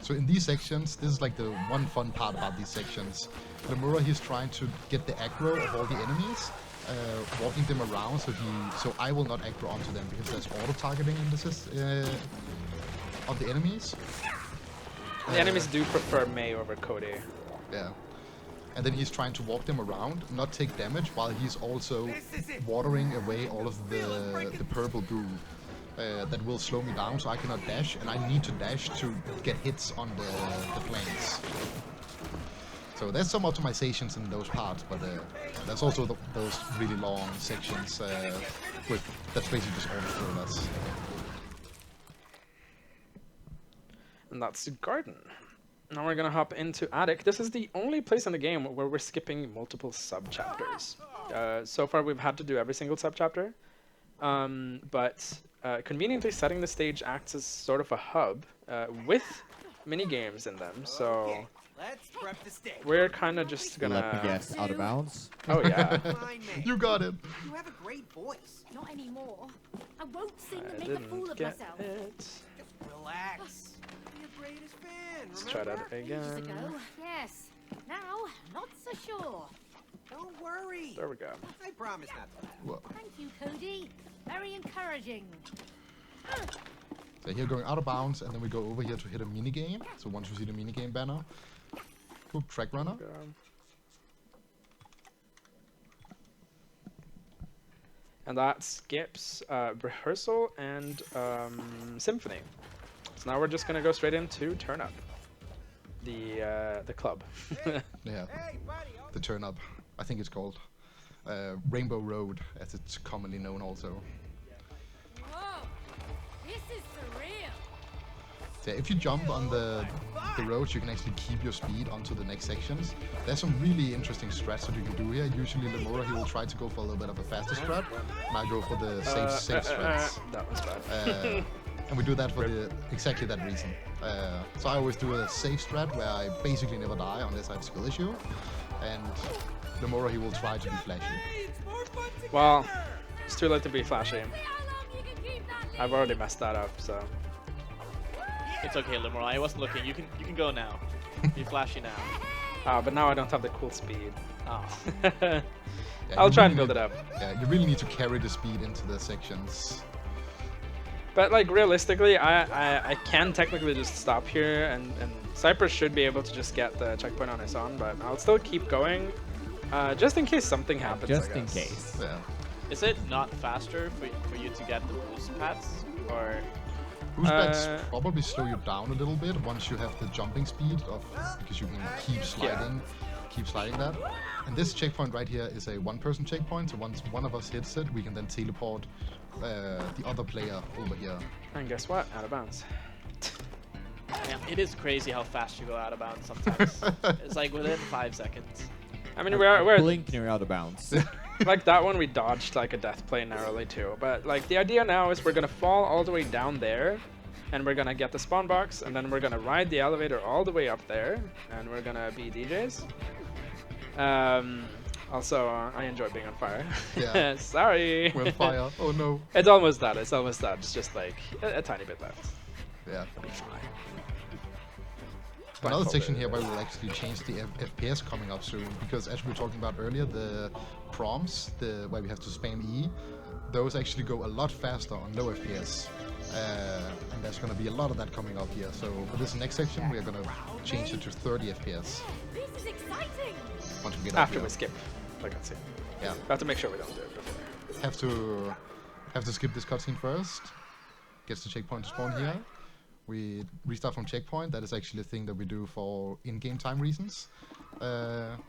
So in these sections, this is like the one fun part about these sections. Lemuura, he's trying to get the aggro of all the enemies, walking them around, so I will not aggro onto them because there's auto-targeting in this of the enemies. The enemies do prefer May over Cody. Yeah. And then he's trying to walk them around, not take damage, while he's also watering away all of the purple goo that will slow me down, so I cannot dash, and I need to dash to get hits on the flanks. So there's some optimizations in those parts, but there's also those really long sections that's basically just all spoilers. And that's the garden. Now we're gonna hop into Attic. This is the only place in the game where we're skipping multiple sub-chapters. So far we've had to do every single sub-chapter, but conveniently setting the stage acts as sort of a hub with mini games in them. So Let's prep the stage. we're kind of just gonna. Let me guess, out of bounds. Oh yeah. Fine, man. You got it. You have a great voice. Not anymore. I won't sing I and make a fool didn't of get myself. it. Just relax. I'm your greatest fan. Let's try that Ages again. ago, yes. Now, not so sure. Don't worry. There we go. I promise not to. Whoa. Thank you, Cody. Very encouraging. So here going out of bounds, and then we go over here to hit a mini game. So once you see the mini game banner, cool, track runner. And that skips rehearsal and symphony. So now we're just gonna go straight into turn up, the club. Yeah, Hey, buddy. the turn up. I think it's called Rainbow Road, as it's commonly known also. Whoa, this is surreal. So if you jump on the roads, you can actually keep your speed onto the next sections. There's some really interesting strats that you can do here. Usually Lemuura, he will try to go for a little bit of a faster strat, and I go for the safe strats. That was bad. And we do that for exactly that reason. So I always do a safe strat where I basically never die unless I have skill issue, and Lemuura, he will try to be flashy. Hey, it's more fun together. Well, it's too late to be flashy. See how long you can keep that I've already messed that up, so. It's okay, Lemuura. I wasn't looking. You can go now. Be flashy now. But now I don't have the cool speed. Oh. Yeah, I'll you try and really build it need- up. Yeah, you really need to carry the speed into the sections. But like realistically, I can technically just stop here, and Zyper should be able to just get the checkpoint on his own, but I'll still keep going, just in case something happens. Just I in guess. case. Yeah. Is it not faster for you to get the boost pads? Or Boost pads probably slow you down a little bit once you have the jumping speed because you can keep sliding that. And this checkpoint right here is a one-person checkpoint, so once one of us hits it, we can then teleport the other player over here. And guess what? Out of bounds. man, it is crazy how fast you go out of bounds sometimes. It's like within 5 seconds. I mean, we're Blink and you're out of bounds. like that one we dodged like a death play narrowly too. But like the idea now is we're gonna fall all the way down there, and we're gonna get the spawn box, and then we're gonna ride the elevator all the way up there, and we're gonna be DJs. Also, I enjoy being on fire. Yeah. Sorry. We're on fire. Oh no. It's almost that. It's almost that. It's just like a tiny bit left. Yeah. Be fine. Another section here where we'll actually change the FPS coming up soon, because as we were talking about earlier, the prompts, where we have to spam E, those actually go a lot faster on low FPS. And there's going to be a lot of that coming up here. So for this next section, we are going to change it to 30 FPS This is exciting. once we get up After here. we skip, like I said. Yeah. We have to make sure we don't do it before. Have to skip this cutscene first. Gets the checkpoint to spawn here. We restart from checkpoint. That is actually a thing that we do for in-game time reasons.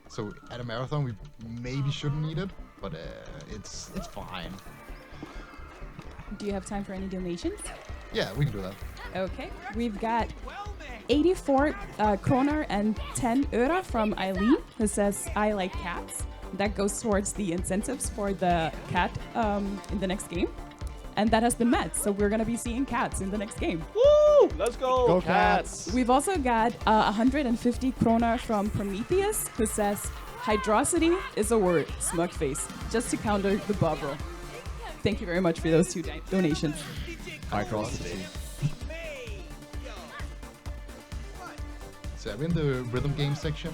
So at a marathon, we maybe shouldn't need it, but it's fine. Do you have time for any donations? Yeah, we can do that. Okay, we've got 84 kroner and 10 euro from Eileen, who says, I like cats. That goes towards the incentives for the cat in the next game. And that has been met, so we're going to be seeing cats in the next game. Woo! Let's go, Go cats! We've also got 150 kroner from Prometheus, who says, hydrosity is a word, smug face, just to counter the Bob roll. Thank you very much for those two donations. Hydrosity. So we're in the rhythm game section.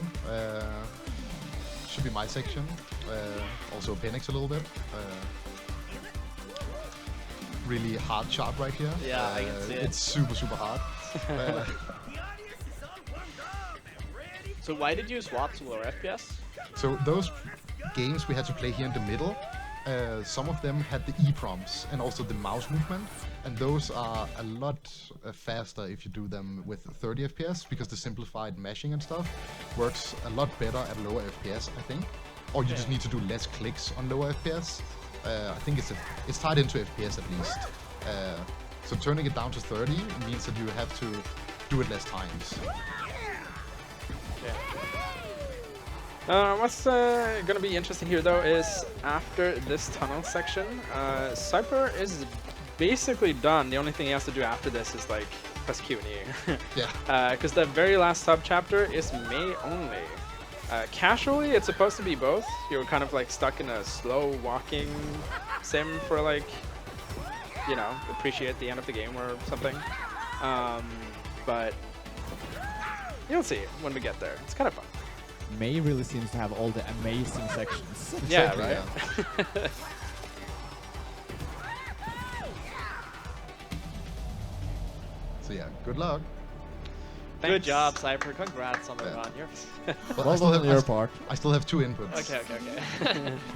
Should be my section. Also Penix a little bit. Really hard chart right here. Yeah, I can see it. It's super, super hard. So why did you swap to lower FPS? So those games we had to play here in the middle, some of them had the EEPROMs and also the mouse movement, and those are a lot faster if you do them with 30 FPS, because the simplified meshing and stuff works a lot better at lower FPS, I think. Or you just need to do less clicks on lower FPS. I think it's tied into FPS at least. So turning it down to 30 means that you have to do it less times. What's gonna be interesting here though is after this tunnel section, Zyper is basically done. The only thing he has to do after this is like press Q and E. Yeah. Because the very last sub chapter is May only. Casually, it's supposed to be both. You're kind of like stuck in a slow walking sim for like, you know, appreciate the end of the game or something. But you'll see when we get there. It's kind of fun. May really seems to have all the amazing sections. Yeah, Exactly, right? yeah. So yeah, good luck. Good Thanks. job, Zyper. Congrats on the Yeah. run. You're But Well done on your part. I still have 2 inputs. okay.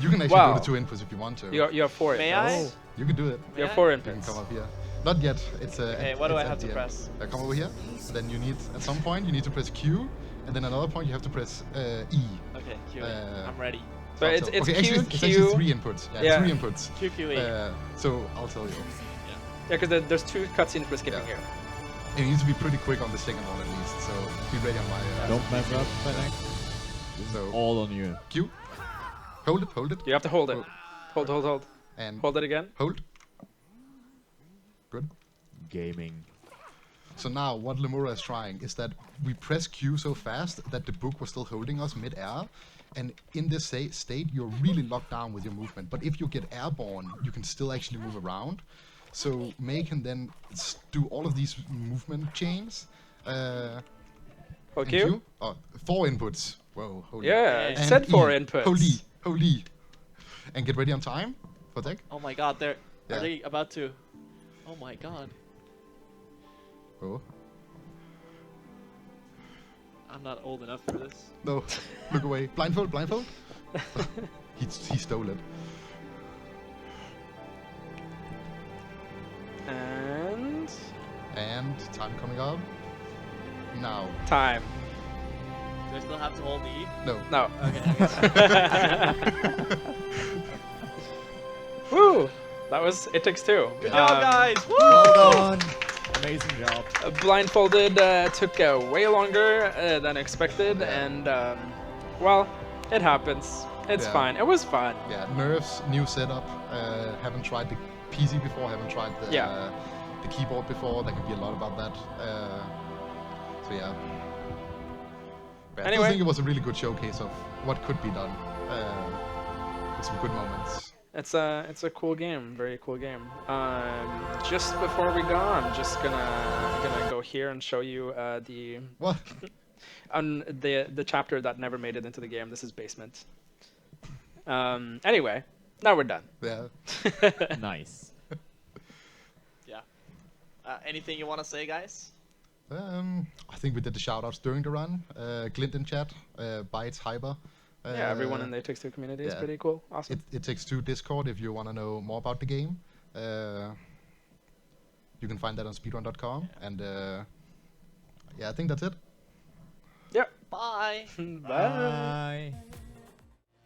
You can actually Wow. go to 2 inputs if you want to. You have 4 May inputs. I? You can do it. You have May 4 You can inputs. come up here. Not yet. It's Okay, what do it's I at have to the end. press? Come over here. Then you need, at some point, you need to press Q, and then another point you have to press E. Okay, Q. Uh, I'm ready. So it's okay, Q, actually, it's Q. actually 3 inputs. Yeah, Yeah. 3 inputs. QQE. So I'll tell you. Yeah, because there's 2 cutscenes we're skipping Yeah. here. And you need to be pretty quick on the second one at least. So be ready on my. Don't mess up, Fennec. This is So- all on you. Q. Hold it. Hold it. You have to hold it. Hold. Hold. And Hold it again. hold. Good. Gaming. So now what Lemuura is trying is that we press Q so fast that the book was still holding us mid-air, and in this state you're really locked down with your movement. But if you get airborne, you can still actually move around. So May can then do all of these movement chains. Hold And Q. Oh, 4 inputs. Whoa, holy. Yeah, it And said 4 E. inputs. Holy. And get ready on time for tech. Oh my god, they're Yeah. are they about to? Oh my god. Oh. I'm not old enough for this. No, look away. Blindfold. he stole it. And time coming up. Now. Time. Do I still have to hold the E? No. No. Okay. Woo! That was It Takes Two. Good job, guys! Woo! Well done. Amazing job. Blindfolded took way longer than expected, and well, it happens. It's Yeah. fine. It was fun. Yeah, nerves, new setup. Haven't tried the PC before. Haven't tried the Yeah. the keyboard before. There could be a lot about that. So yeah. But I still Anyway. think it was a really good showcase of what could be done. With some good moments. It's a cool game, very cool game. Just before we go, I'm just gonna go here and show you the What? the chapter that never made it into the game. This is Basement. Anyway, now we're done. Yeah. Nice. Yeah. Anything you want to say, guys? I think we did the shoutouts during the run. Glint in chat, Bytes, Hyper. Yeah, everyone in the It Takes Two community is yeah. pretty cool. Awesome. It Takes Two Discord if you want to know more about the game. You can find that on speedrun.com. And yeah, I think that's it. Yep. Bye! Bye. Bye.